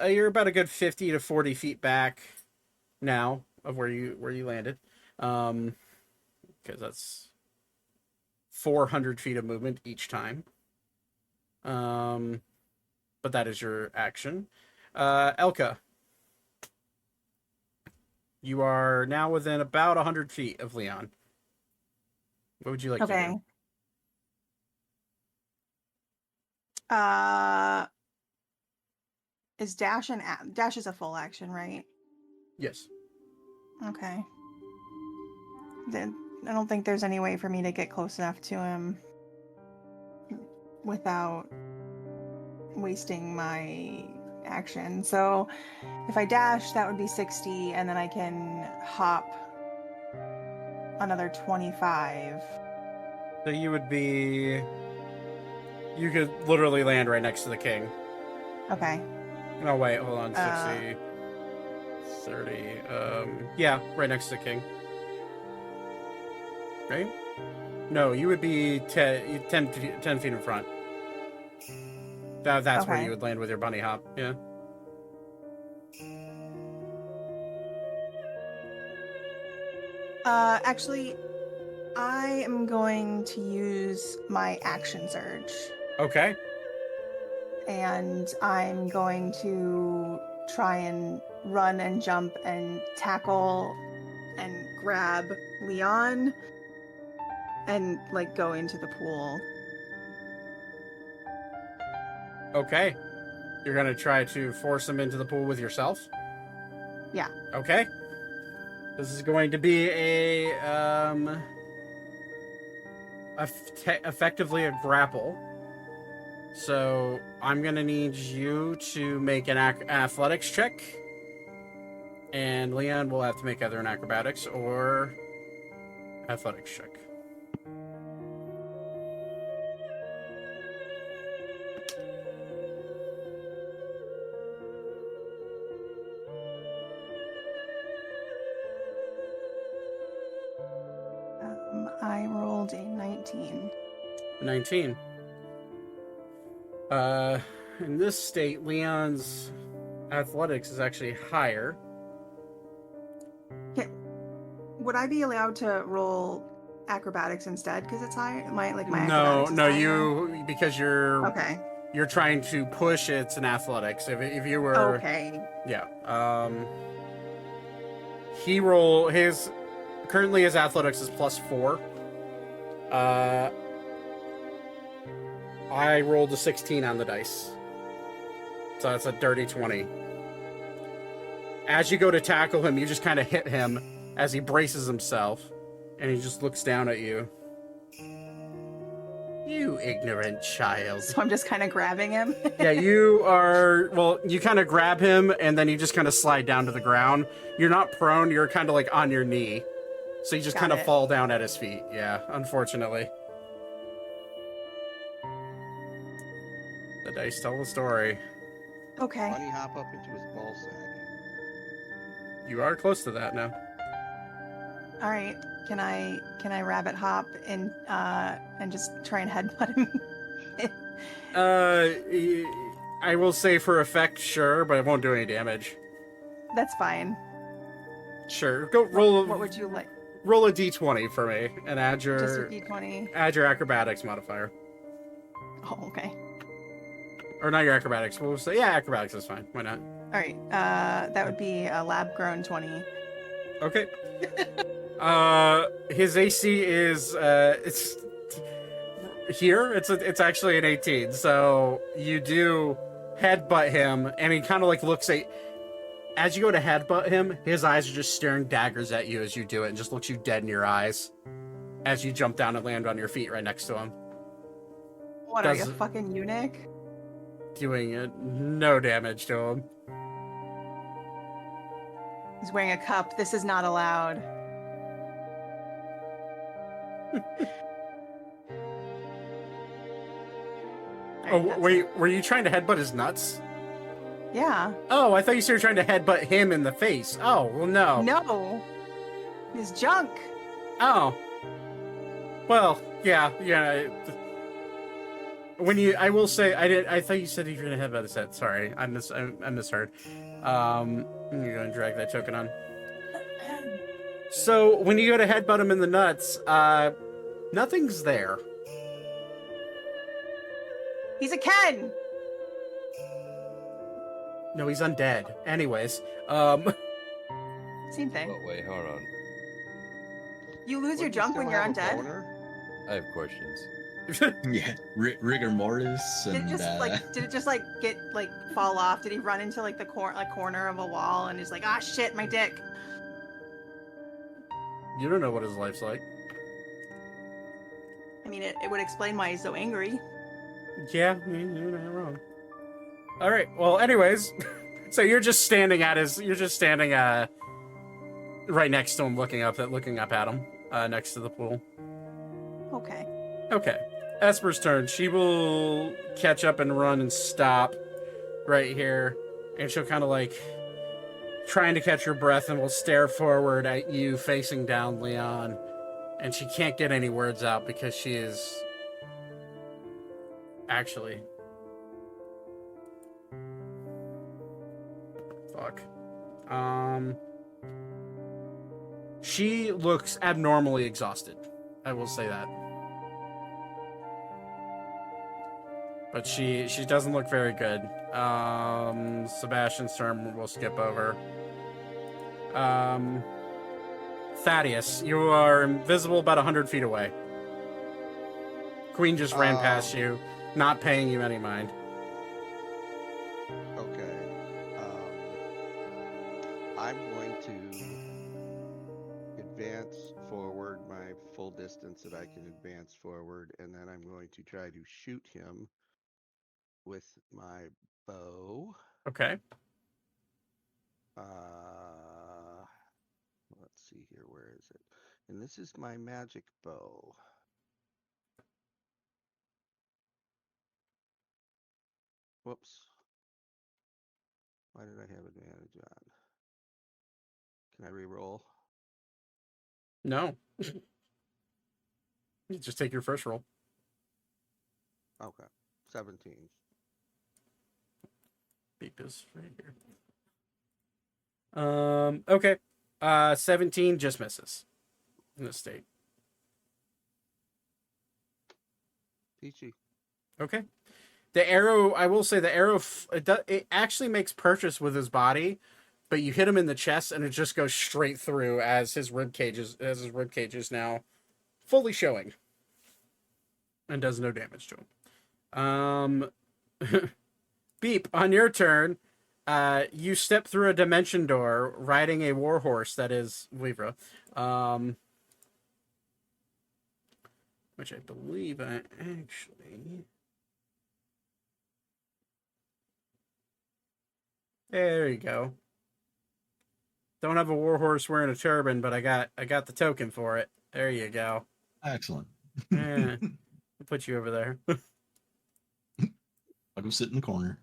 [SPEAKER 1] you're about a good 50 to 40 feet back now of where you landed. Because that's 400 feet of movement each time. But that is your action. Elka, you are now within about 100 feet of Leon. What would you like to do?
[SPEAKER 2] Is dash dash is a full action, right?
[SPEAKER 1] Yes.
[SPEAKER 2] Okay. Then I don't think there's any way for me to get close enough to him without wasting my action. So if I dash, that would be 60, and then I can hop another 25.
[SPEAKER 1] So you could literally land right next to the king.
[SPEAKER 2] Okay.
[SPEAKER 1] No, wait, hold on. 60, 30. Yeah, right next to the king. Right? No, you would be 10 feet in front. That's where you would land with your bunny hop. Yeah.
[SPEAKER 2] Actually, I am going to use my action surge.
[SPEAKER 1] Okay.
[SPEAKER 2] And I'm going to try and run and jump and tackle and grab Leon and like go into the pool.
[SPEAKER 1] Okay. You're going to try to force him into the pool with yourself?
[SPEAKER 2] Yeah.
[SPEAKER 1] Okay. This is going to be effectively a grapple. So I'm gonna need you to make an athletics check, and Leon will have to make either an acrobatics or athletics check.
[SPEAKER 2] I rolled a 19.
[SPEAKER 1] 19. In this state, Leon's athletics is actually higher.
[SPEAKER 2] Would I be allowed to roll acrobatics instead because it's higher? My
[SPEAKER 1] No,
[SPEAKER 2] acrobatics is
[SPEAKER 1] no,
[SPEAKER 2] higher?
[SPEAKER 1] because you're
[SPEAKER 2] Okay.
[SPEAKER 1] You're trying to push it's an athletics. If you were
[SPEAKER 2] Okay.
[SPEAKER 1] Yeah. His currently his athletics is +4. I rolled a 16 on the dice. So that's a dirty 20. As you go to tackle him, you just kind of hit him as he braces himself, and he just looks down at you. You ignorant child.
[SPEAKER 2] So I'm just kind of grabbing him.
[SPEAKER 1] Yeah, you kind of grab him, and then you just kind of slide down to the ground. You're not prone, you're kind of like on your knee. So you just kind of fall down at his feet. Yeah, unfortunately. The dice tell the story.
[SPEAKER 2] Okay.
[SPEAKER 4] Bunny hop up into his ball sack.
[SPEAKER 1] You are close to that now.
[SPEAKER 2] All right. Can I rabbit hop and just try and headbutt him?
[SPEAKER 1] I will say for effect, sure, but it won't do any damage.
[SPEAKER 2] That's fine.
[SPEAKER 1] Sure. Go roll.
[SPEAKER 2] What would you like?
[SPEAKER 1] Roll a d20 for me and add your
[SPEAKER 2] Just a d20.
[SPEAKER 1] Add your acrobatics modifier.
[SPEAKER 2] Oh, okay.
[SPEAKER 1] Or not your acrobatics. We'll say acrobatics is fine. Why not?
[SPEAKER 2] All right. That would be a lab grown 20.
[SPEAKER 1] Okay. His AC is it's here. It's actually an 18. So you do headbutt him, and he kind of like looks at. As you go to headbutt him, his eyes are just staring daggers at you as you do it, and just looks you dead in your eyes as you jump down and land on your feet right next to him.
[SPEAKER 2] What are you, a fucking eunuch?
[SPEAKER 1] Doing no damage to him.
[SPEAKER 2] He's wearing a cup. This is not allowed.
[SPEAKER 1] Were you trying to headbutt his nuts?
[SPEAKER 2] Yeah.
[SPEAKER 1] Oh, I thought you said you were trying to headbutt him in the face. Oh, well, no.
[SPEAKER 2] No. His junk.
[SPEAKER 1] Oh. Well, yeah. I will say, I thought you said you were going to headbutt his head. Sorry, I misheard. I'm going to go and drag that token on. So, when you go to headbutt him in the nuts, nothing's there.
[SPEAKER 2] He's a Ken!
[SPEAKER 1] No, he's undead. Anyways,
[SPEAKER 2] Same thing.
[SPEAKER 6] Oh, wait, hold on.
[SPEAKER 2] You lose your junk when you're undead?
[SPEAKER 6] I have questions.
[SPEAKER 11] Yeah, rigor mortis.
[SPEAKER 2] Did
[SPEAKER 11] And,
[SPEAKER 2] it just get fall off? Did he run into the corner of a wall and is like, ah, shit, my dick?
[SPEAKER 1] You don't know what his life's like.
[SPEAKER 2] I mean, it would explain why he's so angry.
[SPEAKER 1] Yeah, you're not wrong. All right. Well, anyways, so you're just standing right next to him, looking up at him, next to the pool.
[SPEAKER 2] Okay.
[SPEAKER 1] Okay. Esper's turn. She will catch up and run and stop right here, and she'll kind of trying to catch her breath, and will stare forward at you facing down, Leon. And she can't get any words out because she is actually. Fuck. She looks abnormally exhausted. I will say that. But she doesn't look very good. Sebastian's turn we'll skip over. Thaddeus, you are invisible about 100 feet away. Queen just ran past you, not paying you any mind.
[SPEAKER 4] Okay. I'm going to advance forward my full distance that I can advance forward, and then I'm going to try to shoot him with my bow.
[SPEAKER 1] Okay.
[SPEAKER 4] Let's see here. Where is it? And this is my magic bow. Whoops. Why did I have advantage on? Can I re-roll?
[SPEAKER 1] No. You just take your first roll.
[SPEAKER 4] Okay. 17.
[SPEAKER 1] Beep is right here. Okay. 17 just misses in this state.
[SPEAKER 4] Peachy.
[SPEAKER 1] Okay. The arrow, I will say, the arrow it actually makes purchase with his body, but you hit him in the chest and it just goes straight through as his rib cage is now fully showing and does no damage to him. Beep, on your turn, you step through a dimension door riding a warhorse that is Weavra. Which I believe I actually... There you go. Don't have a warhorse wearing a turban, but I got the token for it. There you go.
[SPEAKER 11] Excellent.
[SPEAKER 1] Yeah. I'll put you over there.
[SPEAKER 11] I'll go sit in the corner.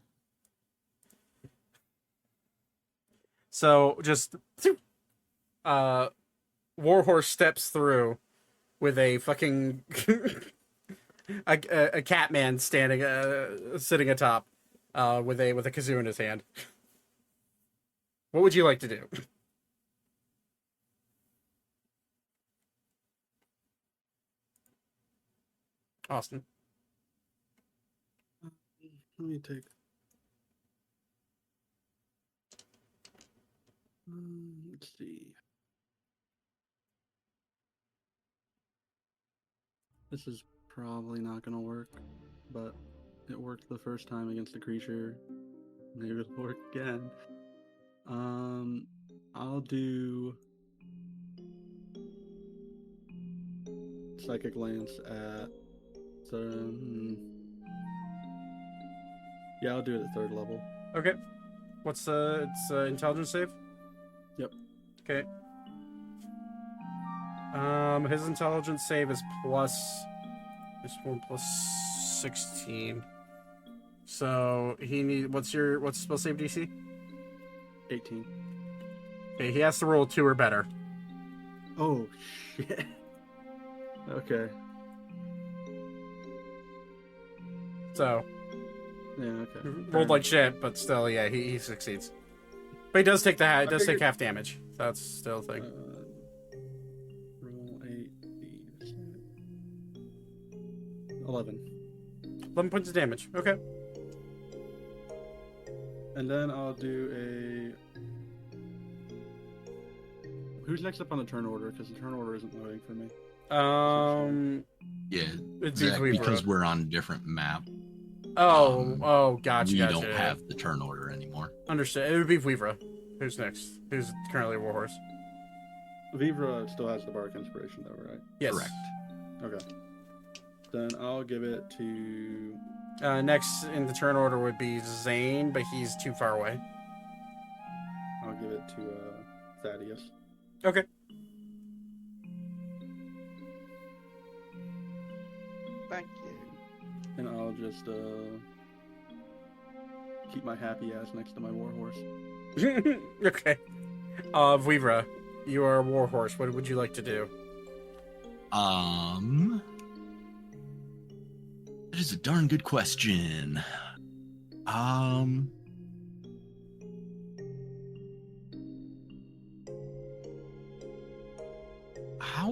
[SPEAKER 1] So just warhorse steps through with a fucking a cat man standing sitting atop with a kazoo in his hand. What would you like to do? Austin.
[SPEAKER 9] Let me take. Let's see. This is probably not going to work, but it worked the first time against the creature. Maybe it'll work again. I'll do Psychic Lance at yeah, I'll do it at 3rd level.
[SPEAKER 1] Okay. What's it's intelligence save?
[SPEAKER 9] Yep.
[SPEAKER 1] Okay. His intelligence save is this one plus 16. So he what's spell save DC?
[SPEAKER 9] 18.
[SPEAKER 1] Okay, he has to roll 2 or better.
[SPEAKER 9] Oh shit. Okay.
[SPEAKER 1] So
[SPEAKER 9] Yeah, okay.
[SPEAKER 1] rolled like shit, but still, yeah, he succeeds. But he does take take half damage. So that's still a thing.
[SPEAKER 9] Roll 8, 11.
[SPEAKER 1] 11 points of damage. Okay.
[SPEAKER 9] And then I'll do a... Who's next up on the turn order? Because the turn order isn't loading for me.
[SPEAKER 11] Yeah,
[SPEAKER 1] It's
[SPEAKER 11] Zach,
[SPEAKER 1] Weaver.
[SPEAKER 11] because we're on a different map.
[SPEAKER 1] Gotcha.
[SPEAKER 11] We
[SPEAKER 1] gotcha.
[SPEAKER 11] don't have the turn order anymore.
[SPEAKER 1] Understood. It would be Weavra. Who's next? Who's currently a warhorse?
[SPEAKER 9] Vivra still has the Bardic Inspiration, though, right?
[SPEAKER 1] Yes.
[SPEAKER 11] Correct.
[SPEAKER 9] Okay. Then I'll give it to...
[SPEAKER 1] Next in the turn order would be Zane, but he's too far away.
[SPEAKER 9] I'll give it to Thaddeus.
[SPEAKER 1] Okay.
[SPEAKER 4] Thank you.
[SPEAKER 9] And I'll just keep my happy ass next to my warhorse.
[SPEAKER 1] Okay. Weavra, you are a warhorse. What would you like to do?
[SPEAKER 11] That is a darn good question. How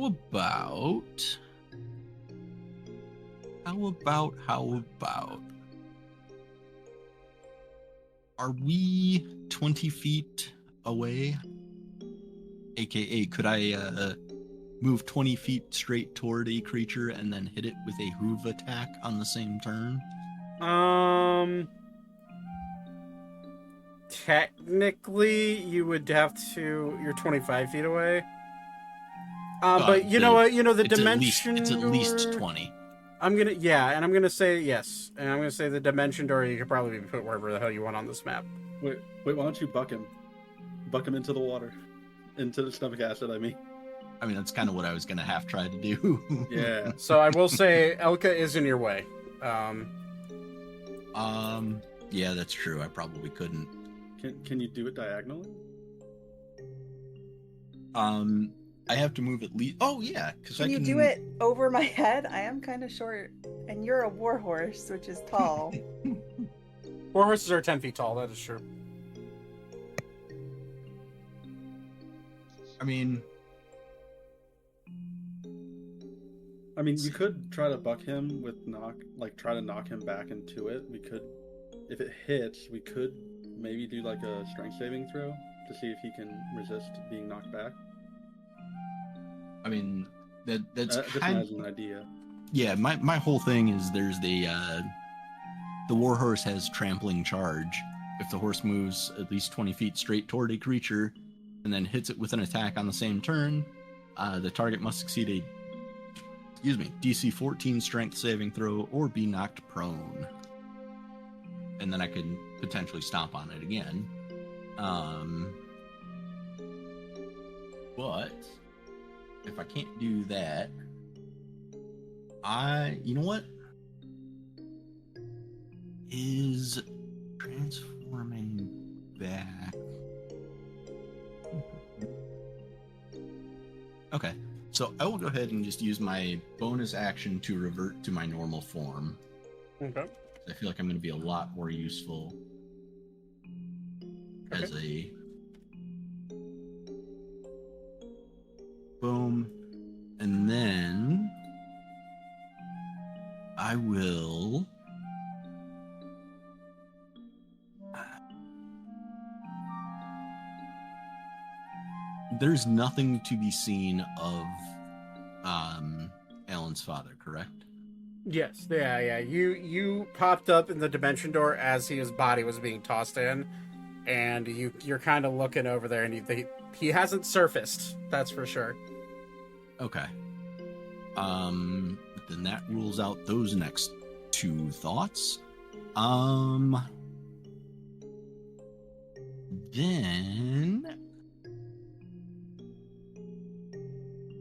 [SPEAKER 11] about are we 20 feet away? AKA, could I move 20 feet straight toward a creature and then hit it with a hoof attack on the same turn?
[SPEAKER 1] Technically, you would have to... You're 25 feet away. But you know what? You know, the dimension...
[SPEAKER 11] It's at least 20.
[SPEAKER 1] I'm gonna say yes, and I'm gonna say the dimension door. You could probably put wherever the hell you want on this map.
[SPEAKER 9] Wait, why don't you buck him? Buck him into the water, into the stomach acid. I mean.
[SPEAKER 11] I mean, that's kind of what I was gonna have tried to do.
[SPEAKER 9] Yeah.
[SPEAKER 1] So I will say Elka is in your way.
[SPEAKER 11] Yeah, that's true. I probably couldn't.
[SPEAKER 9] Can you do it diagonally?
[SPEAKER 11] I have to move at least. Oh yeah, because
[SPEAKER 2] Can you do it over my head? I am kind of short, and you're a warhorse, which is tall.
[SPEAKER 1] Warhorses are 10 feet tall. That is true.
[SPEAKER 11] I mean,
[SPEAKER 9] you could try to buck him with try to knock him back into it. We could, if it hits, we could maybe do like a strength saving throw to see if he can resist being knocked back.
[SPEAKER 11] I mean, that's
[SPEAKER 9] just
[SPEAKER 11] kind
[SPEAKER 9] as an idea.
[SPEAKER 11] Yeah, my whole thing is there's the warhorse has trampling charge. If the horse moves at least 20 feet straight toward a creature and then hits it with an attack on the same turn, the target must succeed a DC 14 strength saving throw or be knocked prone. And then I could potentially stomp on it again. But if I can't do that, you know what? Is transforming back. Okay, so I will go ahead and just use my bonus action to revert to my normal form.
[SPEAKER 1] Okay.
[SPEAKER 11] I feel like I'm going to be a lot more useful as a boom, and then I will there's nothing to be seen of Alan's father, correct?
[SPEAKER 1] Yes, yeah. You popped up in the dimension door as his body was being tossed in, and you're kind of looking over there, and he hasn't surfaced. That's for sure.
[SPEAKER 11] Okay. Then that rules out those next two thoughts. Then.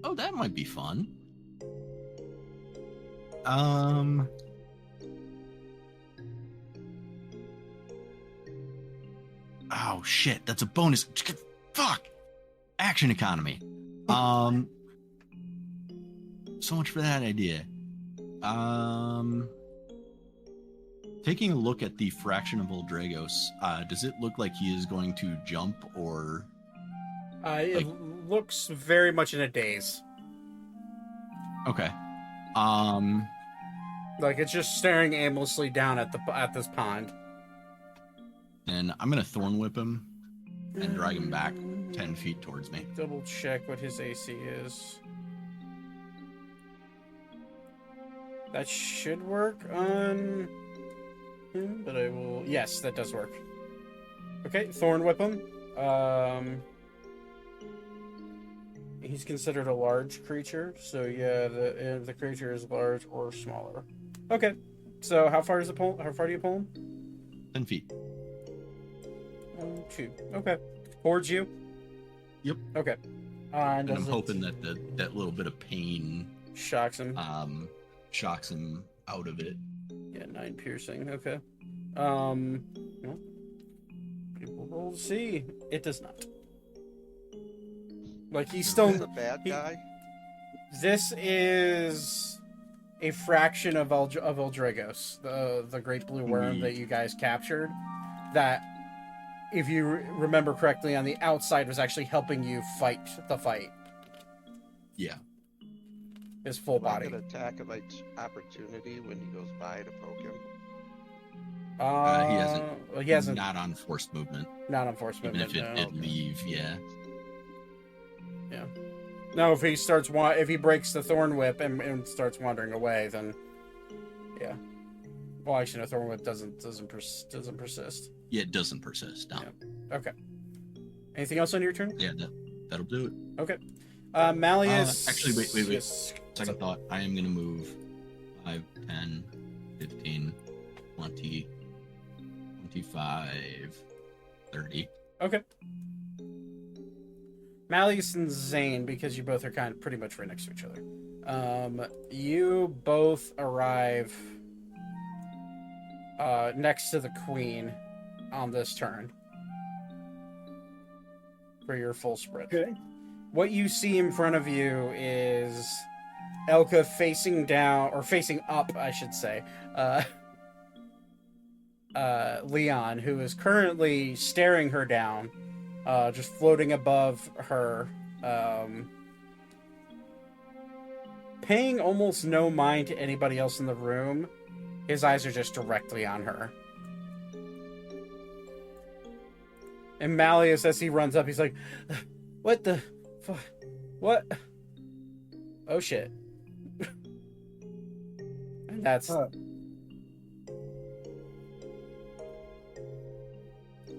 [SPEAKER 11] Oh, that might be fun. Oh shit, that's a bonus. Fuck. Action economy. So much for that idea. Taking a look at the fraction of Oldragos, does it look like he is going to jump or?
[SPEAKER 1] It looks very much in a daze.
[SPEAKER 11] Okay.
[SPEAKER 1] Like it's just staring aimlessly down at this pond.
[SPEAKER 11] And I'm gonna thorn whip him and drag him back 10 feet towards me.
[SPEAKER 1] Double check what his AC is. That should work on him, but I will. Yes, that does work. Okay, thorn whip him. He's considered a large creature, so yeah, the creature is large or smaller. Okay, so how far do you pull him?
[SPEAKER 11] 10 feet.
[SPEAKER 1] 1, 2. Okay, towards you.
[SPEAKER 11] Yep.
[SPEAKER 1] Okay.
[SPEAKER 11] And I'm hoping that that little bit of pain
[SPEAKER 1] shocks him.
[SPEAKER 11] Shocks him out of it.
[SPEAKER 1] Yeah, 9 piercing. Okay. Well, we'll see. It does not. Like he's still
[SPEAKER 4] the bad guy.
[SPEAKER 1] This is a fraction of Eldragos, the great blue worm that you guys captured. That, if you remember correctly, on the outside was actually helping you fight the fight.
[SPEAKER 11] Yeah.
[SPEAKER 1] His full body.
[SPEAKER 4] I could attack of opportunity when he goes by to poke him.
[SPEAKER 11] He hasn't. Not on forced movement.
[SPEAKER 1] Not on forced movement.
[SPEAKER 11] Even if it did leave, yeah.
[SPEAKER 1] Yeah. Now, if he breaks the thorn whip and starts wandering away, then yeah. Well, actually, no, thorn whip doesn't persist.
[SPEAKER 11] Yeah, it doesn't persist. No.
[SPEAKER 1] Yeah. Okay. Anything else on your turn?
[SPEAKER 11] Yeah, that'll do it.
[SPEAKER 1] Okay. Malleus.
[SPEAKER 11] Actually, wait.
[SPEAKER 1] Yes.
[SPEAKER 11] Second thought. I am going to move 5, 10, 15, 20, 25, 30.
[SPEAKER 1] Okay. Malleus and Zane, because you both are kind of pretty much right next to each other. You both arrive next to the queen on this turn for your full sprint.
[SPEAKER 5] Okay.
[SPEAKER 1] What you see in front of you is Elka facing down, or facing up, I should say. Leon, who is currently staring her down, just floating above her, paying almost no mind to anybody else in the room. His eyes are just directly on her. And Malleus, as he runs up, he's like, what the fuck? What? Oh, shit. And that's...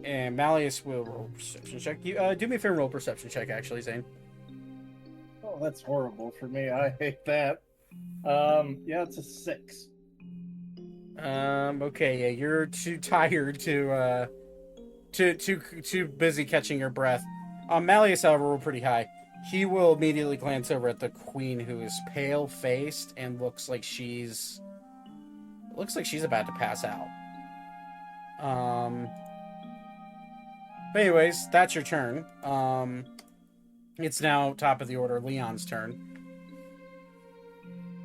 [SPEAKER 1] And Malleus will roll perception check. You do me a favor and roll perception check, actually, Zane.
[SPEAKER 5] Oh, that's horrible for me. I hate that. Yeah, it's a 6.
[SPEAKER 1] Okay, yeah, you're too tired to too busy catching your breath. Malleus, however, rolled pretty high. He will immediately glance over at the queen, who is pale-faced and looks like she's about to pass out. But anyways, that's your turn. It's now top of the order, Leon's turn.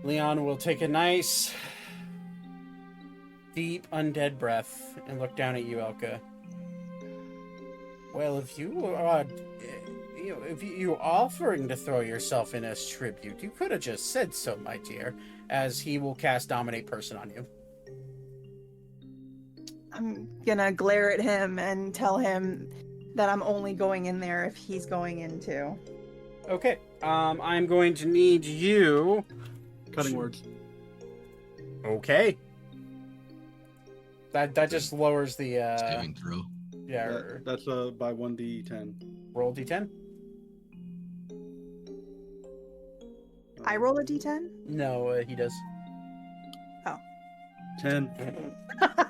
[SPEAKER 1] Leon will take a nice, deep, undead breath and look down at you, Elka. Well, if you are, if you offering to throw yourself in as tribute, you could have just said so, my dear. As he will cast Dominate Person on you.
[SPEAKER 2] I'm gonna glare at him and tell him that I'm only going in there if he's going in too.
[SPEAKER 1] Okay. I'm going to need you.
[SPEAKER 9] Cutting words.
[SPEAKER 1] Okay. That just lowers the
[SPEAKER 11] saving throw.
[SPEAKER 1] Yeah.
[SPEAKER 9] That's by 1d10.
[SPEAKER 1] Roll d10.
[SPEAKER 2] I roll a d10?
[SPEAKER 1] No, he does.
[SPEAKER 2] Oh.
[SPEAKER 9] 10.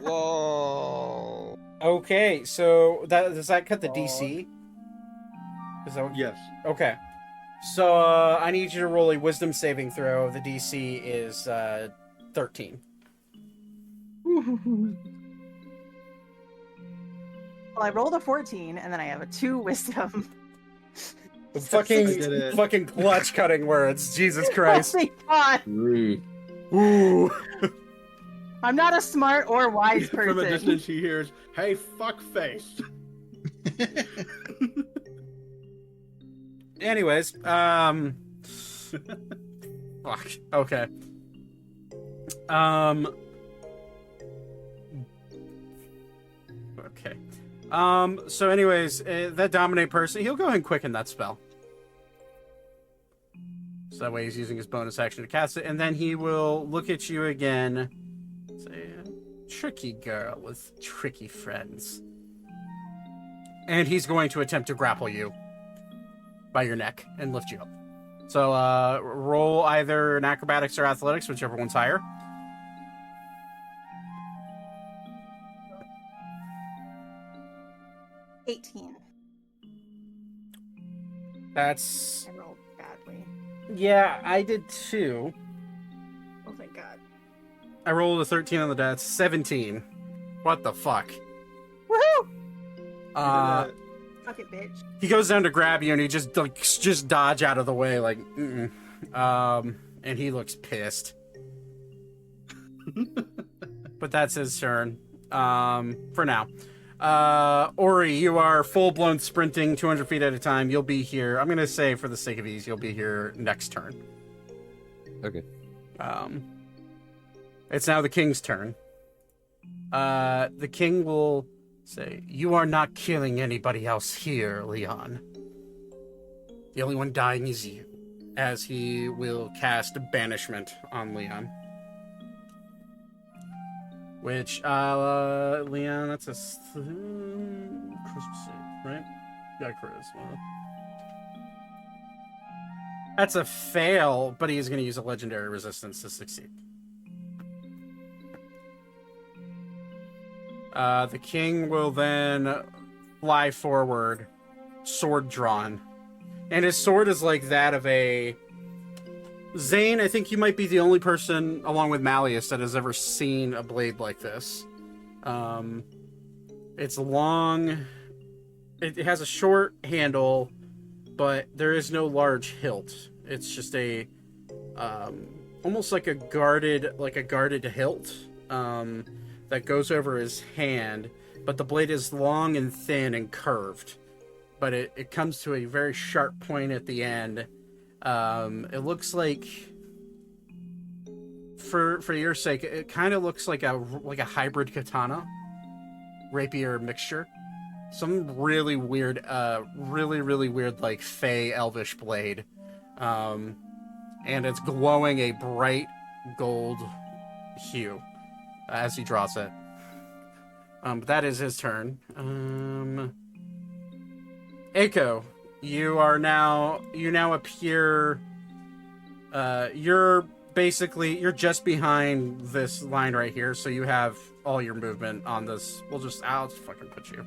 [SPEAKER 7] Whoa.
[SPEAKER 1] Okay, so does that cut the DC? Is that what...
[SPEAKER 9] Yes.
[SPEAKER 1] Okay. So I need you to roll a Wisdom saving throw. The DC is 13.
[SPEAKER 2] Well, I rolled a 14, and then I have a 2 Wisdom.
[SPEAKER 1] Fucking clutch cutting words. Jesus Christ.
[SPEAKER 2] Oh my God.
[SPEAKER 1] Ooh.
[SPEAKER 2] I'm not a smart or wise person.
[SPEAKER 9] From a distance, he hears, "Hey, fuckface."
[SPEAKER 1] Anyways, fuck. Okay. Okay. So anyways, that Dominate Person, he'll go ahead and quicken that spell. So that way he's using his bonus action to cast it, and then he will look at you again. Say, tricky girl with tricky friends. And he's going to attempt to grapple you by your neck and lift you up. So roll either an acrobatics or athletics, whichever one's higher.
[SPEAKER 2] $18.
[SPEAKER 1] That's...
[SPEAKER 2] I rolled badly.
[SPEAKER 1] Yeah, I did too.
[SPEAKER 2] Oh, thank God.
[SPEAKER 1] I rolled a 13 on the die. 17. What the fuck?
[SPEAKER 2] Woohoo!
[SPEAKER 1] Fuck
[SPEAKER 2] it, bitch.
[SPEAKER 1] He goes down to grab you, and he just dodge out of the way, like, and he looks pissed. But that's his turn. For now. Ori, you are full-blown sprinting 200 feet at a time. You'll be here. I'm going to say, for the sake of ease, you'll be here next turn.
[SPEAKER 6] Okay.
[SPEAKER 1] It's now the king's turn. The king will say, "You are not killing anybody else here, Leon. The only one dying is you." As he will cast Banishment on Leon. Which, Leon, that's a charisma save, right? Yeah, charisma. That's a fail, but he is going to use a legendary resistance to succeed. The king will then fly forward, sword drawn. And his sword is like that of a... Zane, I think you might be the only person, along with Malleus, that has ever seen a blade like this. It's long. It has a short handle, but there is no large hilt. It's just a almost like a guarded hilt that goes over his hand. But the blade is long and thin and curved. But it comes to a very sharp point at the end. It looks like, for your sake, it kind of looks like a hybrid katana, rapier mixture. Some really weird, really weird, like fey elvish blade, and it's glowing a bright gold hue as he draws it. But that is his turn. Eiko, you now appear. You're just behind this line right here, so you have all your movement on this. I'll just fucking put you.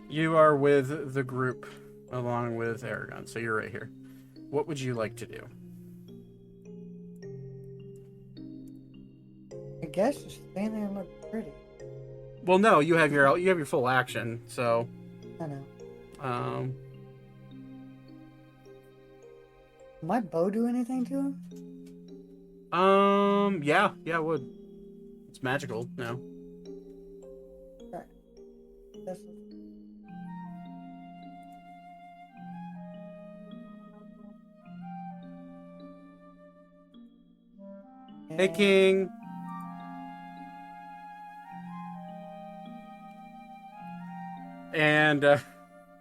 [SPEAKER 1] You are with the group along with Aragon, so you're right here. What would you like to do?
[SPEAKER 8] I guess just stand there and look pretty.
[SPEAKER 1] Well, no, you have your full action, so.
[SPEAKER 8] I know. Will my bow do anything to him?
[SPEAKER 1] Yeah, it would. It's magical now.
[SPEAKER 8] Right. That's...
[SPEAKER 1] Hey, King. And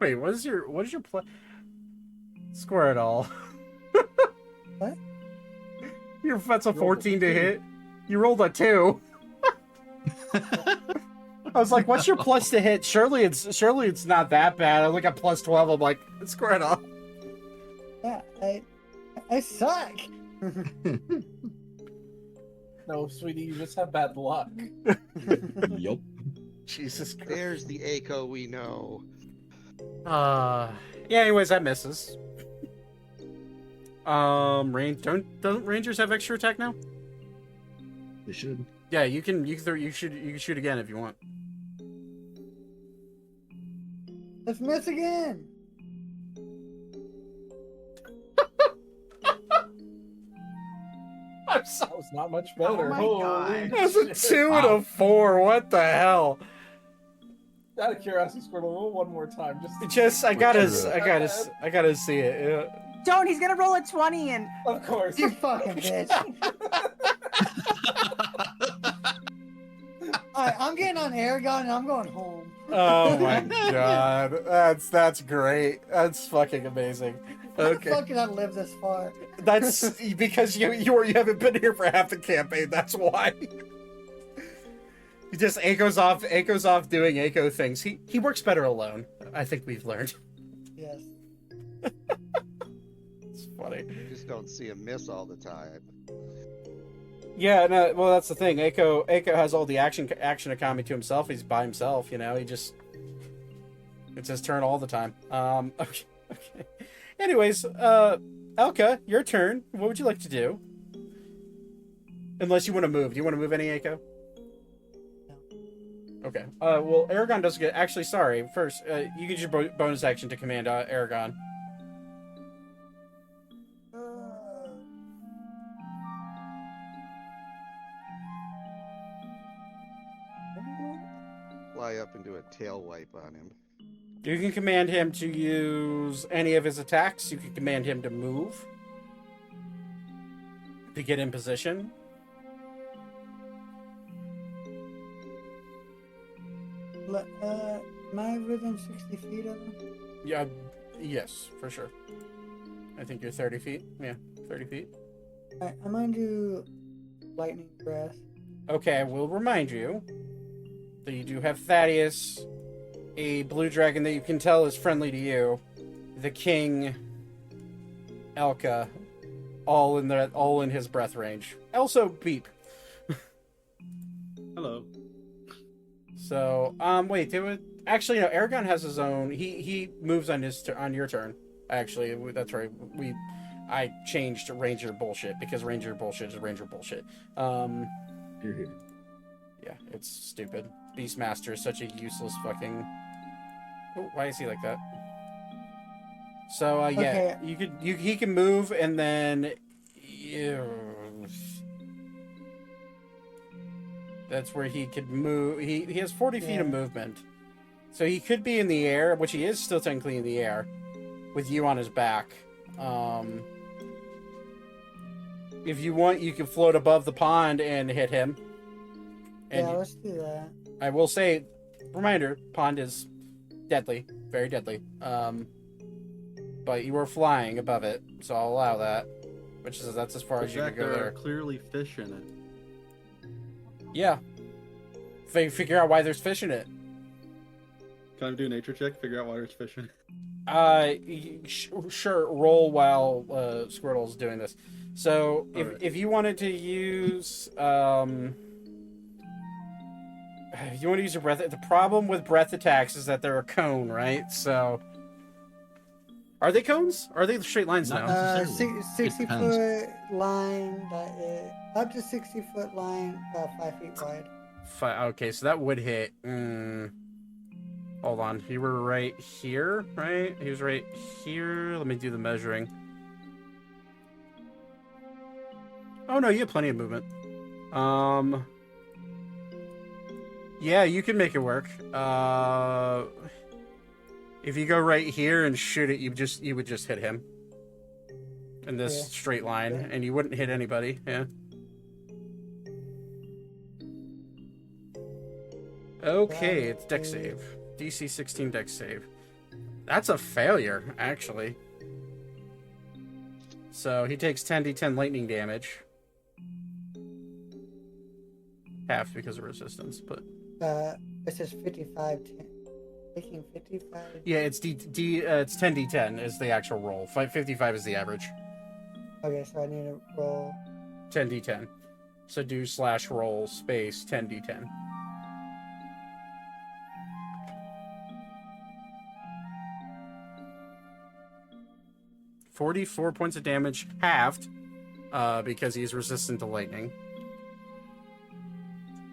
[SPEAKER 1] wait, what is your play? Square it all.
[SPEAKER 8] What?
[SPEAKER 1] That's a 14 to hit. You rolled a 2. I was like, "What's your plus to hit?" Surely it's not that bad. I look at plus 12. I'm like, square it all.
[SPEAKER 8] Yeah, I suck.
[SPEAKER 5] No, sweetie, you just have bad luck.
[SPEAKER 3] Yup.
[SPEAKER 1] Jesus Christ.
[SPEAKER 4] There's the Eiko we know.
[SPEAKER 1] Yeah. Anyways, that misses. Don't Rangers have extra attack now?
[SPEAKER 3] They should.
[SPEAKER 1] Yeah, you can shoot again if you want.
[SPEAKER 8] Let's miss again.
[SPEAKER 5] That was not much better.
[SPEAKER 2] Oh my God.
[SPEAKER 1] That's a 2 and a 4. What the hell?
[SPEAKER 5] Out of curiosity, Squirtle, roll one more time.
[SPEAKER 1] I gotta see it. Yeah.
[SPEAKER 2] Don't, he's gonna roll a 20 and...
[SPEAKER 5] Of course.
[SPEAKER 8] You fucking bitch. Alright, I'm getting on Aragon and I'm going home.
[SPEAKER 1] Oh my God. That's great. That's fucking amazing. Okay.
[SPEAKER 8] How the fuck did I live this far?
[SPEAKER 1] That's because you haven't been here for half the campaign. That's why. He just Eiko's off doing Eiko things. He works better alone. I think we've learned.
[SPEAKER 8] Yes.
[SPEAKER 1] It's funny.
[SPEAKER 4] You just don't see him miss all the time.
[SPEAKER 1] Yeah, no, well that's the thing. Eiko has all the action economy to himself. He's by himself, it's his turn all the time. Okay. Anyways, Elka, your turn. What would you like to do? Unless you want to move. Do you want to move any, Eiko? No. Okay. Well, Aragon doesn't get... Actually, sorry. First, you get your bonus action to command Aragon.
[SPEAKER 4] Fly up and do a tail wipe on him.
[SPEAKER 1] You can command him to use any of his attacks. You can command him to move. To get in position.
[SPEAKER 8] Am I within 60 feet of him?
[SPEAKER 1] Yeah, yes, for sure. I think you're 30 feet. Yeah, 30 feet.
[SPEAKER 8] Alright, I'm gonna do lightning breath.
[SPEAKER 1] Okay, I will remind you that you do have Thaddeus, a blue dragon that you can tell is friendly to you, the king, Elka, all in his breath range. Also, Beep.
[SPEAKER 9] Hello.
[SPEAKER 1] So, wait, actually, no, Aragon has his own. He moves on on your turn. Actually, that's right. I changed to Ranger bullshit because Ranger bullshit is Ranger bullshit. Yeah, it's stupid. Beastmaster is such a useless fucking. Oh, why is he like that? So, yeah,
[SPEAKER 8] Okay.
[SPEAKER 1] he can move, and then that's where he could move. He has 40 feet of movement, so he could be in the air, which he is still technically in the air, with you on his back. If you want, you can float above the pond and hit him. And
[SPEAKER 8] yeah, let's do that.
[SPEAKER 1] I will say, reminder: pond is deadly, very deadly. But you were flying above it, so I'll allow that. Which is that's as far as you can go
[SPEAKER 9] there
[SPEAKER 1] there.
[SPEAKER 9] are clearly fish in it.
[SPEAKER 1] Yeah. Figure out why there's fish in it.
[SPEAKER 9] Can I do a nature check? Figure out why there's fish in it.
[SPEAKER 1] Sure. Roll while Squirtle's doing this. So if you wanted to use if you want to use your breath, the problem with breath attacks is that they're a cone, right? So are they cones? Or are they straight lines
[SPEAKER 3] Not
[SPEAKER 1] now?
[SPEAKER 3] necessarily.
[SPEAKER 8] 60 foot line that is up to 60 foot line, about 5 feet wide.
[SPEAKER 1] Okay, so that would hit. Hold on, you were right here, right? He was right here. Let me do the measuring. Oh no, you have plenty of movement. Yeah, you can make it work. If you go right here and shoot it, you would just hit him in this straight line, and you wouldn't hit anybody. Yeah. Okay, it's dex save. DC 16 dex save. That's a failure, actually. So he takes 10d10 lightning damage. Half because of resistance, but
[SPEAKER 8] It says 55, taking 55.
[SPEAKER 1] yeah, it's it's 10d10 is the actual roll. 55 is the average.
[SPEAKER 8] Okay, so I need to roll
[SPEAKER 1] 10d10. So do /roll space 10d10. $44 points of damage, halved, because he's resistant to lightning.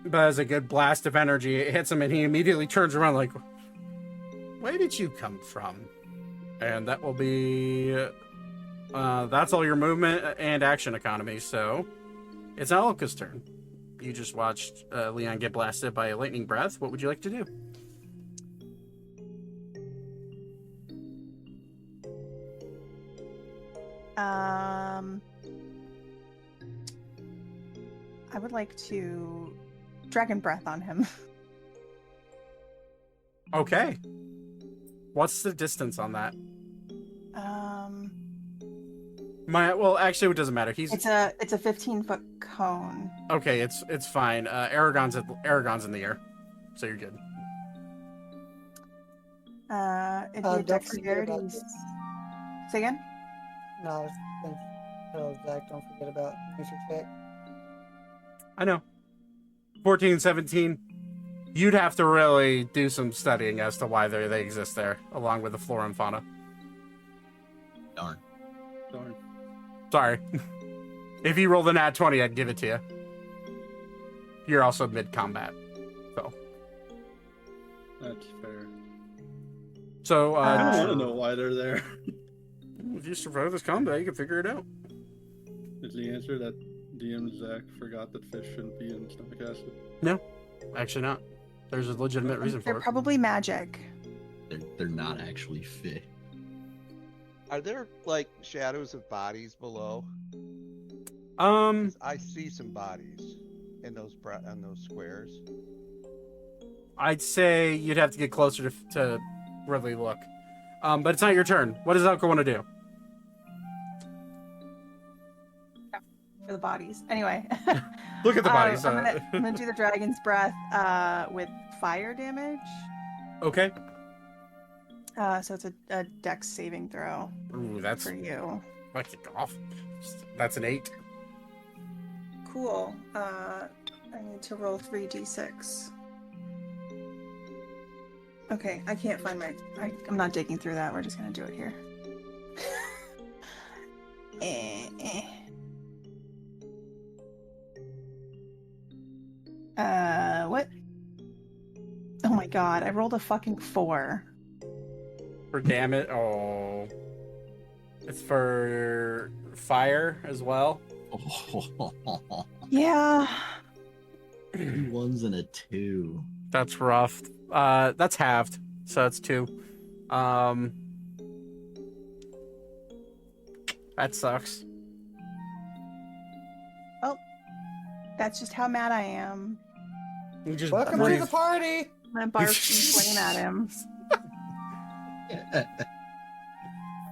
[SPEAKER 1] But as a good blast of energy, it hits him, and he immediately turns around like, "Where did you come from?" And that will be that's all your movement and action economy. So it's Alka's turn. You just watched Leon get blasted by a lightning breath. What would you like to do?
[SPEAKER 2] I would like to dragon breath on him.
[SPEAKER 1] Okay. What's the distance on that? Well, actually, it doesn't matter.
[SPEAKER 2] It's a 15-foot cone.
[SPEAKER 1] Okay, it's fine. Aragon's in the air, so you're good.
[SPEAKER 2] It'd be a dexterity. Say again?
[SPEAKER 8] No, I was going to tell Zach, don't forget about nature check.
[SPEAKER 1] I know. 14, 17. You'd have to really do some studying as to why they exist there, along with the flora and fauna.
[SPEAKER 11] Darn.
[SPEAKER 1] Sorry. If you rolled a nat 20, I'd give it to you. You're also mid-combat, so.
[SPEAKER 9] That's fair.
[SPEAKER 1] So,
[SPEAKER 9] I don't want to know why they're there.
[SPEAKER 1] If you survive this combat, you can figure it out.
[SPEAKER 9] Is the answer that DM Zach forgot that fish shouldn't be in stomach acid?
[SPEAKER 1] No, actually not. There's a legitimate reason for
[SPEAKER 2] They're
[SPEAKER 1] it.
[SPEAKER 2] probably magic.
[SPEAKER 11] They're not actually fish.
[SPEAKER 4] Are there like shadows of bodies below? 'Cause I see some bodies in those on those squares.
[SPEAKER 1] I'd say you'd have to get closer to really look. But it's not your turn. What does Elko want to do?
[SPEAKER 2] For the bodies. Anyway.
[SPEAKER 1] Look at the bodies.
[SPEAKER 2] I'm gonna do the dragon's breath with fire damage.
[SPEAKER 1] Okay.
[SPEAKER 2] So it's a dex saving throw.
[SPEAKER 1] Ooh, that's
[SPEAKER 2] for you.
[SPEAKER 1] Fuck it off. That's an 8.
[SPEAKER 2] Cool. I need to roll 3d6. Okay, I can't find my... I'm not digging through that. We're just going to do it here. What? Oh my god, I rolled a fucking 4.
[SPEAKER 1] For damage. Oh. It's for fire as well.
[SPEAKER 2] Yeah.
[SPEAKER 11] 2 1s and a 2.
[SPEAKER 1] That's rough. That's halved, so that's 2. That sucks.
[SPEAKER 2] Oh, that's just how mad I am.
[SPEAKER 1] You just
[SPEAKER 8] Welcome
[SPEAKER 1] breathe.
[SPEAKER 8] to the party.
[SPEAKER 2] My barf some flame at him.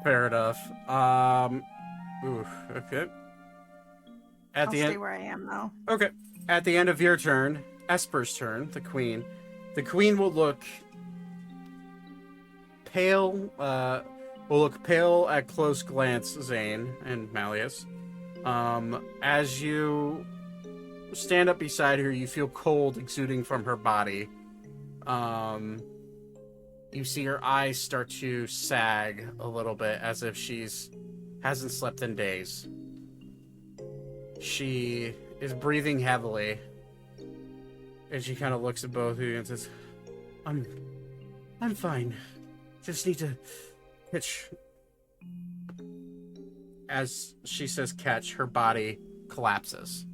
[SPEAKER 1] Fair enough. Ooh, okay. At
[SPEAKER 2] I'll
[SPEAKER 1] the
[SPEAKER 2] stay
[SPEAKER 1] end.
[SPEAKER 2] where I am, though.
[SPEAKER 1] Okay. At the end of your turn, Esper's turn, the queen. The queen will look pale. Will look pale at close glance, Zane and Malleus. As you stand up beside her, you feel cold exuding from her body. You see her eyes start to sag a little bit, as if hasn't slept in days. She is breathing heavily, and she kind of looks at both of you and says, I'm fine. Just need to catch. As she says catch, her body collapses.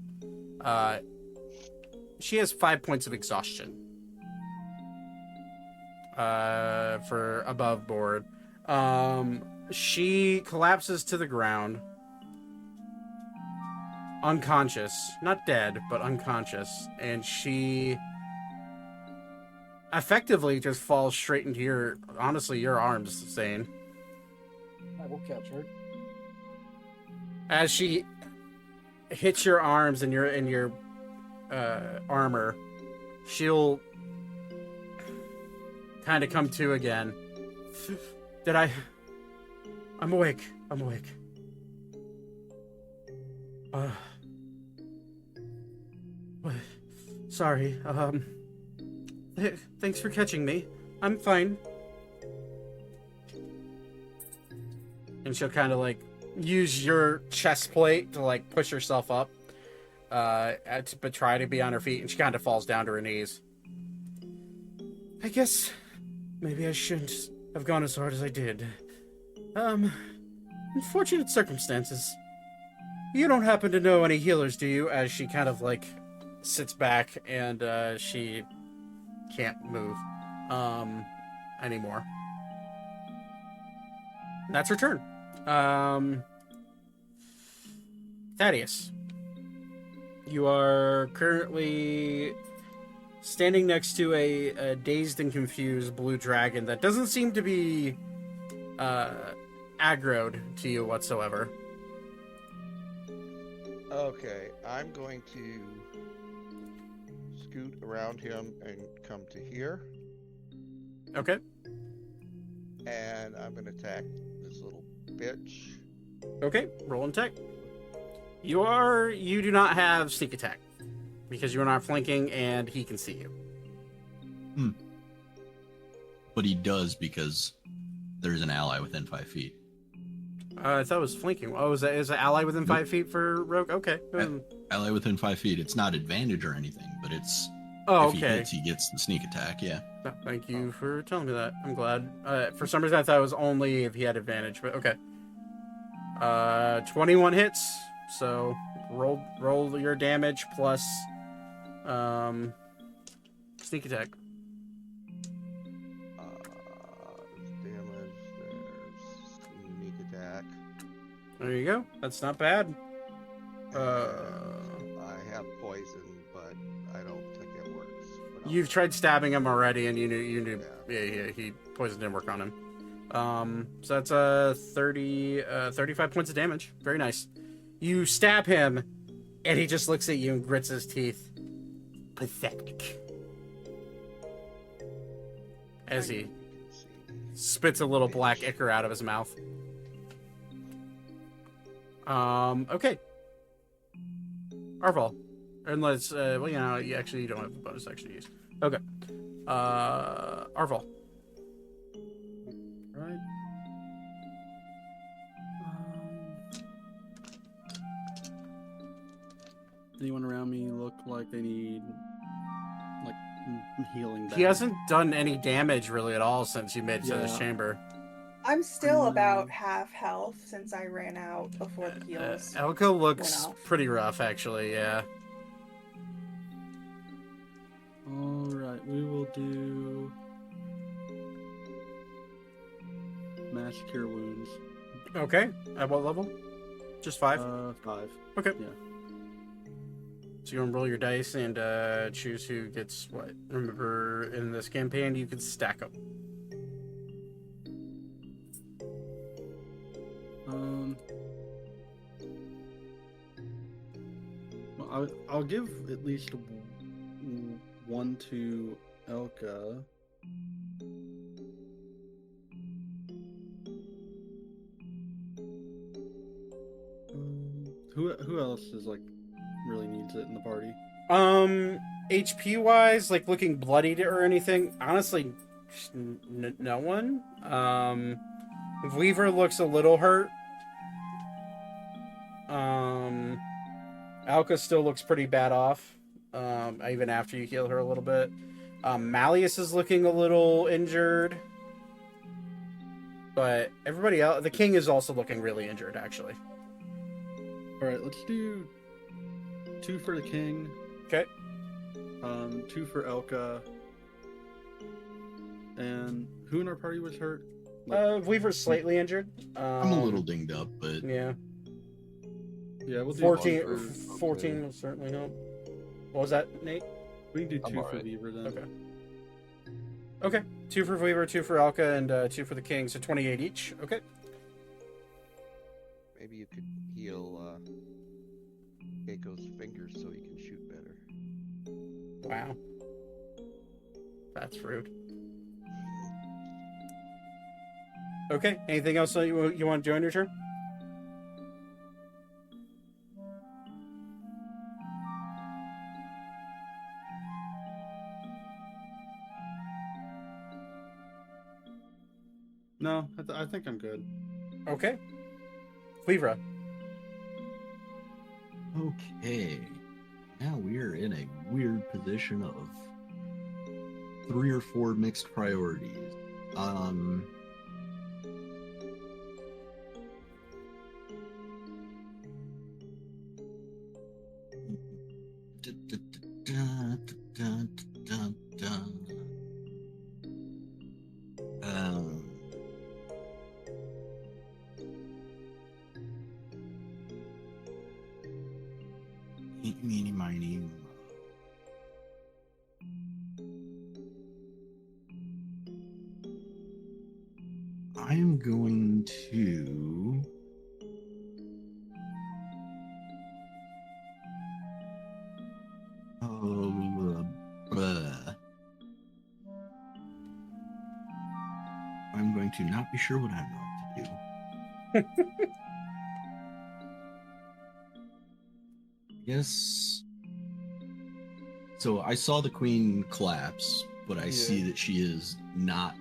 [SPEAKER 1] She has 5 points of exhaustion. For above board. She collapses to the ground. Unconscious. Not dead, but unconscious. And she effectively just falls straight into your arms, Zane.
[SPEAKER 5] I will catch her.
[SPEAKER 1] As she hits your arms and your armor, she'll kind of come to again. I'm awake. Sorry. Thanks for catching me. I'm fine. And she'll kind of like use your chest plate to like push herself up, but try to be on her feet, and she kind of falls down to her knees. I guess maybe I shouldn't have gone as hard as I did. Unfortunate circumstances. You don't happen to know any healers, do you? As she kind of like sits back and she can't move anymore. That's her turn. Thaddeus, you are currently standing next to a dazed and confused blue dragon that doesn't seem to be aggroed to you whatsoever.
[SPEAKER 4] Okay, I'm going to scoot around him and come to here.
[SPEAKER 1] Okay.
[SPEAKER 4] And I'm going to attack this little bitch.
[SPEAKER 1] Okay, roll and attack. You do not have sneak attack because you are not flanking and he can see you.
[SPEAKER 11] But he does because there's an ally within 5 feet.
[SPEAKER 1] I thought it was flanking. Oh, is an ally within 5 feet for rogue? Okay.
[SPEAKER 11] Ally within 5 feet. It's not advantage or anything, but it's
[SPEAKER 1] Oh,
[SPEAKER 11] if
[SPEAKER 1] okay.
[SPEAKER 11] he hits, he gets the sneak attack. Yeah.
[SPEAKER 1] Thank you for telling me that. I'm glad. For some reason, I thought it was only if he had advantage, but okay. 21 hits. So roll your damage plus sneak attack.
[SPEAKER 4] Damage. There's sneak attack.
[SPEAKER 1] There you go. That's not bad.
[SPEAKER 4] I have poison, but I don't think it works. But
[SPEAKER 1] You've tried stabbing him already, and you knew. Yeah, he poison didn't work on him. So that's 35 points of damage. Very nice. You stab him, and he just looks at you and grits his teeth. Pathetic. As he spits a little black ichor out of his mouth. Okay. Arval, Unless, well, you actually you don't have a bonus action to use. Okay. Arval.
[SPEAKER 9] Right. Anyone around me look like they need like healing?
[SPEAKER 1] He hasn't done any damage really at all since you made it to this chamber.
[SPEAKER 2] I'm still about half health since I ran out before the heals.
[SPEAKER 1] Elka looks pretty rough, actually. Yeah.
[SPEAKER 9] All right, we will do mass cure wounds.
[SPEAKER 1] Okay. At what level? Just 5?
[SPEAKER 9] 5.
[SPEAKER 1] Okay.
[SPEAKER 9] Yeah.
[SPEAKER 1] So you want to roll your dice and choose who gets what. Remember, in this campaign, you can stack them.
[SPEAKER 9] Well, I'll give at least one to Elka. Who else is like really needs it in the party?
[SPEAKER 1] HP wise, like looking bloodied or anything, honestly, no one. Weaver looks a little hurt. Alka still looks pretty bad off, even after you heal her a little bit. Malleus is looking a little injured. But everybody else, the king is also looking really injured, actually.
[SPEAKER 9] Alright, let's do 2 for the king.
[SPEAKER 1] Okay.
[SPEAKER 9] 2 for Elka. And who in our party was hurt?
[SPEAKER 1] Weaver's slightly injured.
[SPEAKER 11] I'm a little dinged up, but...
[SPEAKER 1] Yeah.
[SPEAKER 9] Yeah, we'll do
[SPEAKER 1] 14 will certainly help. What was that, Nate?
[SPEAKER 9] We can do 2 for Weaver then.
[SPEAKER 1] Okay. Okay. 2 for Weaver, 2 for Alka, and 2 for the king, so 28 each. Okay.
[SPEAKER 4] Maybe you could heal Keiko's fingers so he can shoot better.
[SPEAKER 1] Wow. That's rude. Okay. Anything else that you want to do on your turn?
[SPEAKER 9] No, I think I'm good.
[SPEAKER 1] Okay. Cleavra.
[SPEAKER 11] Okay. Now we're in a weird position of 3 or 4 mixed priorities. Meeny, miny, moe. I am going to I'm going to not be sure what I'm going to do. Yes. So I saw the queen collapse, but I see that she is not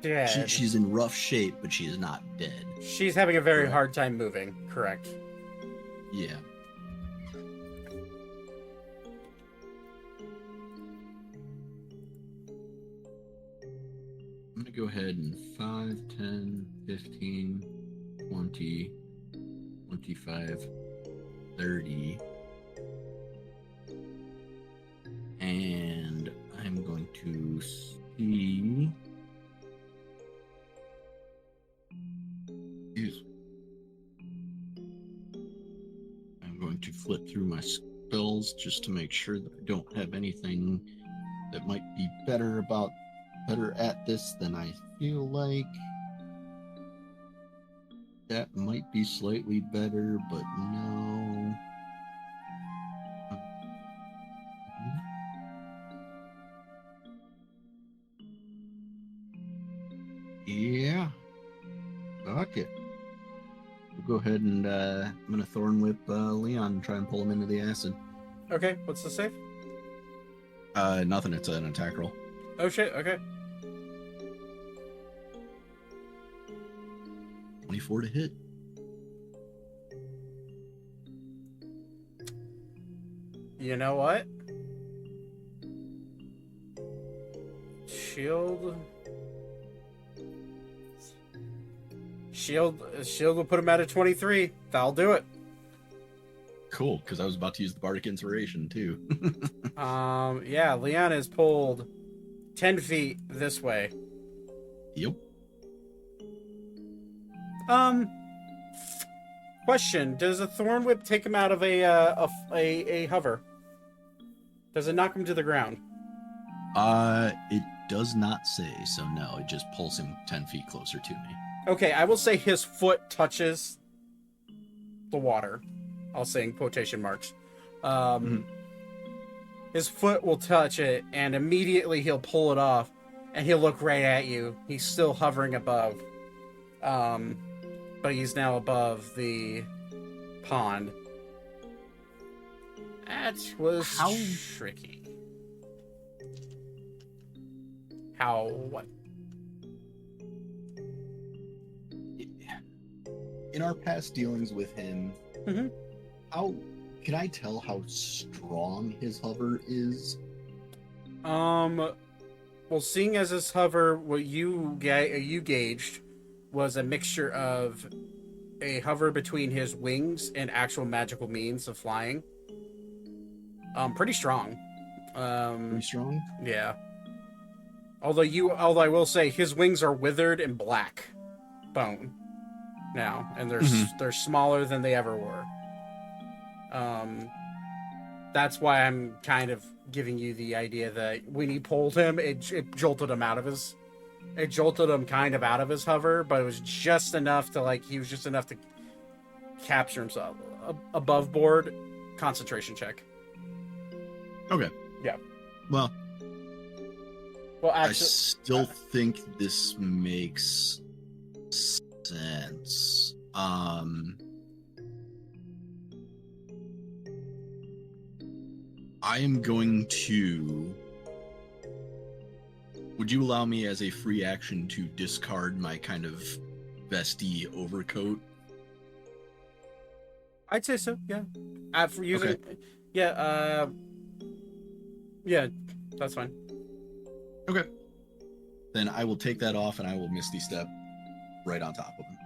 [SPEAKER 1] dead.
[SPEAKER 11] She's in rough shape, but she is not dead.
[SPEAKER 1] She's having a very hard time moving. Correct.
[SPEAKER 11] Yeah. I'm going to go ahead and 5, 10, 15, 20, 25, 30. And I'm going to see... I'm going to flip through my spells just to make sure that I don't have anything that might be better at this than I feel like. That might be slightly better, but no. Yeah. Fuck it. We'll go ahead and I'm gonna Thorn Whip Leon and try and pull him into the acid.
[SPEAKER 1] Okay, what's the save?
[SPEAKER 11] Nothing. It's an attack roll.
[SPEAKER 1] Oh shit. Okay.
[SPEAKER 11] 24 to hit.
[SPEAKER 1] You know what? Shield will put him at a 23. That'll do it.
[SPEAKER 11] Cool, because I was about to use the bardic inspiration too.
[SPEAKER 1] Yeah, Leon is pulled 10 feet this way.
[SPEAKER 11] Yep.
[SPEAKER 1] Question: does a thorn whip take him out of a hover? Does it knock him to the ground?
[SPEAKER 11] It does not say, so no, it just pulls him 10 feet closer to me.
[SPEAKER 1] Okay, I will say his foot touches the water. I'll say in quotation marks. His foot will touch it, and immediately he'll pull it off, and he'll look right at you. He's still hovering above. But he's now above the pond. That was tricky. How what?
[SPEAKER 11] In our past dealings with him,
[SPEAKER 1] Mm-hmm.
[SPEAKER 11] how can I tell how strong his hover is?
[SPEAKER 1] Well, seeing as his hover, what you gauged was a mixture of a hover between his wings and actual magical means of flying. Pretty strong.
[SPEAKER 11] Pretty strong?
[SPEAKER 1] Yeah. Although I will say his wings are withered and black bone now, and they're smaller than they ever were. That's why I'm kind of giving you the idea that when he pulled him, it jolted him out of his. It jolted him kind of out of his hover, but it was just enough to he was just enough to capture himself above board. Concentration check.
[SPEAKER 11] Okay.
[SPEAKER 1] Yeah.
[SPEAKER 11] Well,
[SPEAKER 1] actually,
[SPEAKER 11] I still think this makes sense. I am going to... Would you allow me as a free action to discard my kind of vesty overcoat?
[SPEAKER 1] I'd say so, yeah. For using...
[SPEAKER 11] Okay.
[SPEAKER 1] Yeah, yeah, that's fine.
[SPEAKER 11] Okay. Then I will take that off and I will Misty Step right on top of him.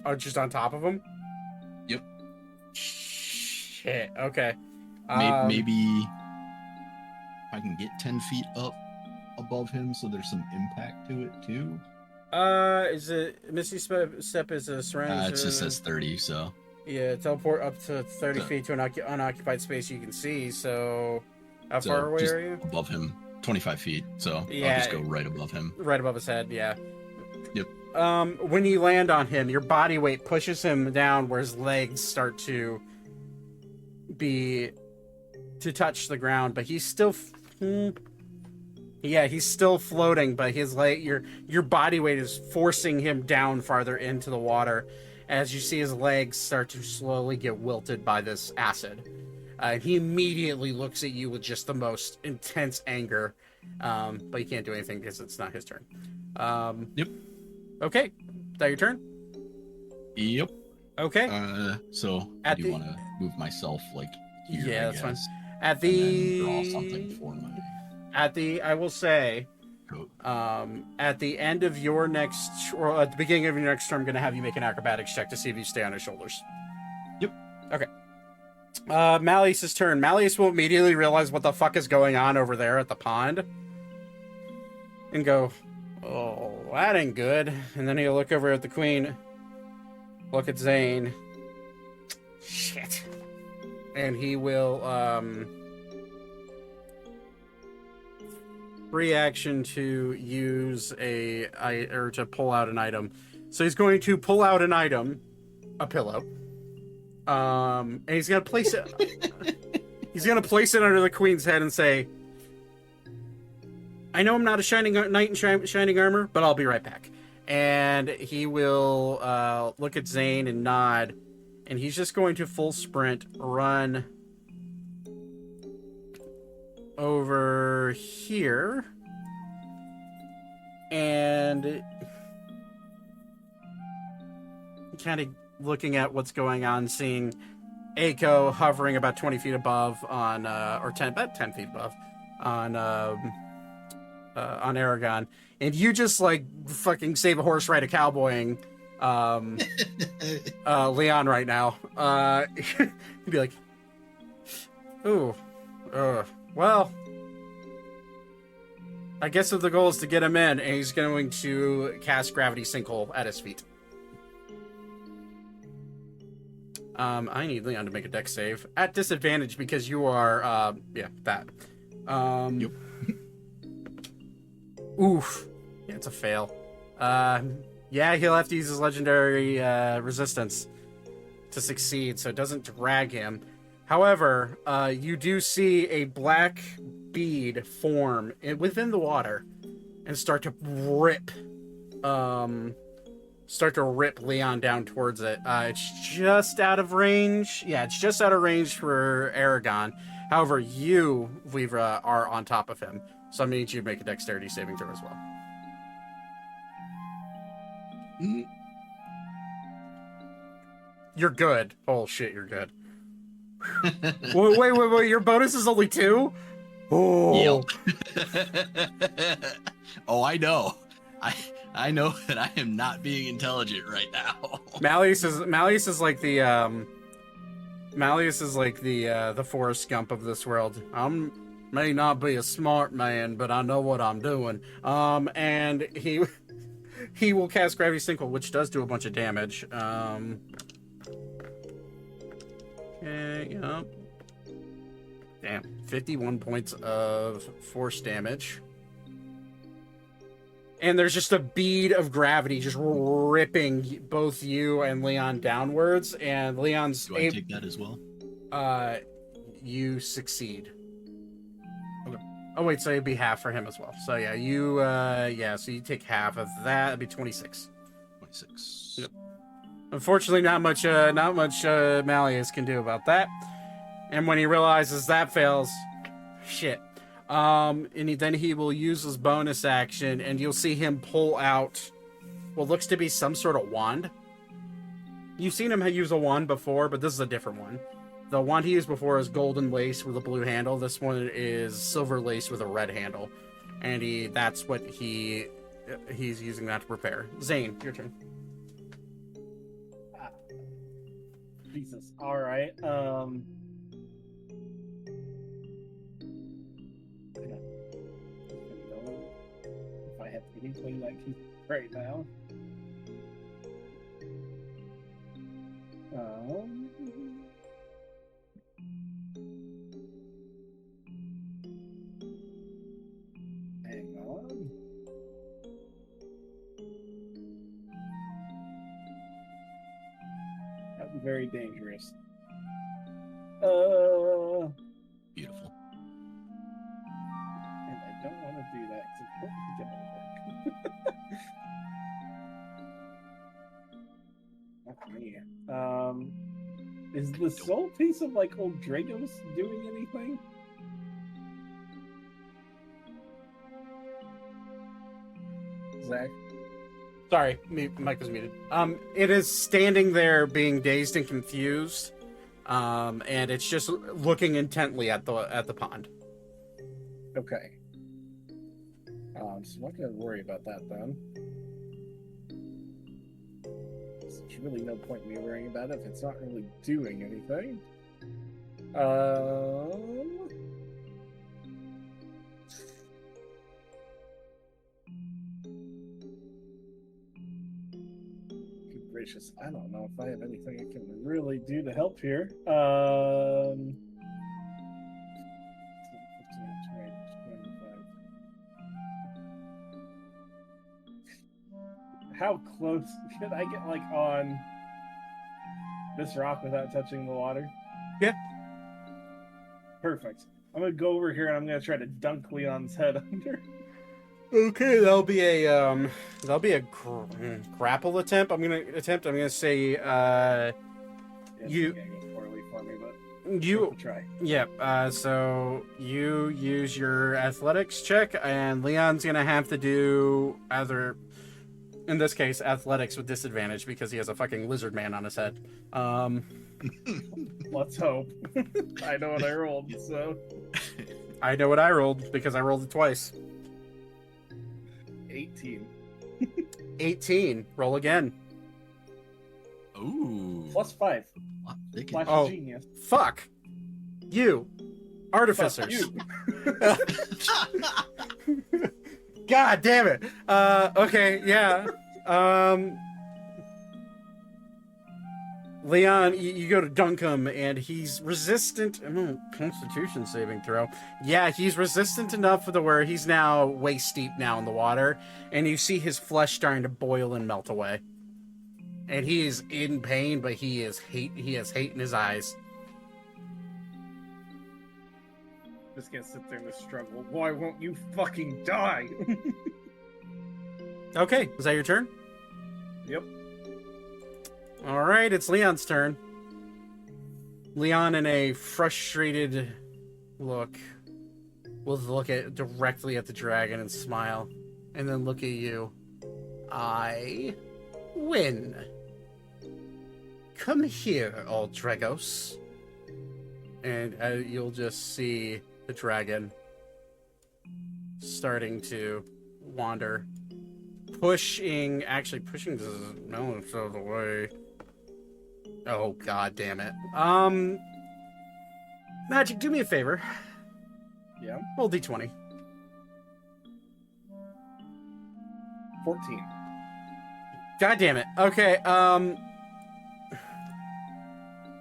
[SPEAKER 1] Oh, just on top of him?
[SPEAKER 11] Yep.
[SPEAKER 1] Shit, okay.
[SPEAKER 11] Maybe I can get 10 feet up above him so there's some impact to it too.
[SPEAKER 1] Is it Misty Step is a surrounding?
[SPEAKER 11] It just says 30, so.
[SPEAKER 1] Yeah, teleport up to 30 feet to an unoccupied space you can see, so how far away are you?
[SPEAKER 11] Above him, 25 feet, so
[SPEAKER 1] yeah,
[SPEAKER 11] I'll just go right above him.
[SPEAKER 1] Right above his head, yeah.
[SPEAKER 11] Yep.
[SPEAKER 1] When you land on him, your body weight pushes him down where his legs start to touch the ground, but he's still he's still floating, but his your body weight is forcing him down farther into the water as you see his legs start to slowly get wilted by this acid. He immediately looks at you with just the most intense anger, but he can't do anything because it's not his turn.
[SPEAKER 11] Yep.
[SPEAKER 1] Okay, is that your turn?
[SPEAKER 11] Yep.
[SPEAKER 1] Okay.
[SPEAKER 11] So I do want to move myself here.
[SPEAKER 1] Yeah, that's fine. At
[SPEAKER 11] then
[SPEAKER 1] the
[SPEAKER 11] draw something for my.
[SPEAKER 1] I will say, at the end of your next, or at the beginning of your next turn, I'm going to have you make an acrobatics check to see if you stay on his shoulders.
[SPEAKER 11] Yep.
[SPEAKER 1] Okay. Malleus's turn. Malleus will immediately realize what the fuck is going on over there at the pond, and go, "Oh, that ain't good." And then he'll look over at the queen, look at Zane. Shit. And he will reaction to use to pull out an item. So he's going to pull out an item, a pillow. And he's gonna place it he's gonna place it under the queen's head and say, "I know I'm not a shining knight in shining armor, but I'll be right back." And he will look at Zane and nod, and he's just going to full sprint run over here, and kind of looking at what's going on, seeing Aiko hovering about 20 feet above on, about 10 feet above on Aragon, and you just like fucking save a horse, ride a cowboying Leon right now. He'd be like, ooh, well, I guess if the goal is to get him in, and he's going to cast Gravity Sinkhole at his feet. I need Leon to make a dex save at disadvantage because you are, that.
[SPEAKER 11] Yep.
[SPEAKER 1] Oof. Yeah, it's a fail. Yeah, he'll have to use his legendary resistance to succeed, so it doesn't drag him. However, you do see a black bead form within the water and start to rip Leon down towards it. It's just out of range. Yeah, it's just out of range for Aragon. However, you, Vivra, are on top of him. So I need you to make a dexterity saving throw as well.
[SPEAKER 11] Mm.
[SPEAKER 1] You're good. Oh, shit, you're good. Wait. Your bonus is only 2? Oh.
[SPEAKER 11] Yep. Oh, I know. I know that I am not being intelligent right now.
[SPEAKER 1] Malleus is like the Forrest Gump of this world. I may not be a smart man, but I know what I'm doing. And he will cast Gravity Sinkhole, which does do a bunch of damage. Okay, yep. Damn, 51 points of force damage. And there's just a bead of gravity just ripping both you and Leon downwards. And Leon's...
[SPEAKER 11] Do I take that as well?
[SPEAKER 1] You succeed.
[SPEAKER 11] Okay.
[SPEAKER 1] Oh, wait, so it'd be half for him as well. So, yeah, so you take half of that. It'd be 26.
[SPEAKER 11] 26.
[SPEAKER 1] Yep. Unfortunately, not much Malleus can do about that. And when he realizes that fails, shit. Then he will use his bonus action, and you'll see him pull out what looks to be some sort of wand. You've seen him use a wand before, but this is a different one. The wand he used before is golden lace with a blue handle. This one is silver lace with a red handle. And that's what he's using that to prepare. Zane, your turn.
[SPEAKER 5] Jesus. All right. If I have anything like right now. Hang on. That'd be very dangerous.
[SPEAKER 11] Beautiful.
[SPEAKER 5] And I don't want to do that because it's going to work. Not for me. Is the soul piece of like old Dragos doing anything? Zach?
[SPEAKER 1] Sorry, mic was muted. It is standing there being dazed and confused. And it's just looking intently at the pond.
[SPEAKER 5] Okay. So I'm not going to worry about that then. There's really no point in me worrying about it if it's not really doing anything. Good gracious, I don't know if I have anything I can really do to help here. How close can I get, like, on this rock without touching the water?
[SPEAKER 1] Yeah.
[SPEAKER 5] Perfect. I'm gonna go over here and I'm gonna try to dunk Leon's head under.
[SPEAKER 1] Okay, that'll be a grapple attempt. I'm gonna say
[SPEAKER 5] It's gonna go poorly for me, but Worth a try.
[SPEAKER 1] Yeah, so you use your athletics check, and Leon's gonna have to do either, in this case, athletics with disadvantage because he has a fucking lizard man on his head.
[SPEAKER 5] Let's hope. I know what I rolled, so.
[SPEAKER 1] I know what I rolled because I rolled it twice.
[SPEAKER 5] 18.
[SPEAKER 1] 18. Roll again.
[SPEAKER 11] Ooh.
[SPEAKER 5] +5. Flash of
[SPEAKER 1] Oh,
[SPEAKER 5] genius.
[SPEAKER 1] fuck. You. Artificers.
[SPEAKER 5] Fuck you.
[SPEAKER 1] God damn it. Okay, yeah. Leon, you go to dunk him, and he's resistant. Constitution saving throw. Yeah, he's resistant enough to where he's now waist deep now in the water, and you see his flesh starting to boil and melt away. And he is in pain, but he has hate in his eyes.
[SPEAKER 5] Just gonna sit there in the struggle. Why won't you fucking die?
[SPEAKER 1] Okay, is that your turn?
[SPEAKER 5] Yep.
[SPEAKER 1] All right, it's Leon's turn. Leon, in a frustrated look, will look directly at the dragon and smile, and then look at you. I win. Come here, old Dragos. And you'll just see the dragon starting to wander. Pushing the melons out of the way. Oh, god damn it. Magic, do me a favor.
[SPEAKER 5] Yeah.
[SPEAKER 1] Roll D20.
[SPEAKER 5] 14.
[SPEAKER 1] God damn it. Okay,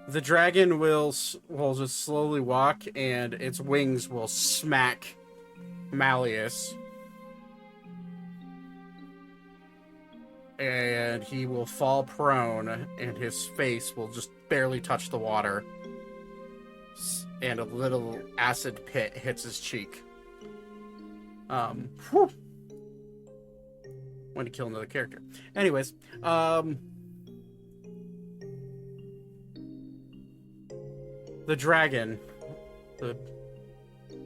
[SPEAKER 1] the dragon will just slowly walk, and its wings will smack Malleus. And he will fall prone, and his face will just barely touch the water. And a little acid pit hits his cheek. Whew. Want to kill another character. Anyways, the dragon, the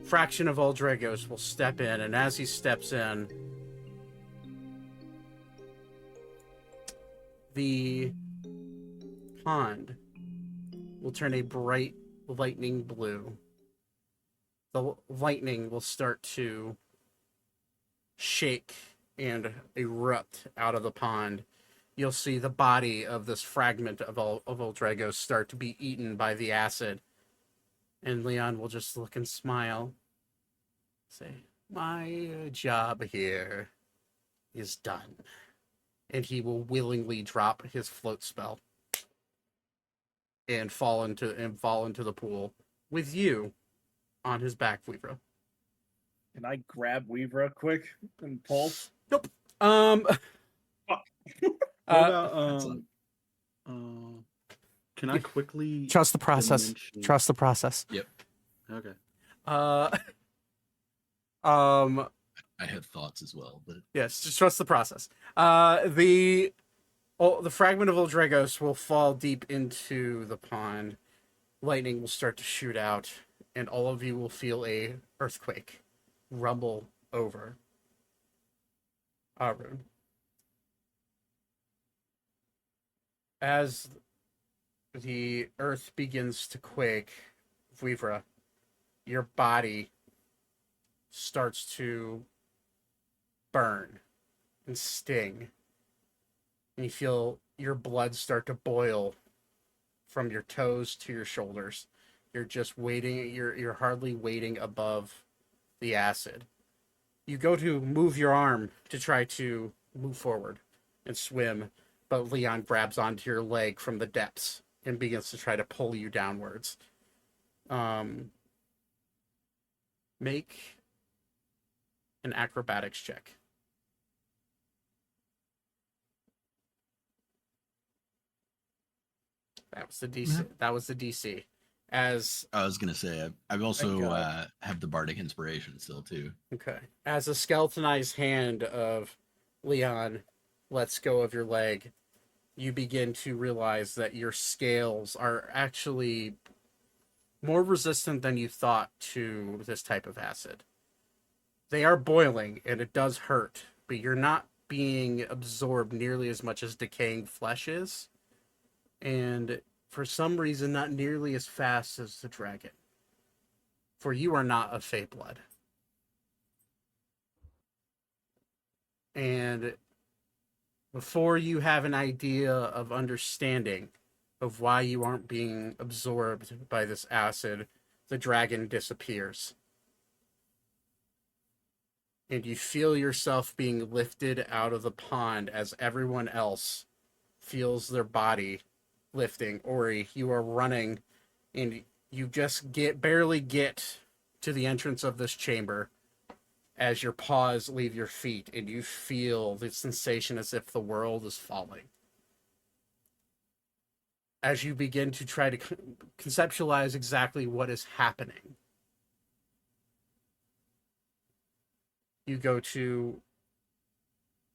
[SPEAKER 1] fraction of all Dragos, will step in, and as he steps in, the pond will turn a bright lightning blue. The lightning will start to shake and erupt out of the pond. You'll see the body of this fragment of Dragos start to be eaten by the acid. And Leon will just look and smile. Say, my job here is done. And he will willingly drop his float spell and fall into the pool with you on his back, Weaver.
[SPEAKER 5] Can I grab Weaver quick and pull?
[SPEAKER 1] Nope.
[SPEAKER 9] What about can I quickly
[SPEAKER 1] trust the process?
[SPEAKER 9] dimension-
[SPEAKER 1] Trust the process.
[SPEAKER 11] Yep.
[SPEAKER 9] Okay.
[SPEAKER 11] I had thoughts as well, but
[SPEAKER 1] Yes, just trust the process. The fragment of Dragos will fall deep into the pond. Lightning will start to shoot out, and all of you will feel a earthquake rumble over Arun. As the earth begins to quake, Vivra, your body starts to burn and sting. And you feel your blood start to boil from your toes to your shoulders. You're just waiting, you're hardly waiting above the acid. You go to move your arm to try to move forward and swim, but Leon grabs onto your leg from the depths and begins to try to pull you downwards. Make an acrobatics check. That was the DC. That was the DC. As
[SPEAKER 11] I was gonna say, I've also have the bardic inspiration still too.
[SPEAKER 1] Okay. As a skeletonized hand of Leon lets go of your leg, you begin to realize that your scales are actually more resistant than you thought to this type of acid. They are boiling, and it does hurt, but you're not being absorbed nearly as much as decaying flesh is, and for some reason, not nearly as fast as the dragon. For you are not of Fey blood. And before you have an idea of understanding of why you aren't being absorbed by this acid, the dragon disappears. And you feel yourself being lifted out of the pond as everyone else feels their body lifting. Ori, you are running, and you just barely get to the entrance of this chamber as your paws leave your feet, and you feel the sensation as if the world is falling. As you begin to try to conceptualize exactly what is happening, you go to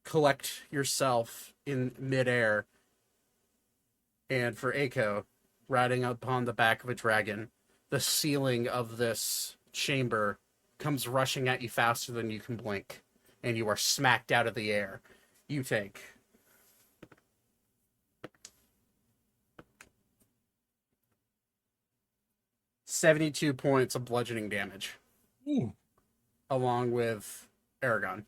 [SPEAKER 1] collect yourself in midair, and for Eiko, riding upon the back of a dragon, the ceiling of this chamber comes rushing at you faster than you can blink, and you are smacked out of the air. You take 72 points of bludgeoning damage.
[SPEAKER 3] Ooh.
[SPEAKER 1] Along with Aragon.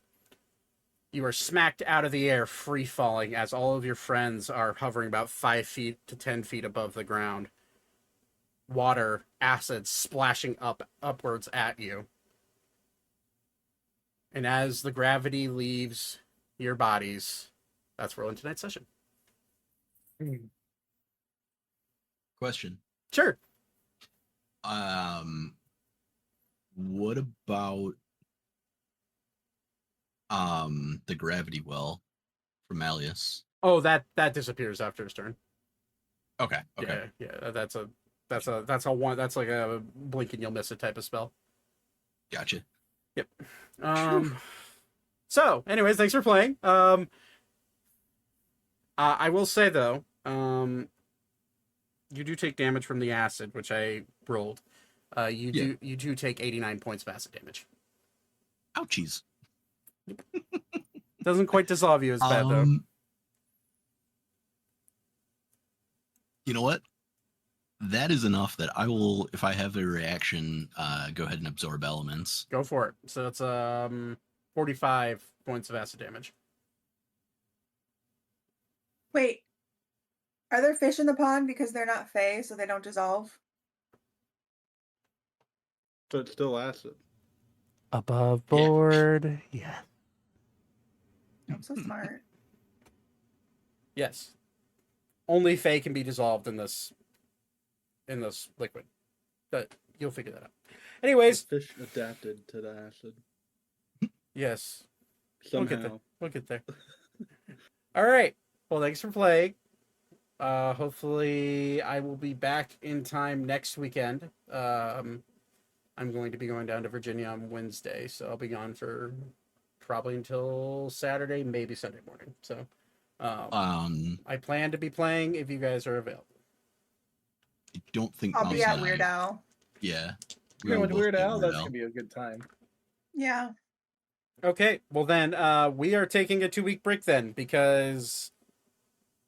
[SPEAKER 1] You are smacked out of the air, free falling, as all of your friends are hovering about 5 feet to 10 feet above the ground. Water, acid splashing upwards at you. And as the gravity leaves your bodies, that's where we'll end tonight's session.
[SPEAKER 11] Question.
[SPEAKER 1] Sure.
[SPEAKER 11] What about the gravity well from Malleus?
[SPEAKER 1] Oh, that disappears after his turn.
[SPEAKER 11] Okay. Okay.
[SPEAKER 1] Yeah. That's like a blink and you'll miss it type of spell.
[SPEAKER 11] Gotcha.
[SPEAKER 1] Yep. So, anyways, thanks for playing. I will say though, you do take damage from the acid, which I rolled. You do take 89 points of acid damage.
[SPEAKER 11] Ouchies.
[SPEAKER 1] Doesn't quite dissolve you as bad though.
[SPEAKER 11] You know what? That is enough that I will, if I have a reaction, go ahead and absorb elements.
[SPEAKER 1] Go for it. So it's 45 points of acid damage.
[SPEAKER 2] Wait, are there fish in the pond because they're not Fey, so they don't dissolve?
[SPEAKER 9] So it's still acid.
[SPEAKER 1] Above board, yeah.
[SPEAKER 2] I'm so smart.
[SPEAKER 1] Yes. Only Fey can be dissolved in this liquid. But you'll figure that out. Anyways,
[SPEAKER 9] the fish adapted to the acid.
[SPEAKER 1] Yes.
[SPEAKER 9] Somehow.
[SPEAKER 1] We'll get there. All right. Well, thanks for playing. Hopefully I will be back in time next weekend. I'm going to be going down to Virginia on Wednesday, so I'll be gone for probably until Saturday, maybe Sunday morning. So I plan to be playing if you guys are available.
[SPEAKER 11] I don't think
[SPEAKER 2] I'll be at Weird Al.
[SPEAKER 11] Yeah.
[SPEAKER 5] We're going to Weird Al. That's going to be a good time.
[SPEAKER 2] Yeah.
[SPEAKER 1] Okay. Well, then we are taking a 2-week break then because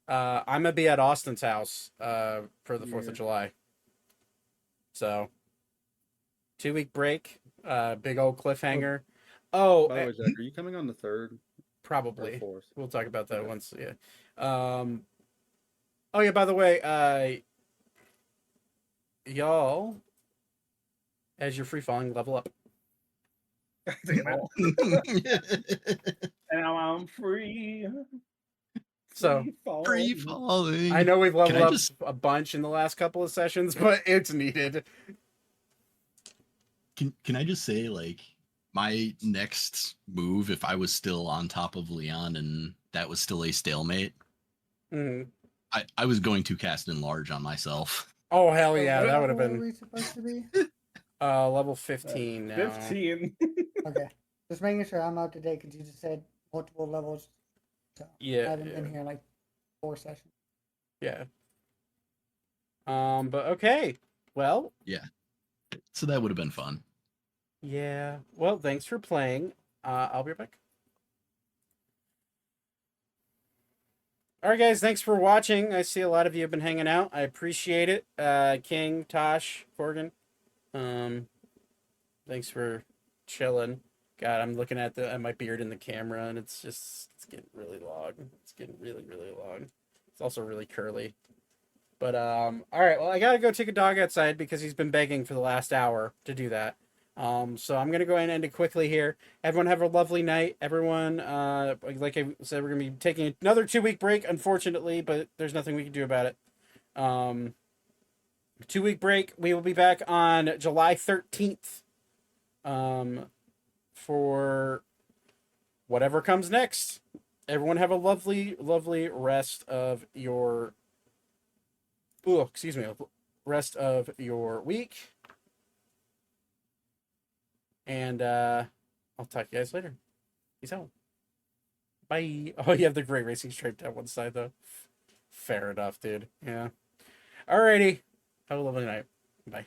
[SPEAKER 1] I'm going to be at Austin's house for the 4th of July. So 2-week break, big old cliffhanger. Oh,
[SPEAKER 9] by the way, Zach, are you coming on the 3rd?
[SPEAKER 1] Probably.
[SPEAKER 9] 4th?
[SPEAKER 1] We'll talk about that once. Yeah. Oh yeah. By the way, y'all, as you're free falling, level up.
[SPEAKER 5] And I'm free.
[SPEAKER 1] So
[SPEAKER 11] free falling.
[SPEAKER 1] I know we've leveled up a bunch in the last couple of sessions, but it's needed.
[SPEAKER 11] Can I just say, like, my next move, if I was still on top of Leon and that was still a stalemate, I was going to cast Enlarge on myself.
[SPEAKER 1] Oh, hell yeah. That would have been...
[SPEAKER 8] What were we supposed to be?
[SPEAKER 1] Level 15 now.
[SPEAKER 5] 15.
[SPEAKER 8] Okay. Just making sure I'm up to date because you just said multiple levels. So
[SPEAKER 1] Yeah.
[SPEAKER 8] I haven't been here in like 4 sessions.
[SPEAKER 1] Yeah. But okay. Well.
[SPEAKER 11] Yeah. So that would have been fun.
[SPEAKER 1] Yeah. Well, thanks for playing. I'll be right back. All right, guys. Thanks for watching. I see a lot of you have been hanging out. I appreciate it. King, Tosh, Corgan. Thanks for chilling. God, I'm looking at my beard in the camera, and it's getting really long. It's getting really, really long. It's also really curly. But all right. Well, I gotta go take a dog outside because he's been begging for the last hour to do that. So I'm gonna go ahead and end it quickly here. Everyone have a lovely night. Everyone, like I said, we're gonna be taking another 2-week break, unfortunately, but there's nothing we can do about it. 2-week break. We will be back on July 13th. For whatever comes next. Everyone have a lovely, lovely rest of your rest of your week. And I'll talk to you guys later. Peace out. Bye. Oh, you have the Great Racing Stripe down one side though. Fair enough, dude. Yeah. Alrighty. Have a lovely night. Bye.